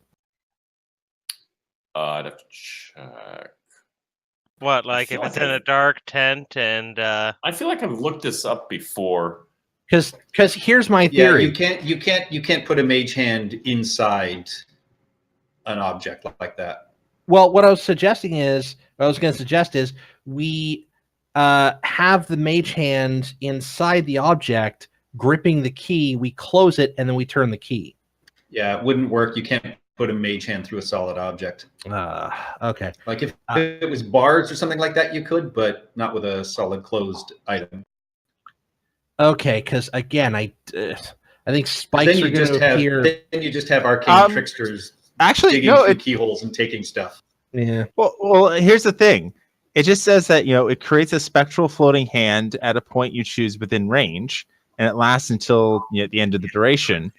I'd have to check. What, like if it's in a dark tent and I feel like I've looked this up before. Because here's my Yeah, theory. you can't put a mage hand inside an object like that. Well, what I was going to suggest is we have the mage hand inside the object, gripping the key. We close it, and then we turn the key. Yeah, it wouldn't work. You can't put a mage hand through a solid object. Okay. Like if it was bars or something like that, you could, but not with a solid closed item. Okay, because again, I think spikes Then are you going just to have appear. then you just have arcane tricksters Actually, digging no. through keyholes and taking stuff. Yeah. Well, here's the thing. It just says that it creates a spectral floating hand at a point you choose within range, and it lasts until the end of the duration.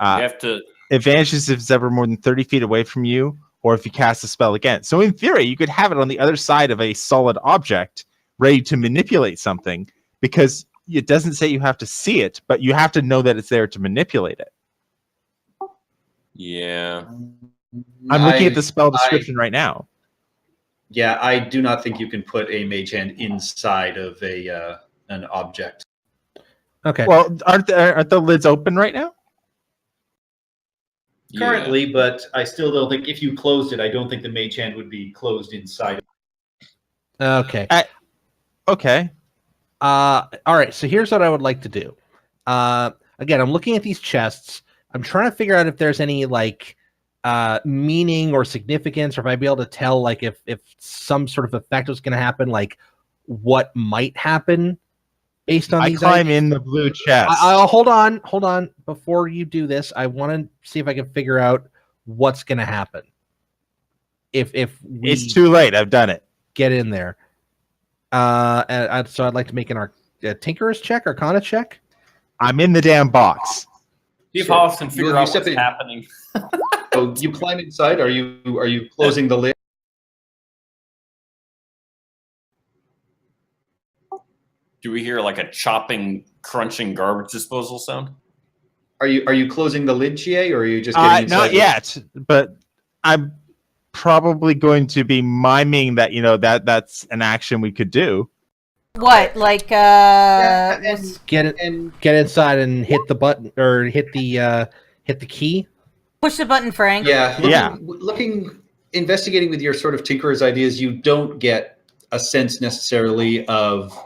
You have to. Advantages if it's ever more than 30 feet away from you, or if you cast a spell again. So in theory, you could have it on the other side of a solid object, ready to manipulate something, because it doesn't say you have to see it, but you have to know that it's there to manipulate it. Yeah. I'm looking at the spell description right now. Yeah, I do not think you can put a mage hand inside of a an object. Okay. Well, aren't the lids open right now? Currently, but I still don't think if you closed it, I don't think the mage hand would be closed inside. Okay. Okay. All right. So here's what I would like to do. Again, I'm looking at these chests. I'm trying to figure out if there's any like meaning or significance, or if I'd be able to tell like if some sort of effect was going to happen, like what might happen based on I these climb items. in the blue chest. I'll hold on. Before you do this, I want to see if I can figure out what's going to happen. If we It's too late. I've done it. get in there, so I'd like to make a Tinkerer's check, Arcana check. I'm in the damn box. See if Sure. Hollis can figure You out step what's in. happening. So you climb inside. Are you closing the lid? Do we hear like a chopping, crunching garbage disposal sound? Are you closing the lid, Chie, or are you just getting inside? Not yet, but I'm probably going to be miming that. That's an action we could do. What? Like, Yeah, and- was- Get inside and hit the button or hit the key. push the button, Frank. Yeah. Investigating with your sort of tinkerer's ideas, you don't get a sense necessarily of,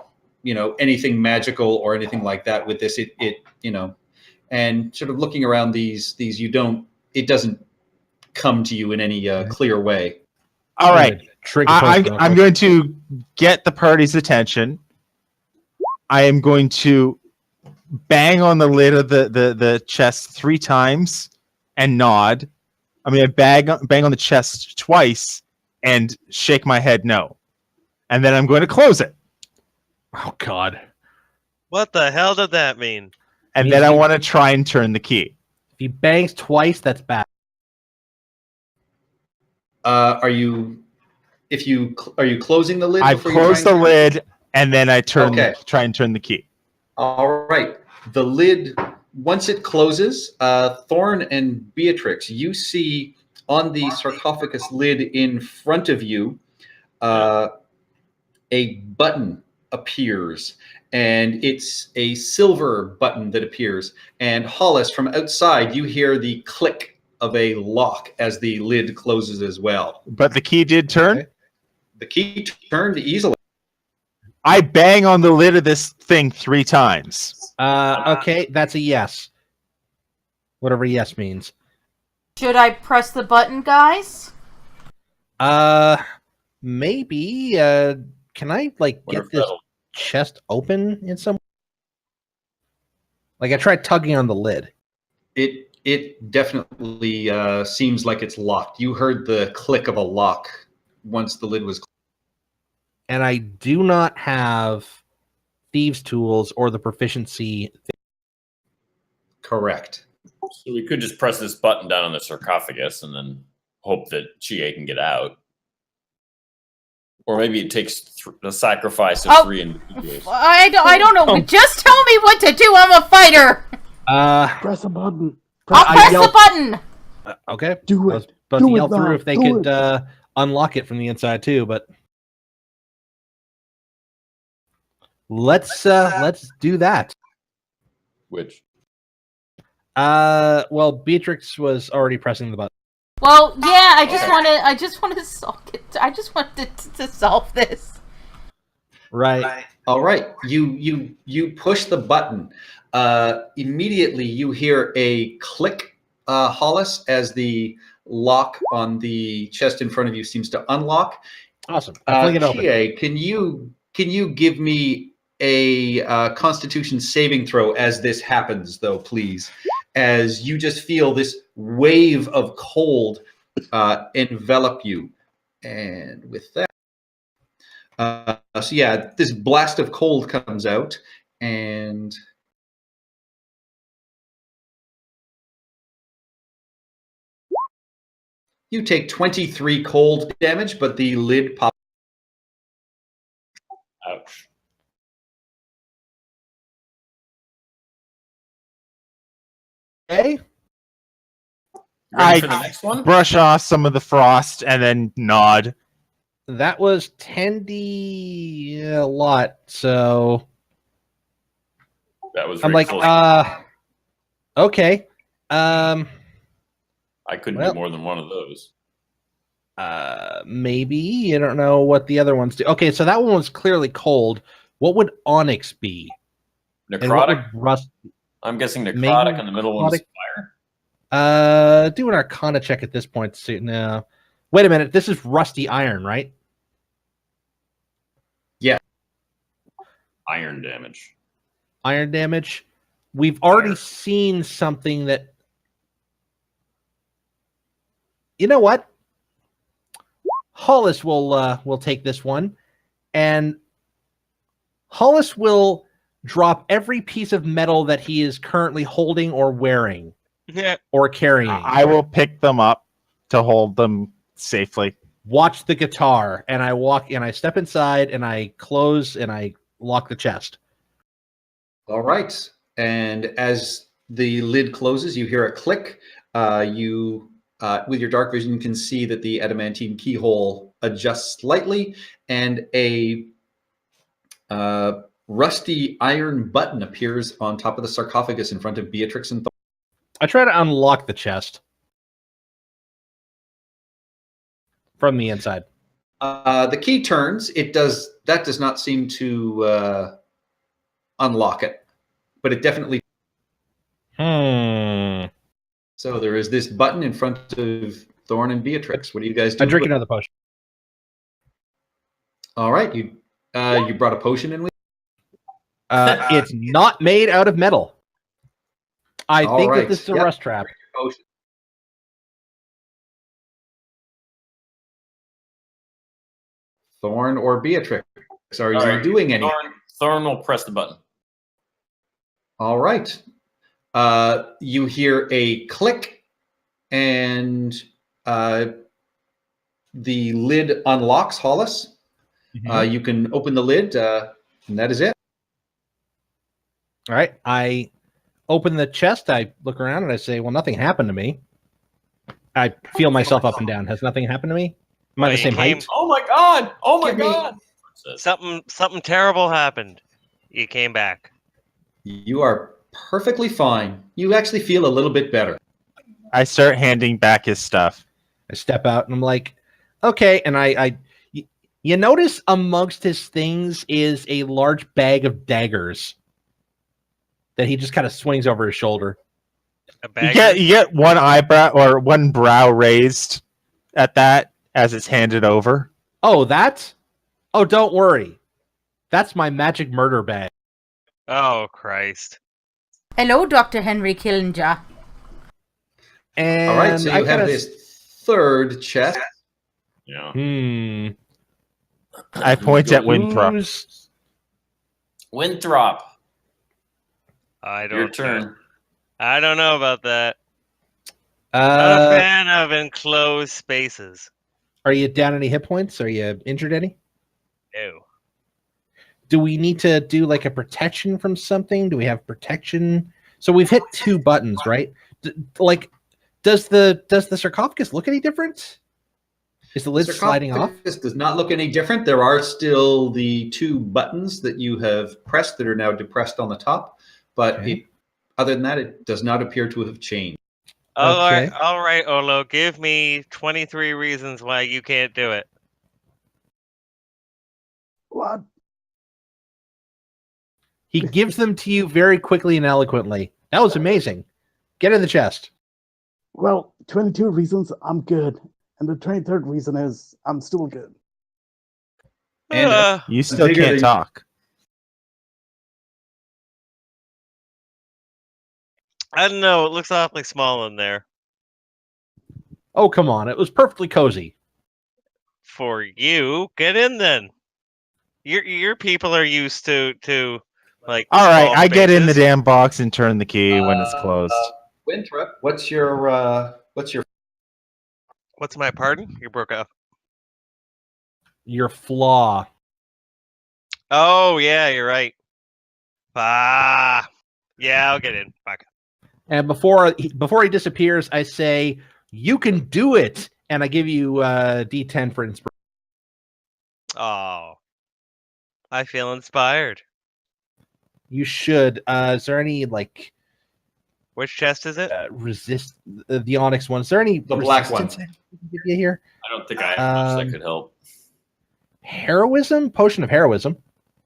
anything magical or anything like that with this. And sort of looking around these, it doesn't come to you in any clear way. All right. Trigger. I'm going to get the party's attention. I am going to bang on the lid of the chest 3 times and nod. I mean, I bang on the chest twice and shake my head no. And then I'm going to close it. Oh God! What the hell did that mean? And then I want to try and turn the key. If he bangs twice, that's bad. Are you closing the lid? I've before you closed try the and- lid, and then I Okay. try and turn the key. All right. The lid, once it closes, Thorn and Beatrix, you see on the sarcophagus lid in front of you, a button appears, and it's a silver button that appears. And Hollis, from outside, you hear the click of a lock as the lid closes as well. But the key did turn. Okay. The key turned easily. I bang on the lid of this thing 3 times. Okay, that's a yes. Whatever yes means. Should I press the button, guys? Maybe. Can I Wonder get if this that'll- chest open in some? I tried tugging on the lid. It definitely seems like it's locked. You heard the click of a lock once the lid was closed. And I do not have thieves' tools or the proficiency. Correct. So we could just press this button down on the sarcophagus and then hope that Chie can get out. Or maybe it takes the sacrifice of Oh. 3 individuals. I don't know. Just tell me what to do. I'm a fighter. Press a button. I'll I press yelled- the button. Okay. Do I was it. about Do to it yell now. through if they Do could unlock it from the inside too, but let's do that. Which? Well, Beatrix was already pressing the button. Well, yeah. I just Okay. want to. I just want to solve it. I just wanted to solve this. Right. All right. You push the button. Immediately you hear a click, Hollis, as the lock on the chest in front of you seems to unlock. Awesome. I fling it open. Chie, can you give me a Constitution saving throw as this happens, though, please? As you just feel this wave of cold envelop you, and with that, so yeah, this blast of cold comes out, and you take 23 cold damage, but the lid pops. Ouch. Okay. Ready I- for the next one? Brush off some of the frost and then nod. That was 10d a lot, so That was. I'm very like, close. okay. I couldn't well- do more than one of those. Maybe. I don't know what the other ones do. Okay, so that one was clearly cold. What would onyx be? And what would Necrotic. rust? I'm guessing necrotic, Maybe and the middle one is necrotic? fire. Do an Arcana check at this point. To see. No, wait a minute. This is rusty iron, right? Yeah. Iron damage. Iron damage. We've already Fire. seen something that. You know what? Hollis will take this one, and Hollis will drop every piece of metal that he is currently holding or wearing Yeah. or carrying. I will pick them up to hold them safely. Watch the guitar, and I walk and I step inside and I close and I lock the chest. All right. And as the lid closes, you hear a click. With your dark vision, you can see that the adamantine keyhole adjusts slightly, and a rusty iron button appears on top of the sarcophagus in front of Beatrix and Thor. I try to unlock the chest from the inside. The key turns. That does not seem to unlock it, but it definitely. So there is this button in front of Thorn and Beatrix. What do you guys do? I drink another potion. All right, you brought a potion in with. It's not made out of metal. I All think right. that this is a Yep. rust trap. Potion. Thorn or Beatrix, are you All right, doing anything? Thorn will press the button. All right. You hear a click, and the lid unlocks, Hollis. You can open the lid, and that is it. All right. I open the chest. I look around and I say, well, nothing happened to me. I feel myself up and down. Has nothing happened to me? Am I Well, the you same came- height? Oh my god! Oh my Give me- god! Something terrible happened. You came back. You are perfectly fine. You actually feel a little bit better. I start handing back his stuff. I step out and I'm like, okay. And you notice amongst his things is a large bag of daggers that he just kind of swings over his shoulder. A You bag. get one eyebrow or one brow raised at that as it's handed over. Oh, that? Oh, don't worry. That's my magic murder bag. Oh Christ! Hello, Dr. Henry Killinger. And All right, so you I have kinda- this third chest. Yeah. I point at Winthrop. Who's- Winthrop, I don't. your turn. I don't know about that. Not a Uh, fan of enclosed spaces. are you down any hit points? Are you injured any? No. Do we need to do like a protection from something? Do we have protection? So we've hit 2 buttons, right? Does the sarcophagus look any different? Is the lid sliding off? This does not look any different. There are still the 2 buttons that you have pressed that are now depressed on the top, but Okay. other than that, it does not appear to have changed. Okay. All right, Olo. Give me 23 reasons why you can't do it. What? He gives them to you very quickly and eloquently. That was amazing. Get in the chest. Well, 22 reasons I'm good. And the 23rd reason is I'm still good. And You still bigger can't than- talk. I don't know. It looks awfully small in there Oh, come on. It was perfectly cozy. for you. Get in then. Your people are used to like. All right, small I get in the spaces. damn box and turn the key when it's closed. Winthrop, what's your What's my pardon? You broke up. Your flaw. Oh yeah, you're right. Ah, yeah, I'll get in. Fuck. And before he disappears, I say, "You can do it," and I give you D10 for inspiration. Oh, I feel inspired. You should. Is there any like Which chest is it? resist the onyx one? Is there any The black one. resistance I can give you here? I don't think I have much that could help. Heroism, potion of heroism.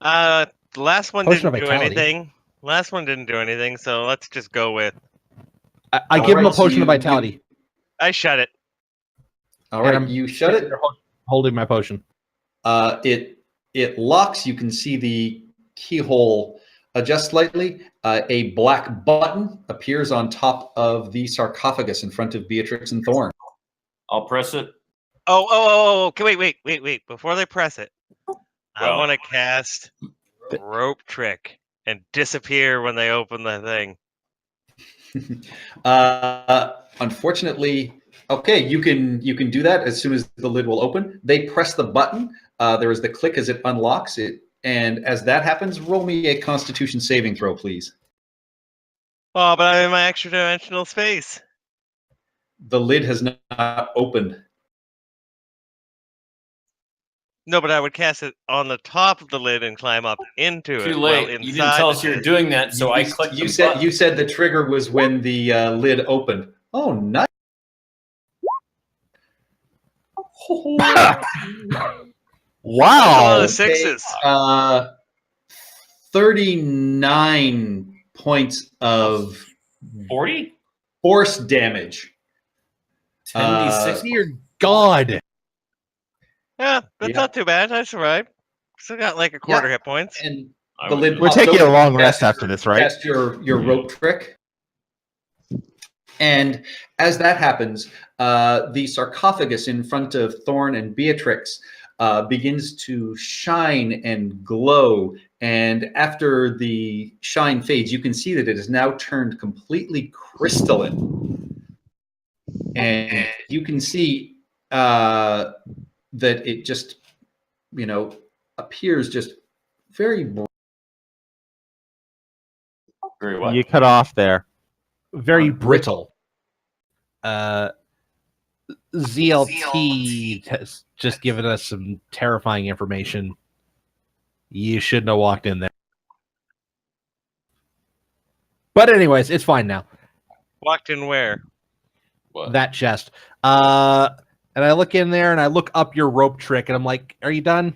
The last one Potion didn't of do vitality. anything. Last one didn't do anything, so let's just go with. I give him a Alright, so potion of you- vitality. I shut it. All And right, I'm you shut it. Holding my potion. It locks. You can see the keyhole adjust slightly. A black button appears on top of the sarcophagus in front of Beatrix and Thorn. I'll press it. Oh, okay, wait. Before they press it, I Well. want to cast rope trick and disappear when they open the thing. Unfortunately, okay, you can do that as soon as the lid will open. They press the button. There is the click as it unlocks it, and as that happens, roll me a Constitution saving throw, please. Oh, but I'm in my extra dimensional space. The lid has not opened. No, but I would cast it on the top of the lid and climb up into it. Too while late. You didn't inside tell the us you were lid. doing that, so I clicked. You the said button. you said the trigger was when the lid opened. Oh, nice. That's a lot Wow. of sixes. 39 points of 40? force damage. 10d6. Dear God. Yeah, that's Yeah. not too bad. I survived. Still got like a quarter hit points. And I the would lid do We're pops taking open. a long rest Cast- after this, right? Cast your rope trick. And as that happens, the sarcophagus in front of Thorn and Beatrix begins to shine and glow. And after the shine fades, you can see that it is now turned completely crystalline. And you can see that it just, appears just very Very well. You cut off there. Very brittle. ZLT has just given us some terrifying information. You shouldn't have walked in there. But anyways, it's fine now. Walked in where? What? That chest. And I look in there and I look up your rope trick and I'm like, are you done?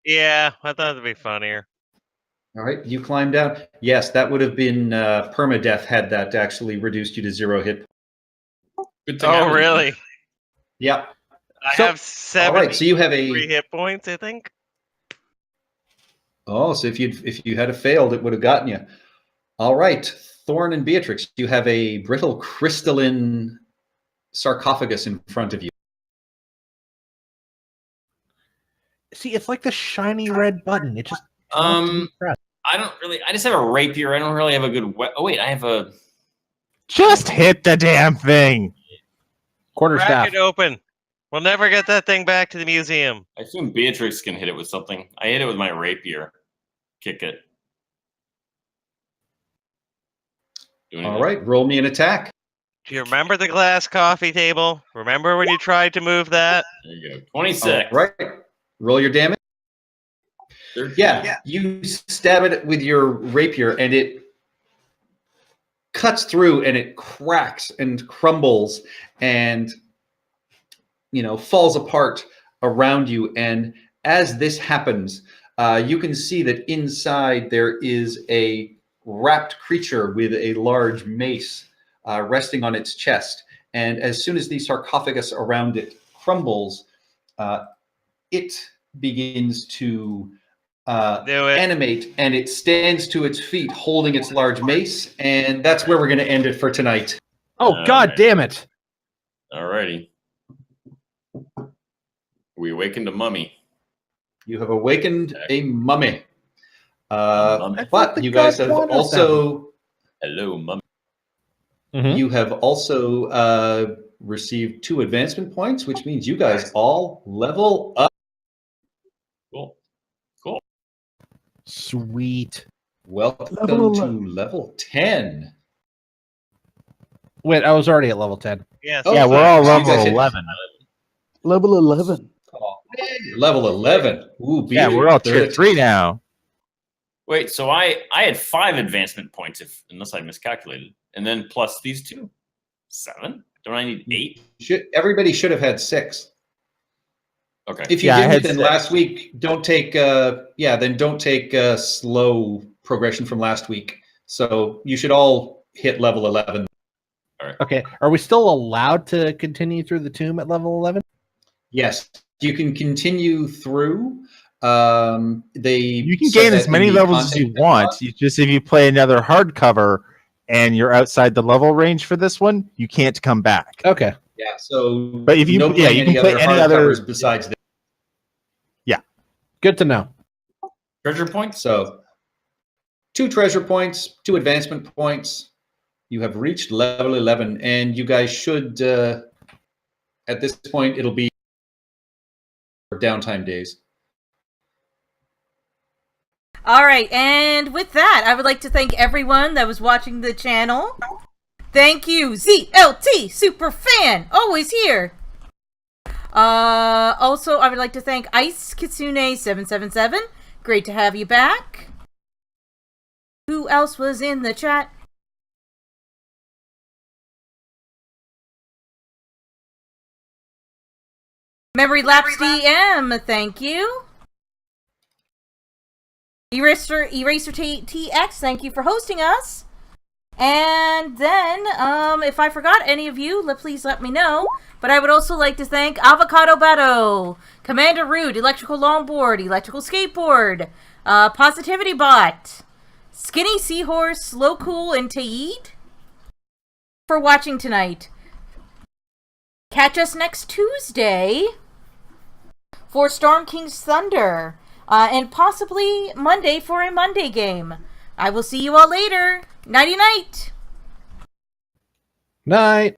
Yeah, I thought it'd be funnier. All right, you climb down. Yes, that would have been permadeath had that actually reduced you to 0 hit. Good thing I Oh, was- really? Yep. I So- have All 73 right, so you have a. hit points, I think. Oh, so if you had failed, it would have gotten you. All right, Thorn and Beatrix, you have a brittle crystalline sarcophagus in front of you. See, it's like the shiny red button. It just I don't really. I just have a rapier. I don't really have a good. Oh wait, I have a. Just hit the damn thing. quarterstaff. Crack it open. We'll never get that thing back to the museum. I assume Beatrix can hit it with something. I hit it with my rapier. Kick it. Do anything. All right, roll me an attack. Do you remember the glass coffee table? Remember when you tried to move that? There you go. 26. All right, roll your damage. 13. Yeah, you stab it with your rapier and it cuts through and it cracks and crumbles and falls apart around you. And as this happens, you can see that inside there is a wrapped creature with a large mace resting on its chest. And as soon as the sarcophagus around it crumbles, it begins to Do it. animate, and it stands to its feet holding its large mace. And that's where we're going to end it for tonight. Oh, God damn it. Alrighty. We awakened a mummy. You have awakened a mummy. Mummy. But you guys have God also Hello, mummy. you have also received 2 advancement points, which means you guys all level up. Cool. Cool. Sweet. Welcome Level to 11. level 10. Wait, I was already at level 10. Yes. Oh, Yeah, we're all so you guys level hit- 11. Level 11. Oh, level 11. Ooh, Yeah, we're all tier Beatrix. 3 now. Wait, so I had 5 advancement points, unless I miscalculated, and then plus these 2, 7. Don't I need 8? Everybody should have had 6. Okay. If you Yeah, I didn't, had then 6. last week, don't take don't take slow progression from last week. So you should all hit level 11. Okay. Are we still allowed to continue through the tomb at level 11? Yes, you can continue through. They You can said gain that as in many the levels as content you want. You just if you play another hardcover and you're outside the level range for this one, you can't come back. Okay. Yeah, so But if you no you playing can play any other hardcovers besides this. Good to know. Treasure points? So 2 treasure points, 2 advancement points. You have reached level 11, and you guys should, at this point, it'll be downtime days. All right, and with that, I would like to thank everyone that was watching the channel. Thank you, ZLT Superfan, always here. Also, I would like to thank Ice Kitsune 777. Great to have you back. Who else was in the chat? Memory Lapse DM, thank you. Eraser TX, thank you for hosting us. And then, if I forgot any of you, please let me know. But I would also like to thank Avocado Bato, Commander Rude, Electrical Longboard, Electrical Skateboard, Positivity Bot, Skinny Seahorse, Slow Cool, and Taid for watching tonight. Catch us next Tuesday for Storm King's Thunder, and possibly Monday for a Monday game. I will see you all later. Nighty night. Night.